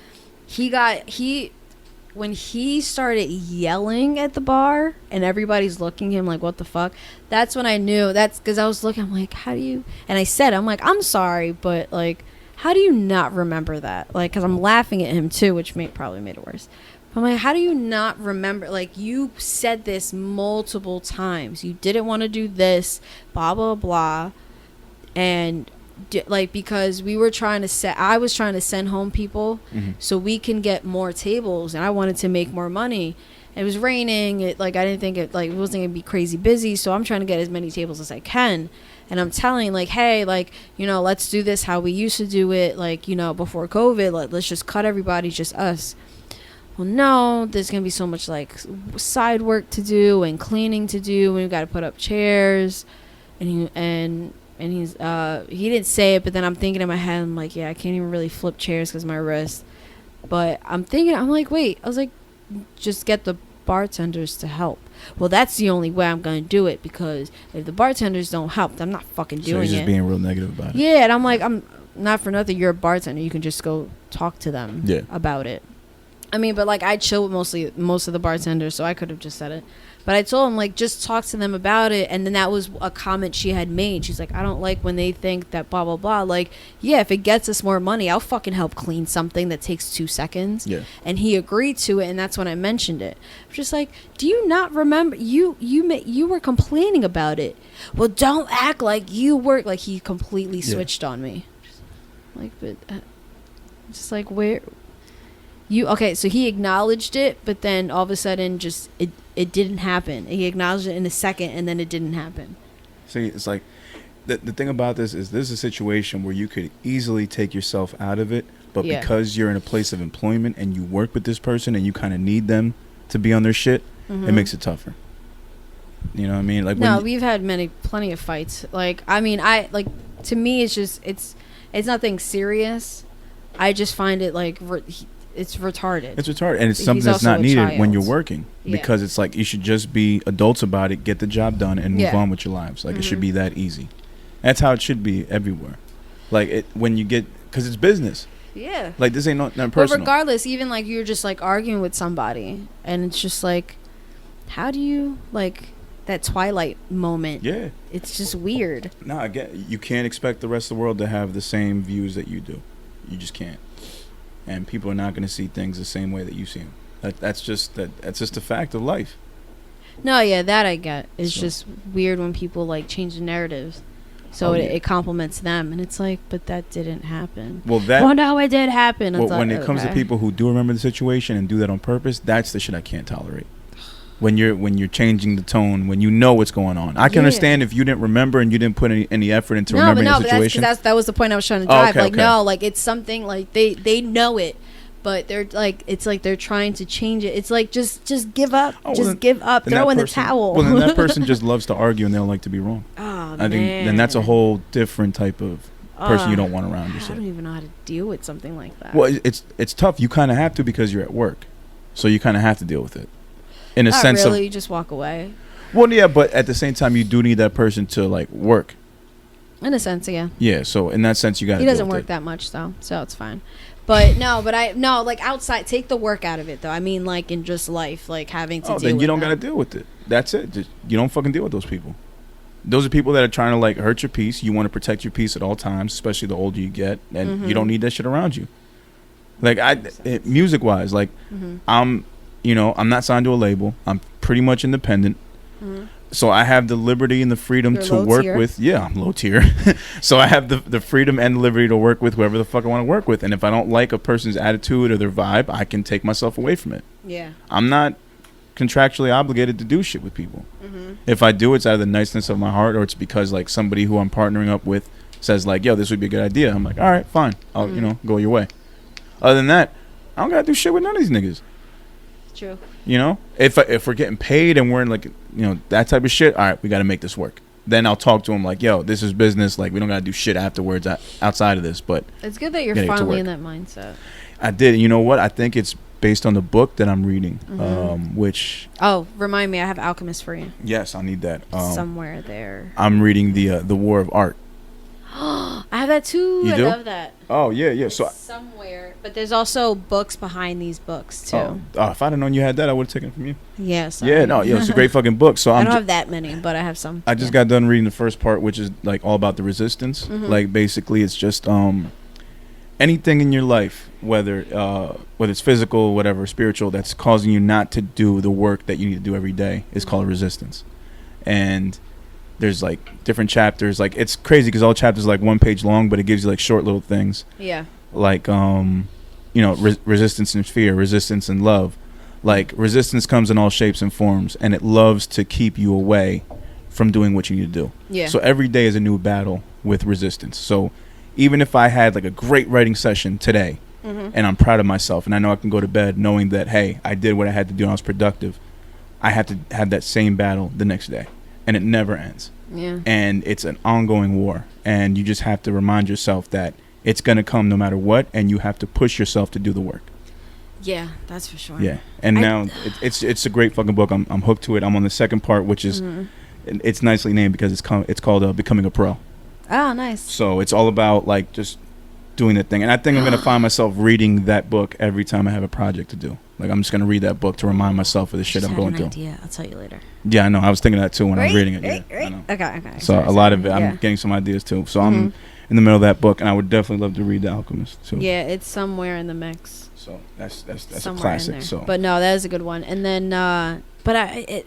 when he started yelling at the bar and everybody's looking at him like, what the fuck? That's when I knew. That's because I was looking, I'm like, how do you... And I said, I'm like, I'm sorry, but, like, how do you not remember that? Like, because I'm laughing at him, too, which probably made it worse. But I'm like, how do you not remember? Like, you said this multiple times. You didn't want to do this, blah, blah, blah. And... like, because I was trying to send home people so we can get more tables, and I wanted to make more money. It was raining. I didn't think it wasn't gonna be crazy busy, so I'm trying to get as many tables as I can. And I'm telling, like, hey, like, you know, let's do this how we used to do it, like, you know, before COVID. Like, let's just cut everybody, just us. Well, no, there's gonna be so much, like, side work to do and cleaning to do, and we got to put up chairs, and he's he didn't say it, but then I'm thinking in my head, I'm like, yeah, I can't even really flip chairs because my wrist. But I'm like, wait, I was like, just get the bartenders to help. Well, that's the only way I'm gonna do it, because if the bartenders don't help, I'm not fucking doing it. So he's just being real negative about it. Yeah, and I'm like, I'm not for nothing. You're a bartender. You can just go talk to them about it. I mean, but like I chill with most of the bartenders, so I could have just said it. But I told him like just talk to them about it, and then that was a comment she had made. She's like, I don't like when they think that blah blah blah. Like, yeah, if it gets us more money, I'll fucking help clean something that takes 2 seconds. Yeah. And he agreed to it, and that's when I mentioned it. I'm just like, do you not remember you were complaining about it? Well, don't act like you were. Like he completely switched on me. Like, but just like where. Okay, so he acknowledged it, but then all of a sudden just it didn't happen. He acknowledged it in a second, and then it didn't happen. See, it's like the thing about this is a situation where you could easily take yourself out of it, but because you're in a place of employment and you work with this person and you kind of need them to be on their shit, it makes it tougher. You know what I mean? Like no, we've had plenty of fights. Like I mean, to me it's just it's nothing serious. I just find it like it's retarded. It's retarded, and it's something that's not needed when you're working, because it's like you should just be adults about it, get the job done, and move on with your lives. Like it should be that easy. That's how it should be everywhere. Like when you get, because it's business. Yeah. Like this ain't not personal. But regardless, even like you're just like arguing with somebody, and it's just like, how do you like that Twilight moment? Yeah. It's just weird. No, I get. You can't expect the rest of the world to have the same views that you do. You just can't. And people are not going to see things the same way that you see them. That's just a fact of life. No, yeah, that I get. It's just weird when people like change the narratives, so it compliments them, and it's like, but that didn't happen. Well, no, it did happen. Well, when it comes to people who do remember the situation and do that on purpose, that's the shit I can't tolerate. When you're changing the tone, when you know what's going on, I can understand if you didn't remember and you didn't put any effort into remembering the situation. That was the point I was trying to drive. No, like it's something like they know it, but they're like it's like they're trying to change it. It's like just give up, give up, throw in the towel. Well, then that person just loves to argue and they don't like to be wrong. Oh I think then that's a whole different type of person you don't want around yourself. I don't even know how to deal with something like that. Well, it's tough. You kind of have to because you're at work, so you kind of have to deal with it. In a sense really, you just walk away. Well, yeah, but at the same time, you do need that person to like work. In a sense, yeah. Yeah, so in that sense, you got. He doesn't work that much, though, so it's fine. But like outside, take the work out of it, though. I mean, like in just life, like having to. Deal then with you don't got to deal with it. That's it. You don't fucking deal with those people. Those are people that are trying to like hurt your peace. You want to protect your peace at all times, especially the older you get, and you don't need that shit around you. Like music wise, like I'm not signed to a label. I'm pretty much independent. So I have the liberty and the freedom to work with. Yeah, I'm low tier. So I have the freedom and the liberty to work with whoever the fuck I want to work with. And if I don't like a person's attitude or their vibe, I can take myself away from it. Yeah. I'm not contractually obligated to do shit with people. If I do, it's out of the niceness of my heart, or it's because like somebody who I'm partnering up with says like, yo, this would be a good idea. I'm like, all right, fine. I'll, go your way. Other than that, I don't got to do shit with none of these niggas. True. If we're getting paid and we're in like that type of shit, all right, we got to make this work. Then I'll talk to him like, yo, this is business. Like we don't got to do shit afterwards outside of this. But it's good that you're finally in that mindset. I did. You know what? I think it's based on the book that I'm reading, which. Oh, remind me, I have Alchemist for you. Yes, I need that. Somewhere there. I'm reading the War of Art. I have that too. You do? I love that. Oh yeah. So somewhere, but there's also books behind these books too. Oh, if I'd have known you had that, I would have taken it from you. Yes. Yeah, it's a great fucking book. So I don't have that many, but I have some. I just got done reading the first part, which is like all about the resistance. Like basically, it's just anything in your life, whether it's physical, whatever, spiritual, that's causing you not to do the work that you need to do every day is called resistance. And there's like different chapters. Like it's crazy because all chapters are like 1 page long, but it gives you like short little things. Yeah. Like resistance and fear, resistance and love. Like resistance comes in all shapes and forms, and it loves to keep you away from doing what you need to do. Yeah. So every day is a new battle with resistance. So even if I had like a great writing session today, and I'm proud of myself, and I know I can go to bed knowing that, hey, I did what I had to do and I was productive, I have to have that same battle the next day. And it never ends. Yeah. And it's an ongoing war. And you just have to remind yourself that it's going to come no matter what. And you have to push yourself to do the work. Yeah, that's for sure. Yeah. And now it's a great fucking book. I'm hooked to it. I'm on the second part, which is, it's nicely named because it's called Becoming a Pro. Oh, nice. So it's all about like just doing the thing. And I think I'm going to find myself reading that book every time I have a project to do. Like, I'm just going to read that book to remind myself of the shit I'm going through. Idea. I'll tell you later. Yeah, I know. I was thinking that too when I was reading it. Right? I know. Okay. So a lot of it, I'm getting some ideas too. So I'm in the middle of that book, and I would definitely love to read The Alchemist too. Yeah, it's somewhere in the mix. So that's a classic. So, but no, that is a good one. And then,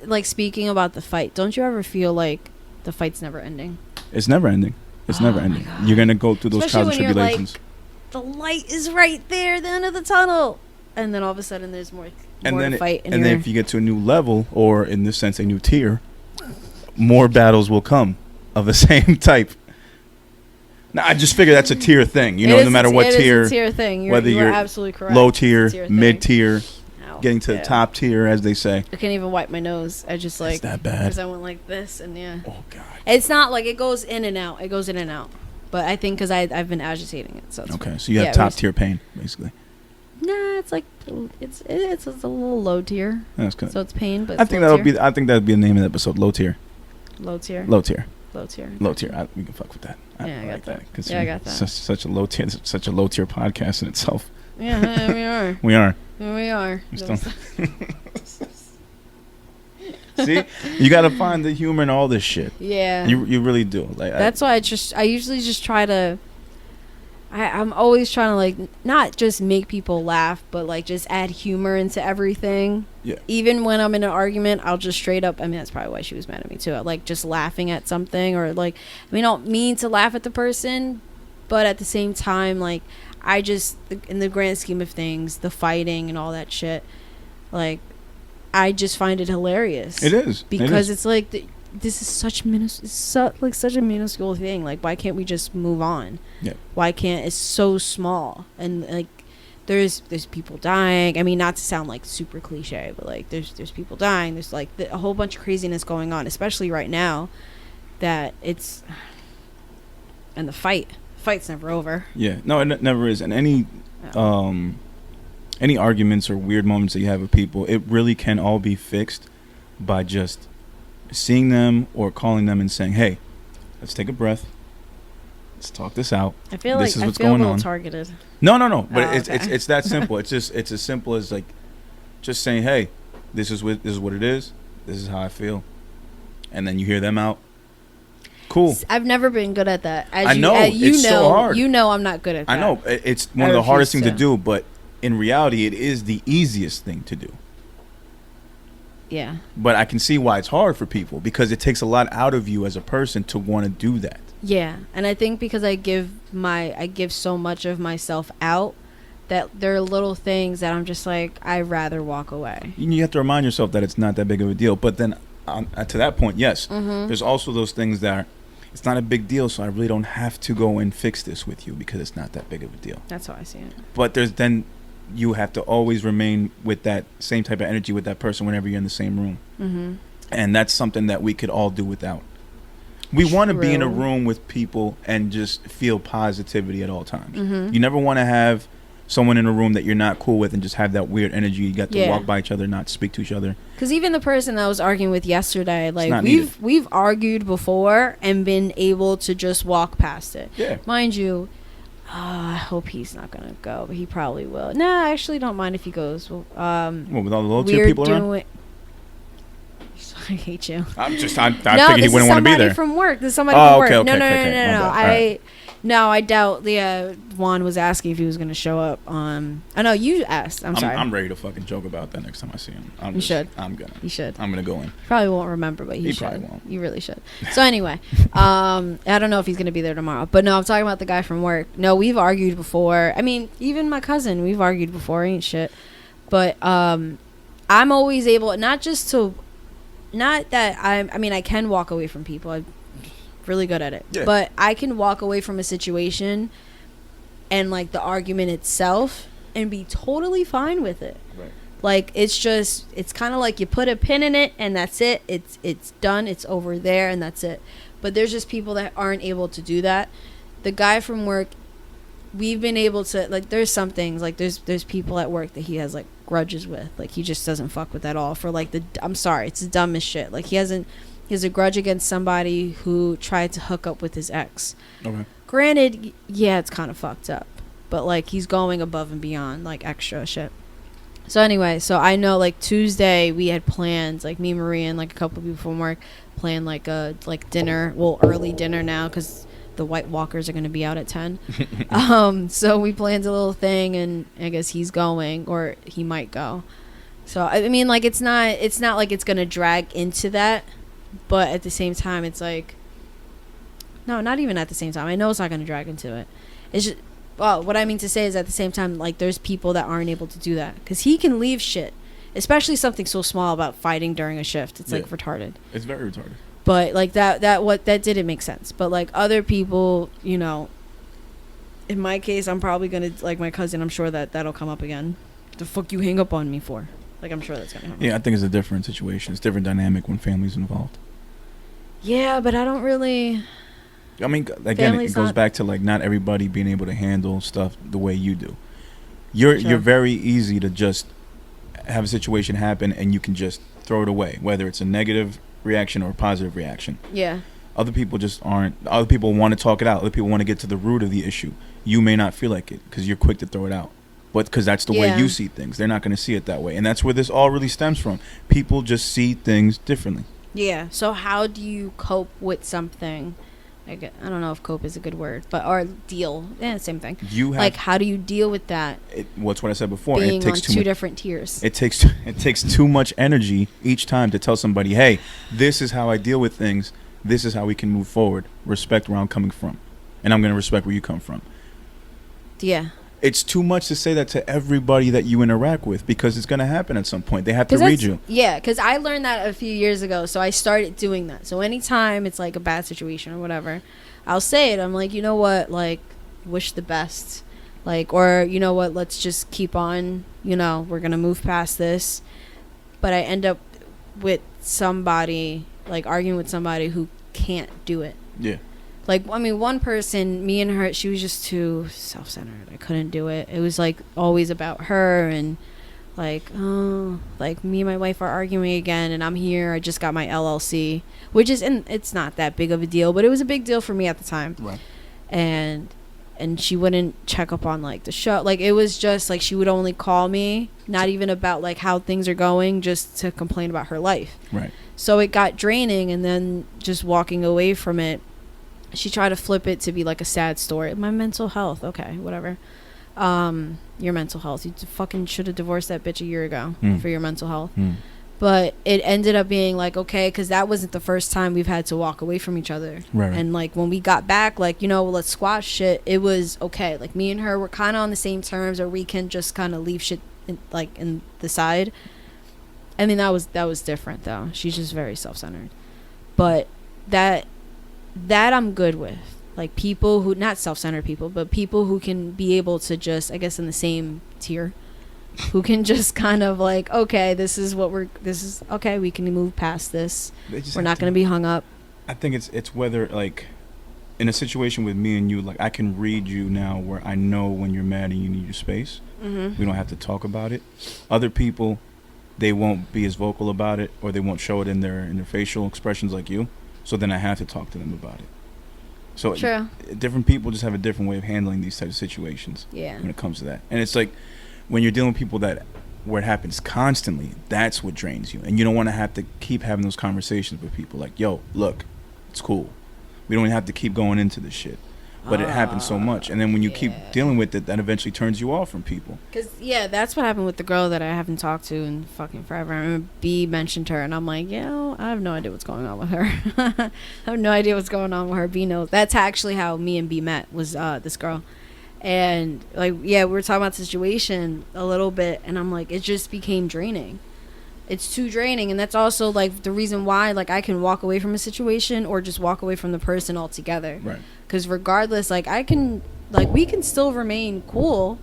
like speaking about the fight, don't you ever feel like the fight's never ending? It's never ending. It's never ending. You're gonna go through those trials and tribulations. The light is right there, the end of the tunnel, and then all of a sudden there's more to fight. And then if you get to a new level, or in this sense a new tier, more battles will come of the same type. Now I just figure that's a tier thing, no matter what tier. It is a tier thing. Whether you're absolutely correct. Low tier, mid tier, getting to the Yeah. top tier, as they say. I can't even wipe my nose. I just like. Is that bad? Because I went like this, and yeah. Oh God. It's not like it goes in and out. It goes in and out. But I think because I've been agitating it, so. It's Okay, fine. so you have top tier pain, basically. Nah, it's like it's a little low tier. That's good. So it's pain, but I think that'll be the name of the episode. Low tier. low tier. Low tier. Low tier. Low tier. We can fuck with that. Yeah, I got that. I got that. Such a low tier. Such a low tier podcast in itself. Yeah, we are. We are. We are. See, you got to find the humor in all this shit. Yeah. You really do. Like that's why I usually just try to. I'm always trying to like not just make people laugh, but like just add humor into everything. Yeah. Even when I'm in an argument, I'll just straight up. I mean, that's probably why she was mad at me too. Like just laughing at something, or like, I mean, I don't mean to laugh at the person, but at the same time, like, I just, in the grand scheme of things, the fighting and all that shit, like, I just find it hilarious. It is because it's like this is such such a minuscule thing. Like, why can't we just move on? Yeah. Why can't it's so small, and like there's people dying. I mean, not to sound like super cliche, but like there's people dying. There's like a whole bunch of craziness going on, especially right now. That it's and the fight's never over. Yeah, no, it never is. And any arguments or weird moments that you have with people, it really can all be fixed by just seeing them or calling them and saying, "Hey, let's take a breath. Let's talk this out. I feel this like is what's I feel going a little on." targeted. No. But okay. it's that simple. It's as simple as like just saying, "Hey, this is what it is. This is how I feel," and then you hear them out. Cool. I've never been good at that. I know. It's so hard. You know I'm not good at that. I know. It's one of the hardest things to do, but in reality, it is the easiest thing to do. Yeah. But I can see why it's hard for people, because it takes a lot out of you as a person to want to do that. Yeah, and I think because I give so much of myself out that there are little things that I'm just like, I'd rather walk away. You have to remind yourself that it's not that big of a deal. But then to that point, yes, there's also those things that it's not a big deal, so I really don't have to go and fix this with you because it's not that big of a deal. That's how I see it. But then you have to always remain with that same type of energy with that person whenever you're in the same room. Mm-hmm. And that's something that we could all do without. We want to be in a room with people and just feel positivity at all times. Mm-hmm. You never want to have someone in a room that you're not cool with and just have that weird energy. You got to walk by each other, not speak to each other. Because even the person I was arguing with yesterday, like we've argued before and been able to just walk past it. Yeah. Mind you, I hope he's not gonna go, but he probably will. Nah, I actually don't mind if he goes. With all the low tier people around? I hate you. I figured he wouldn't want to be there. From work. This is somebody from work. Okay. No, I doubt. Juan was asking if he was going to show up. I know you asked. I'm sorry. I'm ready to fucking joke about that next time I see him. You should. You should. I'm gonna go in. Probably won't remember, but he should. Probably won't. You really should. So anyway, I don't know if he's gonna be there tomorrow, but no, I'm talking about the guy from work. No, we've argued before. I mean, even my cousin, we've argued before. Ain't shit. But I'm always able, not that I mean, I can walk away from people. I'm really good at it. Yeah. But I can walk away from a situation and like the argument itself and be totally fine with it. Right. Like it's kind of like you put a pin in it and that's it. It's done. It's over there and that's it. But there's just people that aren't able to do that. The guy from work, we've been able to, like, there's some things, like there's people at work that he has like grudges with. Like he just doesn't fuck with at all for like I'm sorry, it's the dumbest shit. Like he has a grudge against somebody who tried to hook up with his ex. Okay. Granted, yeah, it's kind of fucked up. but like he's going above and beyond, like extra shit. So anyway, so I know like Tuesday we had plans, like me, Maria, and like a couple people from work planned like a dinner, well, early dinner now because the White Walkers are going to be out at 10. So we planned a little thing, and I guess he's going, or he might go. So I mean, like it's not like it's going to drag into that, but at the same time it's like, no, not even at the same time. I know it's not going to drag into it. It's just, well, what I mean to say is at the same time, like there's people that aren't able to do that because he can leave shit, especially something so small about fighting during a shift. It's like retarded. It's very retarded. But like that didn't make sense. But like other people, you know, in my case, I'm probably gonna, like my cousin, I'm sure that'll come up again. The fuck you hang up on me for? Like I'm sure that's gonna happen. Yeah, I think it's a different situation. It's a different dynamic when family's involved. Yeah, but I don't really. I mean, again, it goes back to like not everybody being able to handle stuff the way you do. You're very easy to just have a situation happen and you can just throw it away, whether it's a negative reaction or a positive reaction. Yeah. Other people just aren't. Other people want to talk it out. Other people want to get to the root of the issue. You may not feel like it because you're quick to throw it out. But because that's the way you see things. They're not going to see it that way. And that's where this all really stems from. People just see things differently. Yeah. So how do you cope with something? I don't know if cope is a good word, but or deal. Yeah, same thing. You have, like, how do you deal with that? What's what I said before. Being it takes on two different tiers. It takes too much energy each time to tell somebody, hey, this is how I deal with things. This is how we can move forward. Respect where I'm coming from. And I'm going to respect where you come from. Yeah. It's too much to say that to everybody that you interact with because it's going to happen at some point. They have to read you. Yeah, because I learned that a few years ago, so I started doing that. So anytime it's like a bad situation or whatever, I'll say it. I'm like, you know what, like, wish the best. Like, or, you know what, let's just keep on, you know, we're going to move past this. But I end up with somebody, like, arguing with somebody who can't do it. Yeah. Like, I mean, one person, me and her, she was just too self-centered. I couldn't do it. It was, like, always about her and, like, oh, like, me and my wife are arguing again, and I'm here. I just got my LLC, which is, and it's not that big of a deal, but it was a big deal for me at the time. Right. And she wouldn't check up on, like, the show. Like, it was just, like, she would only call me, not even about, like, how things are going, just to complain about her life. Right. So it got draining, and then just walking away from it, she tried to flip it to be like a sad story. My mental health. Okay, whatever. Your mental health. You fucking should have divorced that bitch a year ago for your mental health. But it ended up being like, okay, because that wasn't the first time we've had to walk away from each other. Right. And like when we got back, like, you know, let's squash shit. It was okay. Like me and her were kind of on the same terms, or we can just kind of leave shit in the side. I mean, that was different though. She's just very self-centered. But that I'm good with. Like people who, not self-centered people, but people who can be able to just, I guess, in the same tier, who can just kind of like, okay, this is okay, we can move past this. We're not going to be hung up. I think it's whether, like, in a situation with me and you, like, I can read you now where I know when you're mad and you need your space. Mm-hmm. We don't have to talk about it. Other people, they won't be as vocal about it, or they won't show it in their facial expressions like you. So then I have to talk to them about it. So true. Different people just have a different way of handling these types of situations. Yeah. When it comes to that. And it's like when you're dealing with people where it happens constantly, that's what drains you. And you don't want to have to keep having those conversations with people like, yo, look, it's cool. We don't have to keep going into this shit. But it happens so much. And then when you keep dealing with it, that eventually turns you off from people. Because, that's what happened with the girl that I haven't talked to in fucking forever. I remember B mentioned her, and I'm like, I have no idea what's going on with her. I have no idea what's going on with her. B knows. That's actually how me and B met, was this girl. And, like, we were talking about the situation a little bit, and I'm like, it just became draining. It's too draining, and that's also, like, the reason why, like, I can walk away from a situation or just walk away from the person altogether. Right. Because regardless, like, we can still remain cool.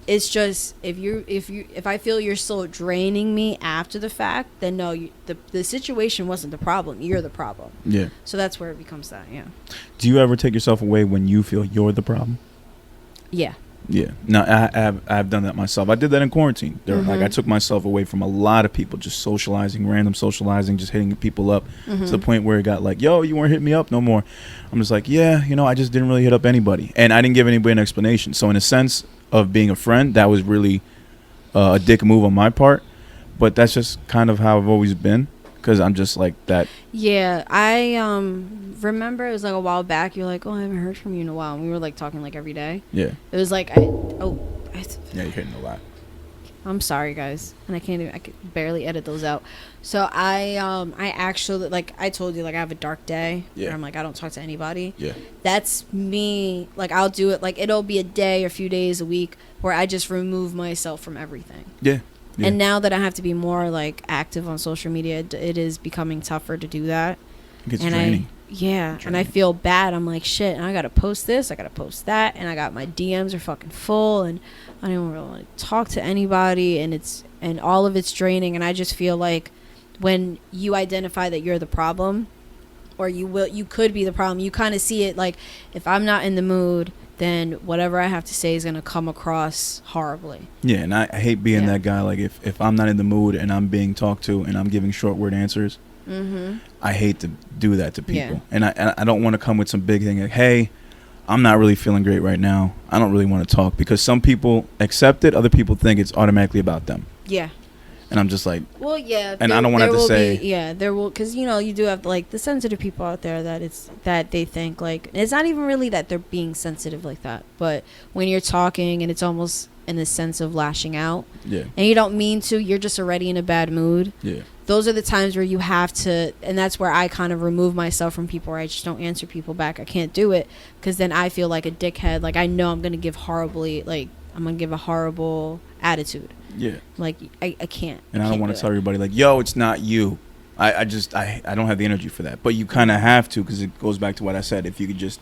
It's just, if I feel you're still draining me after the fact, then no, the situation wasn't the problem. You're the problem. Yeah. So that's where it becomes that, yeah. Do you ever take yourself away when you feel you're the problem? Yeah. Yeah. No, I've done that myself. I did that in quarantine. Like I took myself away from a lot of people, just socializing, random socializing, just hitting people up to the point where it got like, yo, you weren't hitting me up no more. I'm just like, yeah, I just didn't really hit up anybody. And I didn't give anybody an explanation. So in a sense of being a friend, that was really a dick move on my part. But that's just kind of how I've always been. Because I'm just like that. Yeah, I remember it was like a while back. You're like, oh, I haven't heard from you in a while. And we were like talking like every day. Yeah. It was like, yeah, you're hitting a lot. I'm sorry, guys. And I could barely edit those out. So I actually, like I told you, like I have a dark day. Yeah. Where I'm like, I don't talk to anybody. Yeah. That's me. Like I'll do it. Like it'll be a day or a few days a week where I just remove myself from everything. Yeah. Yeah. And now that I have to be more like active on social media, it is becoming tougher to do that. It gets draining. And I feel bad. I'm like, shit, and I gotta post this, I gotta post that, and I got my DMs are fucking full, and I don't really want to talk to anybody, and all of it's draining. And I just feel like when you identify that you're the problem, or you could be the problem, you kind of see it like, if I'm not in the mood, then whatever I have to say is going to come across horribly. Yeah, and I hate being that guy. Like, if I'm not in the mood and I'm being talked to and I'm giving short word answers, I hate to do that to people. Yeah. And I don't want to come with some big thing like, hey, I'm not really feeling great right now. I don't really want to talk. Because some people accept it. Other people think it's automatically about them. Yeah. And I'm just like, well, yeah. And I don't want to have to say. There will, because, you do have, like, the sensitive people out there that they think, like, it's not even really that they're being sensitive like that. But when you're talking and it's almost in the sense of lashing out. Yeah. And you don't mean to, you're just already in a bad mood. Yeah. Those are the times where you have to, and that's where I kind of remove myself from people, where I just don't answer people back. I can't do it, because then I feel like a dickhead. Like, I know I'm going to give a horrible attitude. Yeah. Like, I can't. And I don't want to tell everybody, like, yo, it's not you. I don't have the energy for that. But you kind of have to, because it goes back to what I said. If you could just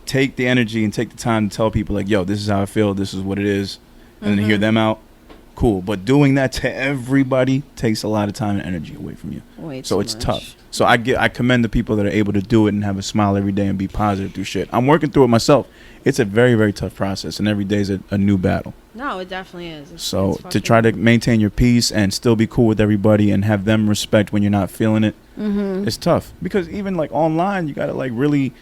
take the energy and take the time to tell people, like, yo, this is how I feel, this is what it is, and then hear them out, cool. But doing that to everybody takes a lot of time and energy away from you. So it's tough. So I commend the people that are able to do it and have a smile every day and be positive through shit. I'm working through it myself. It's a very, very tough process, and every day is a new battle. No, it definitely is. So to try to maintain your peace and still be cool with everybody and have them respect when you're not feeling it, it's tough. Because even like online, you gotta like really,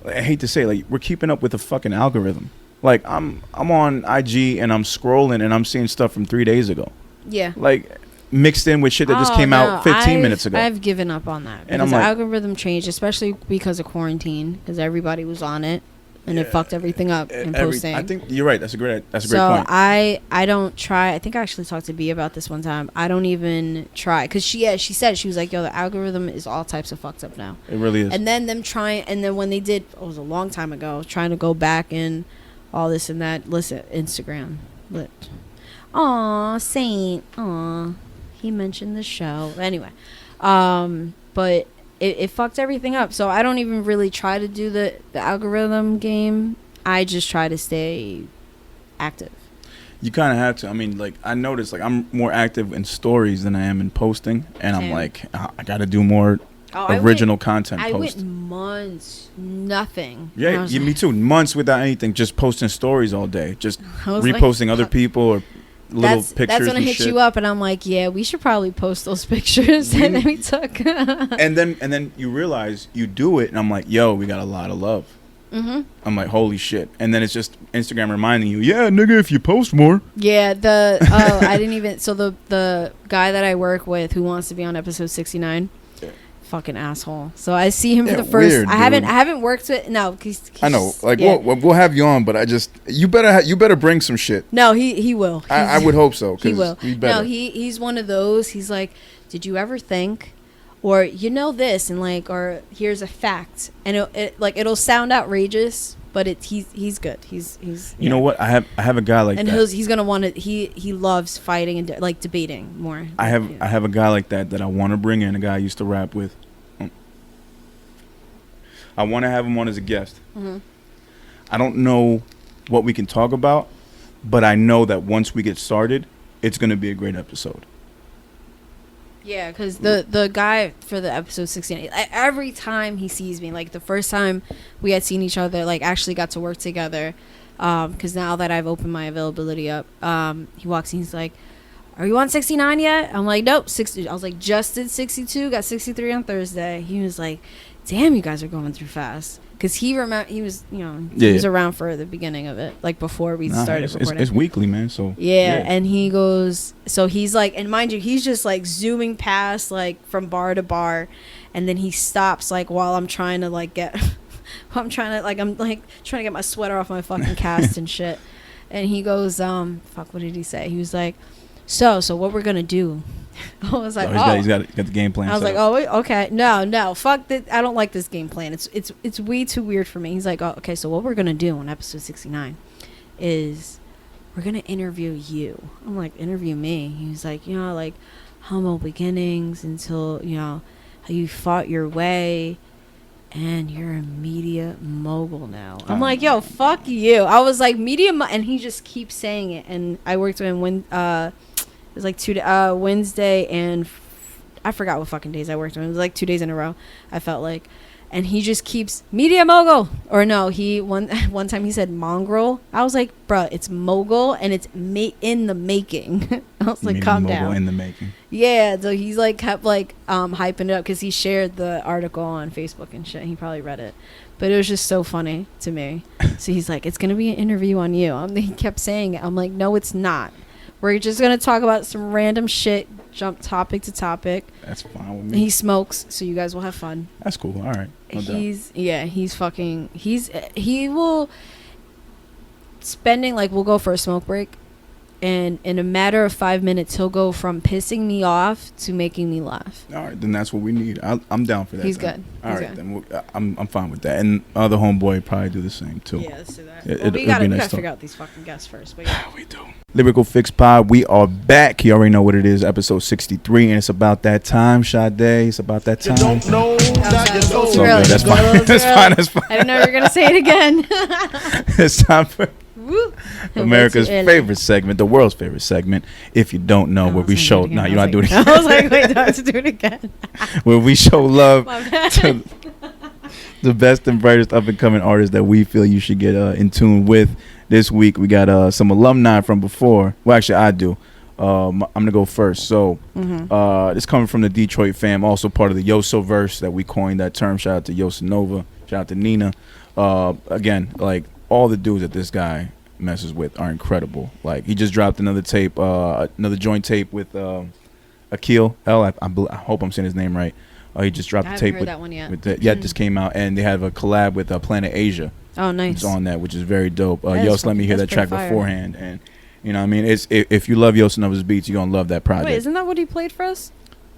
I hate to say, like, we're keeping up with the fucking algorithm. Like I'm on IG and I'm scrolling and I'm seeing stuff from 3 days ago. Yeah. Like mixed in with shit that just came out 15 minutes ago. I've given up on that. Because the algorithm changed, especially because of quarantine, because everybody was on it. And it fucked everything up in posting. I think you're right. That's a great point. So I don't try. I think I actually talked to B about this one time. I don't even try. Because she said, she was like, yo, the algorithm is all types of fucked up now. It really is. And then when they did, it was a long time ago, trying to go back and all this and that. Listen, Instagram. Aw, Saint. Aw. He mentioned the show. Anyway. But it fucked everything up. So I don't even really try to do the algorithm game. I just try to stay active. You kind of have to. I mean, like, I noticed, like, I'm more active in stories than I am in posting. And I'm like, I got to do more original content post. I went months, nothing. Yeah, me too. Months without anything, just posting stories all day. Just reposting other people or little pictures. That's when I hit you up and I'm like, yeah, we should probably post those pictures that we took. and then you realize you do it and I'm like, yo, we got a lot of love. I'm like, holy shit. And then it's just Instagram reminding you, yeah, nigga, if you post more. Yeah, I didn't even, so the guy that I work with who wants to be on episode 69, fucking asshole. So I see him for the first. Weird, I haven't worked with. No, he's I know. Like, we'll have you on, but I just you better bring some shit. No, he will. I would hope so. He will. No, he's one of those. He's like, did you ever think, or this, and like, or here's a fact, and it'll sound outrageous, but he's good. He's. You know what? I have a guy like that. And he's gonna want to. He loves fighting and like debating more. I have a guy like that I want to bring in. A guy I used to rap with. I want to have him on as a guest. I don't know what we can talk about, but I know that once we get started, it's going to be a great episode. Yeah, because the guy for the episode 69, every time he sees me, like the first time we had seen each other, like actually got to work together, because now that I've opened my availability up, he walks in, he's like, are you on 69 yet? I'm like, nope, 60. I was like, just did 62, got 63 on Thursday. He was like, damn, you guys are going through fast. Because he was, he was around for the beginning of it, like before we started recording. It's weekly, man. So yeah, and he goes, so he's like, and mind you, he's just like zooming past like from bar to bar, and then he stops like while I'm trying to like get, I'm trying to get my sweater off my fucking cast and shit, and he goes, fuck, what did he say? He was like, so what we're gonna do? I was like, he's got the game plan. I was like, okay, no, fuck that. I don't like this game plan. It's way too weird for me. He's like, oh, okay, so what we're gonna do on episode 69 is we're gonna interview you. I'm like, interview me? He was like, like humble beginnings until how you fought your way, and you're a media mogul now. I'm like, yo, fuck you. I was like, and he just keeps saying it. And I worked with him when it was like Wednesday and I forgot what fucking days I worked on. It was like 2 days in a row, I felt like. And he just keeps media mogul. Or no, one time he said mongrel. I was like, bruh, it's mogul and it's in the making. I was like, calm down. Mogul in the making. Yeah, so he's like kept like hyping it up because he shared the article on Facebook and shit. He probably read it. But it was just so funny to me. So he's like, it's going to be an interview on you. He kept saying it. I'm like, no, it's not. We're just going to talk about some random shit, jump topic to topic. That's fine with me. He smokes, so you guys will have fun. That's cool. All right. No doubt. He will spending, like, we'll go for a smoke break. And in a matter of 5 minutes, he'll go from pissing me off to making me laugh. All right, then that's what we need. I'm down for that. He's then. good. All right, then I'm fine with that. And other homeboy probably do the same too. Yeah, let's do that. We gotta figure out these fucking guests first. But yeah. We do. Lyrical Fix Pod. We are back. You already know what it is. Episode 63, and it's about that time, Sade. It's about that time. You don't know that you know. So good. That's fine. That's fine. I didn't know you were gonna say it again. It's time for America's favorite segment, the world's favorite segment. If you don't know, where we show you not do it again. I was like, wait, do I have to do it again? Where we show love to the best and brightest up and coming artists that we feel you should get in tune with. This week we got some alumni from before. Well, actually, I do. I'm gonna go first. So this coming from the Detroit fam, also part of the Yosoverse that we coined that term. Shout out to Yosanova. Shout out to Nina. Again, like all the dudes that this guy messes with are incredible. Like he just dropped another tape, another joint tape with Akil L. I hope I'm saying his name right. He just dropped the tape with that one yet. It just came out, and they have a collab with Planet Asia. Oh, nice. It's on that, which is very dope. Yos let me hear that track beforehand, and you know what I mean. It's if you love Yosanova's beats, you're gonna love that project. Wait, isn't that what he played for us?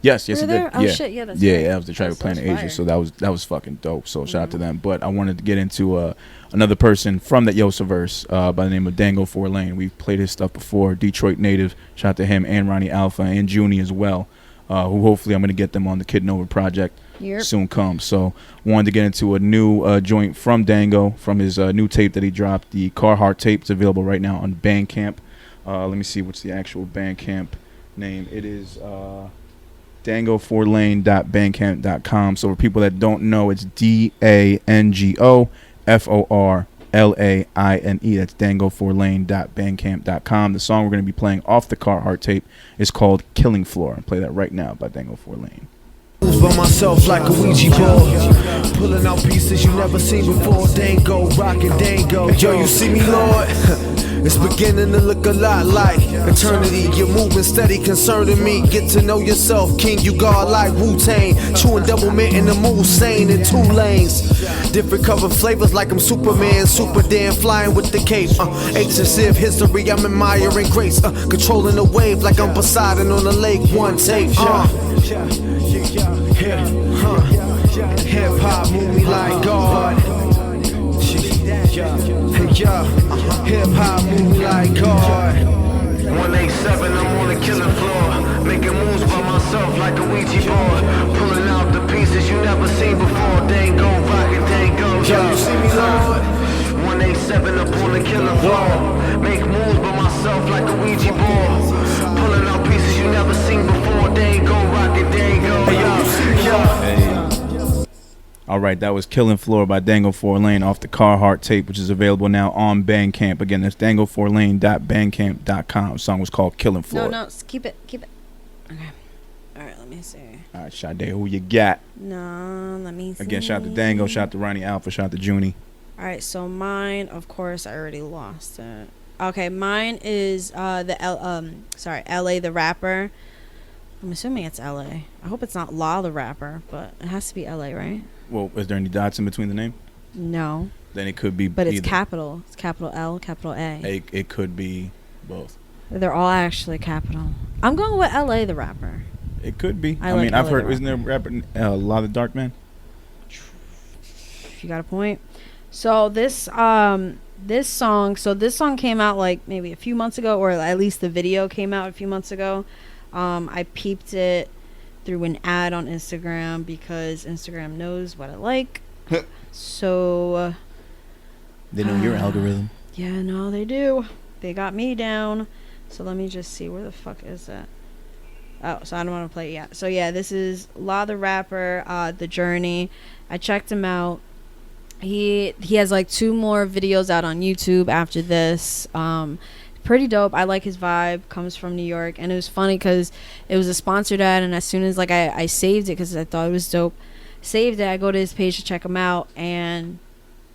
Yes, he did. Oh shit, yeah, that's right. That was the track with Planet Asia. So that was fucking dope. So shout out to them. But I wanted to get into another person from that Yosaverse by the name of Dango Forlaine. We've played his stuff before. Detroit native. Shout out to him and Ronnie Alpha and Junie as well. Who hopefully I'm gonna get them on the Kid Nova project soon come. So wanted to get into a new joint from Dango from his new tape that he dropped, the Carhartt tape. It's available right now on Bandcamp. Let me see what's the actual Bandcamp name. It is dangoforlaine.bandcamp.com. So for people that don't know, it's DangoForlaine. That's dangoforlaine.bandcamp.com. The song we're going to be playing off the Carhartt tape is called Killing Floor. I'll play that right now by Dango Forlaine. By myself like a Ouija board, pulling out pieces you never seen before. Dango, rockin' Dango. Yo, you see me, Lord? It's beginning to look a lot like eternity. You're moving steady, concerning me. Get to know yourself, king. You guard like Wu-Tang, chewing double mint in the mood, sane in 2 lanes. Different cover flavors like I'm Superman, Super Dan, flying with the cape. Excessive history, I'm admiring grace. Controlling the wave like I'm Poseidon on the lake. One take. Hip hop move me like God. Hip hop move me like God. 187, I'm on the killing floor, making moves by myself like a Ouija board, pulling out the pieces you never seen before. Dango, rockin' Dango. Yo, you see me, Lord? 187 up on the killing floor, make moves by myself like a Ouija board, pulling out pieces you never seen before. Dango, rockin' Dango. Yo, you see me, Lord? All right, that was Killing Floor by Dango Forlaine off the Carhartt tape, which is available now on Bandcamp. Again, that's dangoforlaine.bandcamp.com. The song was called Killing Floor. No, keep it. Okay. All right, let me see. All right, Sade, who you got? No, let me see. Again, shout out to Dango, shout out to Ronnie Alpha, shout out to Junie. All right, so mine, of course, I already lost it. Okay, mine is LA the Rapper. I'm assuming it's LA. I hope it's not Law the Rapper, but it has to be LA, right? Well, is there any dots in between the name? No. Then it could be But it's either. capital. It's capital L, capital A. It could be both. They're all actually capital. I'm going with LA the Rapper. It could be. I mean, like I've LA heard, the isn't there a rapper, Law the Dark Man? You got a point. So this song came out like maybe a few months ago, or at least the video came out a few months ago. I peeped it through an ad on Instagram because Instagram knows what I like. So They know your algorithm. yeah, no, they do. They got me down. So let me just see, where the fuck is that? Oh, so I don't want to play it yet. So yeah, this is Law the Rapper, The Journey. I checked him out. He has like 2 more videos out on YouTube after this. Pretty dope. I like his vibe. Comes from New York, and it was funny because it was a sponsored ad, and as soon as like I saved it because I thought it was dope, saved it. I go to his page to check him out, and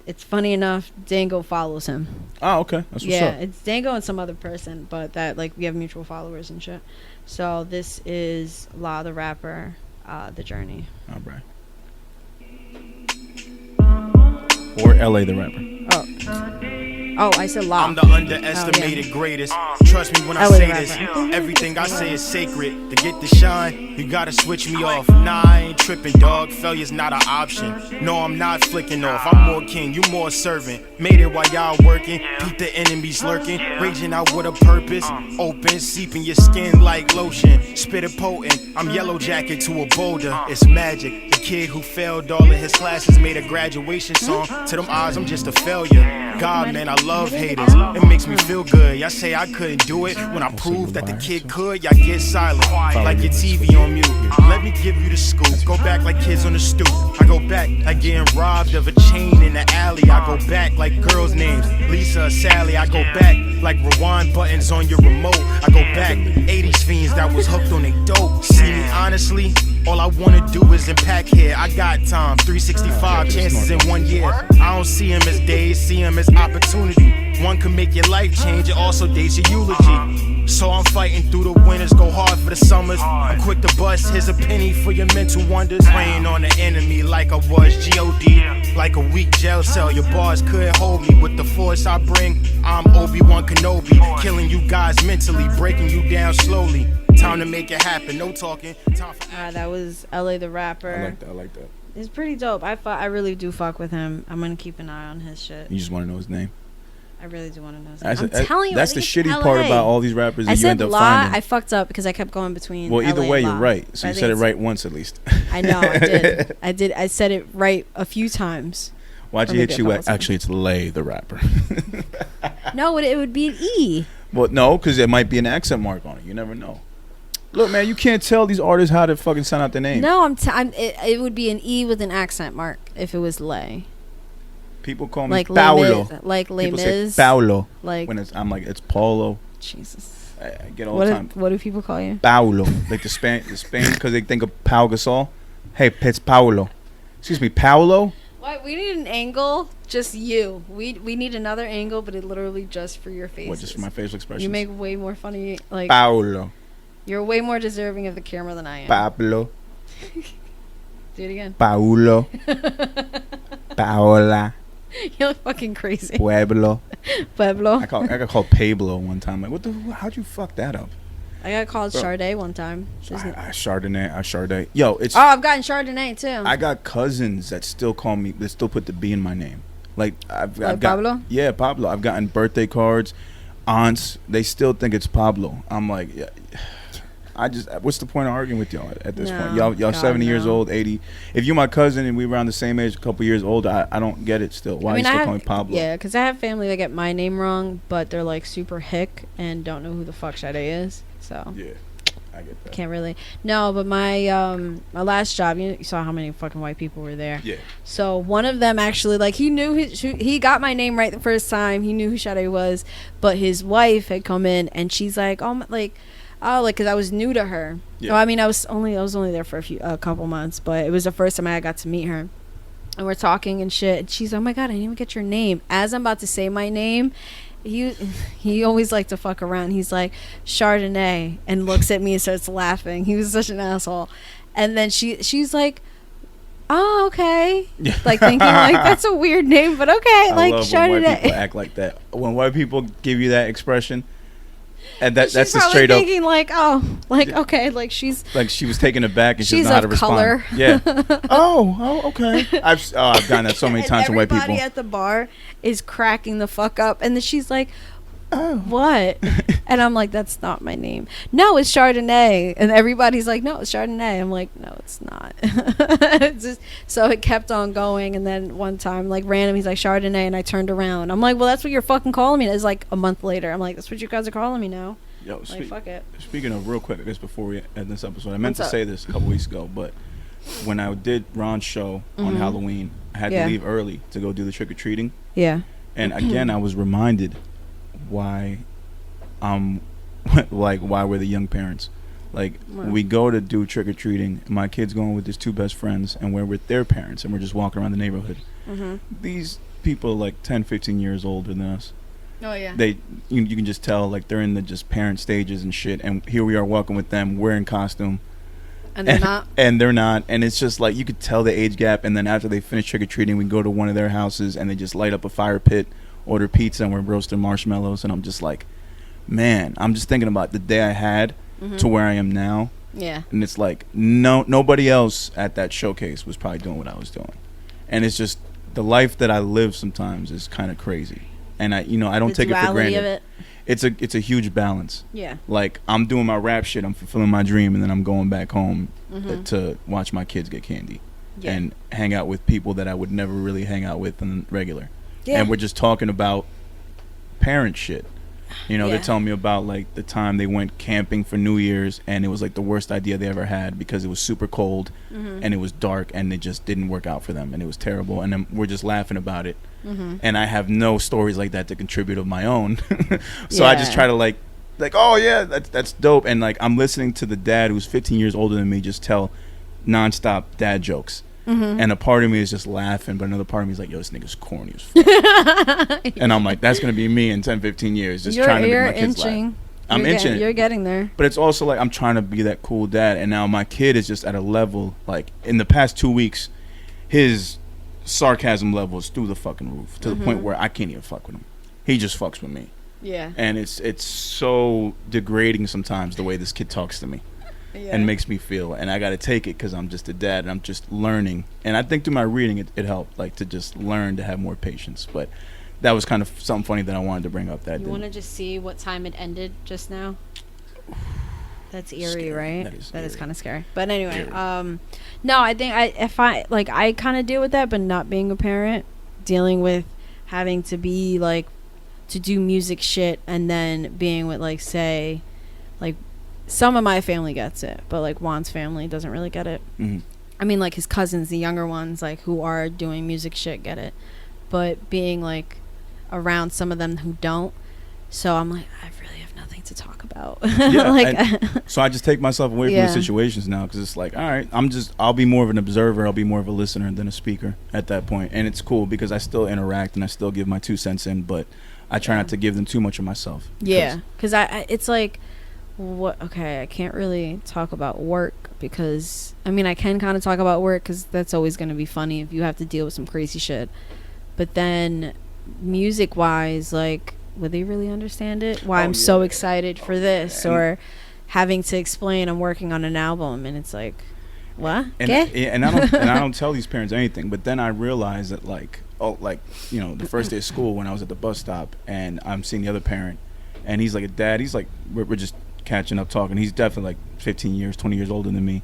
it's funny enough, Dango follows him. Oh, okay. That's what's Yeah, up. it's Dango and some other person, but that like we have mutual followers and shit. So this is Law the Rapper, The Journey. All right. Or LA the Rapper. Oh, I said Law. I'm the underestimated greatest. Trust me when I LA say rapper. this. Everything I say is sacred. To get the shine, you gotta switch me off. Nah, I ain't tripping, dog. Failure's not an option. No, I'm not flicking off. I'm more king, you more servant. Made it while y'all working. Peep the enemies lurking. Raging out with a purpose. Open, seeping your skin like lotion. Spit it potent. I'm yellow jacket to a boulder. It's magic. The kid who failed all of his classes made a graduation song. To them eyes, I'm just a failure. God, man, I love haters. It makes me feel good. Y'all say I couldn't do it. When I prove that the kid could, y'all get silent. Like your TV on mute. Let me give you the scoop. Go back like kids on the stoop. I go back like getting robbed of a chain in the alley. I go back like girls' names. Lisa or Sally. I go back like rewind buttons on your remote. I go back 80s fiends that was hooked on they dope. See me honestly, all I wanna do is impact here. I got time, 365 chances in 1 year. I don't see him as days, see him as opportunity. One can make your life change, it also dates your eulogy. So I'm fighting through the winters, go hard for the summers. I'm quick to bust, here's a penny for your mental wonders. Playing on the enemy like I was G.O.D. Like a weak jail cell, your bars couldn't hold me. With the force I bring, I'm Obi-Wan Kenobi. Killing you guys mentally, breaking you down slowly. Time to make it happen, no talking. Time for That was LA the Rapper. I like that. It's pretty dope. I really do fuck with him. I'm gonna keep an eye on his shit. You just want to know his name. I really do want to know his That's name. I'm telling you, that's I the think it's shitty part LA. about all these rappers that I you said end up La. finding. I fucked up because I kept going between. Well, either LA way, and you're La. right. So I you think said it it's- right once at least. I know, I did. I said it right a few times. Why'd Or you hit maybe a you couple at? Actually, it's Lay the Rapper. No, it would be an E. Well, no, because it might be an accent mark on it. You never know. Look, man, you can't tell these artists how to fucking sound out their name. No, it would be an E with an accent mark if it was Lay. People call me Like Paulo. Les Mis, like Les People say Mis. Paulo. Like When I'm like, it's Paulo. Jesus. I get all the time. What do people call you? Paulo. Like the Spain, because they think of Pau Gasol. Hey, it's Paulo. Excuse me, Paulo? What? We need an angle. Just you. We need another angle, but it literally just for your face. What, just for my facial expressions? You make way more funny. Like Paulo. you're way more deserving of the camera than I am. Pablo. Do it again. Paulo. Paola. You're fucking crazy. Pueblo. Pueblo. I got called Pablo one time. Like, how'd you fuck that up? I got called Bro. Sade one time. Chardonnay. Yo, it's. Oh, I've gotten Chardonnay too. I got cousins that still call me. That still put the B in my name. Like I've got Pablo? Yeah, Pablo. I've gotten birthday cards, aunts. They still think it's Pablo. I'm like, yeah. What's the point of arguing with y'all at this point? Y'all God, 70 years no. old, 80. If you're my cousin and we around the same age, a couple years older, I don't get it still. Why you still call me Pablo? Yeah, because I have family that get my name wrong, but they're like super hick and don't know who the fuck Sade is. So Yeah. I get that. Can't really. No, but my last job, you saw how many fucking white people were there. Yeah. So one of them actually, like, he knew he got my name right the first time. He knew who Sade was, but his wife had come in and she's like, because I was new to her. Yeah. No, I mean, I was only there for a couple months, but it was the first time I got to meet her. And we're talking and shit. And she's, oh my God, I didn't even get your name. As I'm about to say my name, he always liked to fuck around. He's like, Chardonnay, and looks at me and starts laughing. He was such an asshole. And then she's like, oh, okay. Like, thinking, like, that's a weird name, but okay. I like, love Chardonnay. when white people act like that. When white people give you that expression, and that's she's a straight up thinking like, oh, like, okay, like she's like she was taken aback and she she's doesn't know how to of respond. color. Yeah. Oh, okay. I've gotten that so many And times from white people. everybody at the bar is cracking the fuck up, and then she's like, Oh. what? And I'm like, that's not my name. No, it's Chardonnay. And everybody's like, no, it's Chardonnay. I'm like, no, it's not. It's just, so it kept on going. And then one time, like, random, he's like, Chardonnay. And I turned around. I'm like, well, that's what you're fucking calling me. It's like a month later. I'm like, that's what you guys are calling me now. Yo, Like, fuck it. Speaking of, real quick, I guess before we end this episode, I meant What's to say up? this a couple weeks ago, but when I did Ron's show on Halloween, I had Yeah. to leave early to go do the trick-or-treating. Yeah. And again, I was reminded why why we're the young parents. Like, Wow. we go to do trick-or-treating, my kid's going with his two best friends, and we're with their parents, and we're just walking around the neighborhood. These people are like 10, 15 years older than us. Oh, yeah. You can just tell, like, they're in the just parent stages and shit, and here we are walking with them, we're in costume. And they're not. And they're not. And it's just like, you could tell the age gap. And then after they finish trick-or-treating, we go to one of their houses and they just light up a fire pit, order pizza, and we're roasting marshmallows. And I'm just like, man, I'm just thinking about the day I had to where I am now. Yeah. And it's like, nobody else at that showcase was probably doing what I was doing. And it's just, the life that I live sometimes is kind of crazy. And I don't take it for duality granted. of it. It's a huge balance. Yeah. Like, I'm doing my rap shit, I'm fulfilling my dream, and then I'm going back home to watch my kids get candy and hang out with people that I would never really hang out with on the regular. Yeah. And we're just talking about parent shit. They're Yeah. telling me about, like, the time they went camping for New Year's, and it was like the worst idea they ever had because it was super cold and it was dark, and it just didn't work out for them, and it was terrible. And then we're just laughing about it. And I have no stories like that to contribute of my own. So I just try to like, oh yeah, that's dope. And like, I'm listening to the dad who's 15 years older than me just tell nonstop dad jokes. And a part of me is just laughing, but another part of me is like, yo, this nigga's corny as fuck. And I'm like, that's gonna be me in 10, 15 years, just trying to make my kids laugh. I'm inching it. You're getting there. But it's also like, I'm trying to be that cool dad, and now my kid is just at a level, like, in the past 2 weeks, his sarcasm level is through the fucking roof, to the point where I can't even fuck with him. He just fucks with me. Yeah. And it's so degrading sometimes the way this kid talks to me. And makes me feel, and I got to take it because I'm just a dad and I'm just learning. And I think through my reading it helped, like, to just learn to have more patience. But that was kind of something funny that I wanted to bring up. That You want to just see what time it ended just now? That's eerie, Scary. right? That is kind of scary. But anyway, Eerie. no, I think I kind of deal with that, but not being a parent, dealing with having to be like to do music shit, and then being with like, say, like, some of my family gets it, but like Juan's family doesn't really get it. I mean, like, his cousins, the younger ones, like, who are doing music shit, get it, but being like around some of them who don't, so I'm like, I really have nothing to talk about. Yeah, like, so I just take myself away from Yeah. the situations now, because it's like, all right, I'll be more of an observer, I'll be more of a listener than a speaker at that point. And it's cool because I still interact and I still give my 2 cents in, but I try not to give them too much of myself. Yeah, because it's like, I can't really talk about work, because I mean, I can kind of talk about work because that's always going to be funny if you have to deal with some crazy shit, but then music wise, like, would they really understand it, why I'm so excited for this, or having to explain I'm working on an album, and it's like, what? And I don't tell these parents anything, but then I realize that, like, the first day of school when I was at the bus stop and I'm seeing the other parent, and he's like a dad, he's like, we're just catching up talking. He's definitely like 15 years, 20 years older than me.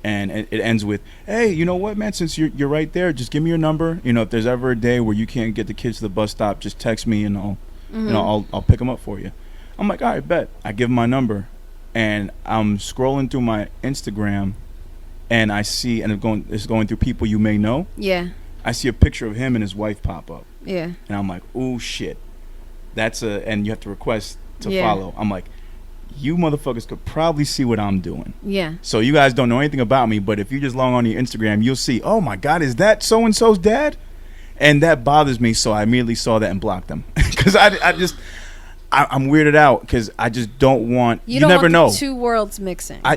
And it ends with, hey, you know what, man, since you're right there, just give me your number. If there's ever a day where you can't get the kids to the bus stop, just text me and I'll pick them up for you. I'm like, all right, bet. I give him my number, and I'm scrolling through my Instagram, and I see, and it's going through people you may know. Yeah. I see a picture of him and his wife pop up. Yeah. And I'm like, oh shit, and you have to request to follow. I'm like, you motherfuckers could probably see what I'm doing. Yeah. So you guys don't know anything about me, but if you just log on your Instagram, you'll see, oh my God, is that so and so's dad? And that bothers me, so I immediately saw that and blocked them because I'm weirded out because I just don't want. You don't never want know. The two worlds mixing. I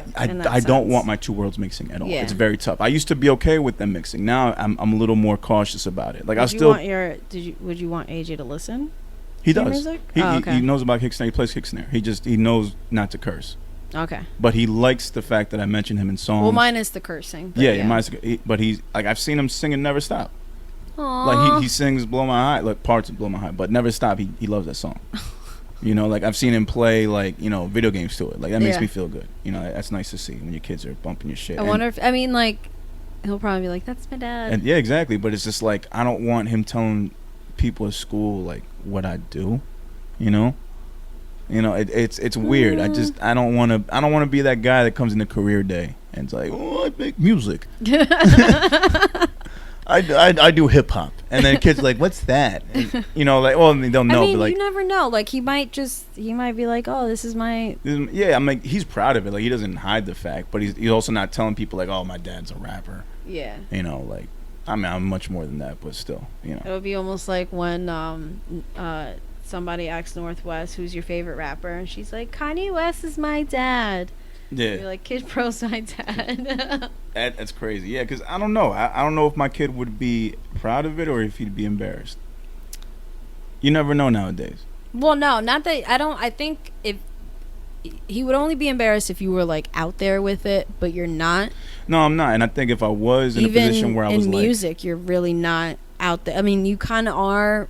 don't want my two worlds mixing at all. Yeah. It's very tough. I used to be okay with them mixing. Now I'm a little more cautious about it. Like would you want AJ to listen? He does. Music? He knows about kick snare. He plays kick snare. He knows not to curse. Okay. But he likes the fact that I mention him in songs. Well, mine is the cursing. But he's like, I've seen him sing and never stop. Aww. Like he sings "Blow My High," like parts of "Blow My High," but never stop. He loves that song. You know, like I've seen him play like video games to it. Like that makes me feel good. You know, that's nice to see when your kids are bumping your shit. I wonder if he'll probably be like, "That's my dad." And yeah, exactly. But it's just like I don't want him telling people at school like what I do. You know, it's weird. I don't want to be that guy that comes in the career day and it's like, oh, I make music. I do hip hop, and then kids are like, what's that? And, well, they don't know. I mean, but like, you never know. Like he might be like, oh, this is my. Yeah, I'm like, he's proud of it. Like he doesn't hide the fact, but he's also not telling people like, oh, my dad's a rapper. Yeah. Like, I mean, I'm much more than that, but still, It would be almost like when somebody asks Northwest, who's your favorite rapper, and she's like, Kanye West is my dad. Yeah. You're like, Kid Pro's my dad. That's crazy. Yeah, because I don't know. I don't know if my kid would be proud of it or if he'd be embarrassed. You never know nowadays. Well, no, not that. I think if he would only be embarrassed if you were like out there with it, but you're not. No, I'm not. And I think if I was in a position where I was in music, you're really not out there. I mean, you kind of are,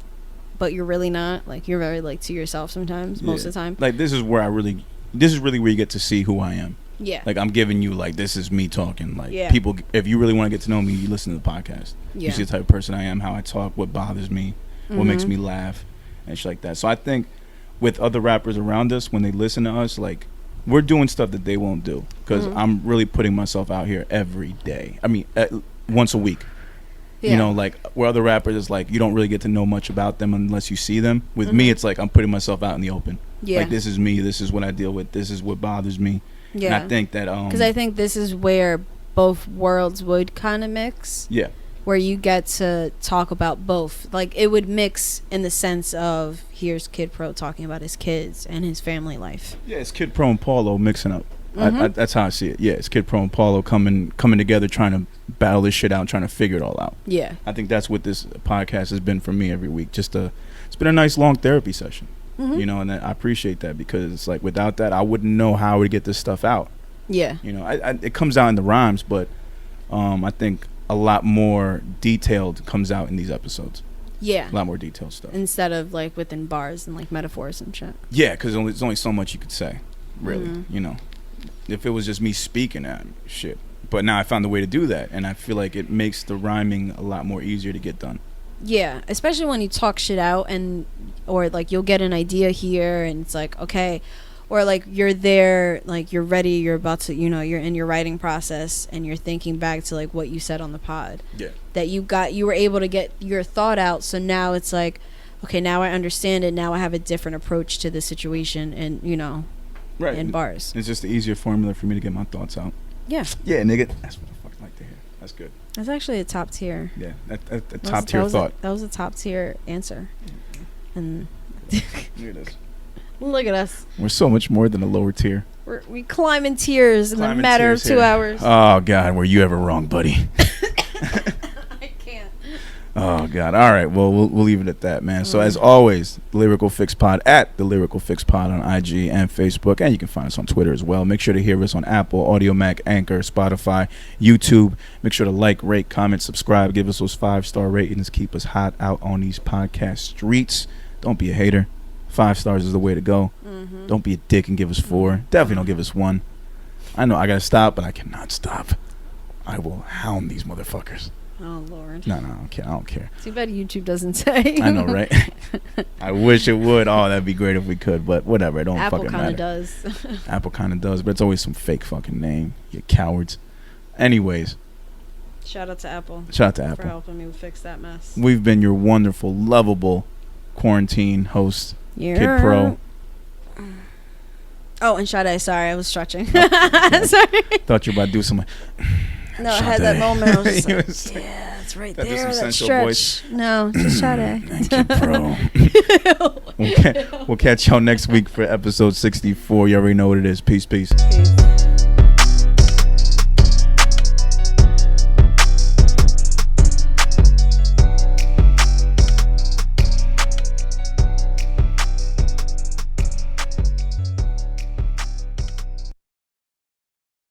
but you're really not. Like you're very like to yourself sometimes, most of the time. Like this is really where you get to see who I am. Yeah. Like I'm giving you like this is me talking. Like people, if you really want to get to know me, you listen to the podcast. Yeah. You see the type of person I am, how I talk, what bothers me, what makes me laugh, and shit like that. So I think with other rappers around us, when they listen to us, like we're doing stuff that they won't do because I'm really putting myself out here every day. I mean, once a week. Yeah. Like where other rappers is like you don't really get to know much about them unless you see them. With me, it's like I'm putting myself out in the open. Yeah. Like this is me. This is what I deal with. This is what bothers me. Yeah. And I think that because I think this is where both worlds would kind of mix. Yeah. Where you get to talk about both. Like it would mix in the sense of here's Kid Pro talking about his kids and his family life. Yeah, it's Kid Pro and Paulo mixing up. That's how I see it. Yeah, it's Kid Pro and Paulo coming together, trying to battle this shit out, and trying to figure it all out. Yeah, I think that's what this podcast has been for me every week. It's been a nice long therapy session. And I appreciate that because it's like without that, I wouldn't know how I would get this stuff out. Yeah, it comes out in the rhymes, but I think a lot more detailed comes out in these episodes. Yeah, a lot more detailed stuff instead of like within bars and like metaphors and shit. Yeah, because there's only so much you could say, really. If it was just me speaking at shit. But now I found a way to do that, and I feel like it makes the rhyming a lot more easier to get done. Yeah, especially when you talk shit out or like you'll get an idea here and it's like, okay, or like you're there, like you're ready, you're about to, you're in your writing process and you're thinking back to like what you said on the pod. Yeah. That you were able to get your thought out, so now it's like, okay, now I understand it, now I have a different approach to the situation and, right. in bars. It's just the easier formula for me to get my thoughts out. Yeah. Yeah, nigga. That's what I fucking like to hear. That's good. That's actually a top tier. Yeah, a top tier thought. That was a top tier answer. And look at us. We're so much more than a lower tier. We climb in tiers in a matter of 2 hours. Oh, God. Were you ever wrong, buddy? I can't. Oh, God. All right. Well, we'll leave it at that, man. So, as always, Lyrical Fix Pod at the Lyrical Fix Pod on IG and Facebook. And you can find us on Twitter as well. Make sure to hear us on Apple, Audio Mac, Anchor, Spotify, YouTube. Make sure to like, rate, comment, subscribe. Give us those 5-star ratings. Keep us hot out on these podcast streets. Don't be a hater. 5 stars is the way to go. Don't be a dick and give us 4. Definitely don't give us 1. I know I got to stop, but I cannot stop. I will hound these motherfuckers. Oh Lord. No, I don't care. Too bad YouTube doesn't say. I know, right? I wish it would. Oh, that'd be great if we could, but whatever. It don't Apple fucking kind matter. of does. Apple kind of does, but it's always some fake fucking name. You cowards. Anyways. Shout out to Apple. Shout out to Apple for helping me fix that mess. We've been your wonderful, lovable quarantine host, Yeah. Kid Pro. Oh, and Sade, sorry, I was stretching. Oh, sorry. Thought you were about to do something. No, I had that moment. I was just You like, was like, yeah, it's right gotta do there. some That sensual stretch. voice. No, just Sade. Kid Pro. We'll catch y'all next week for episode 64. You already know what it is. Peace, peace. Peace.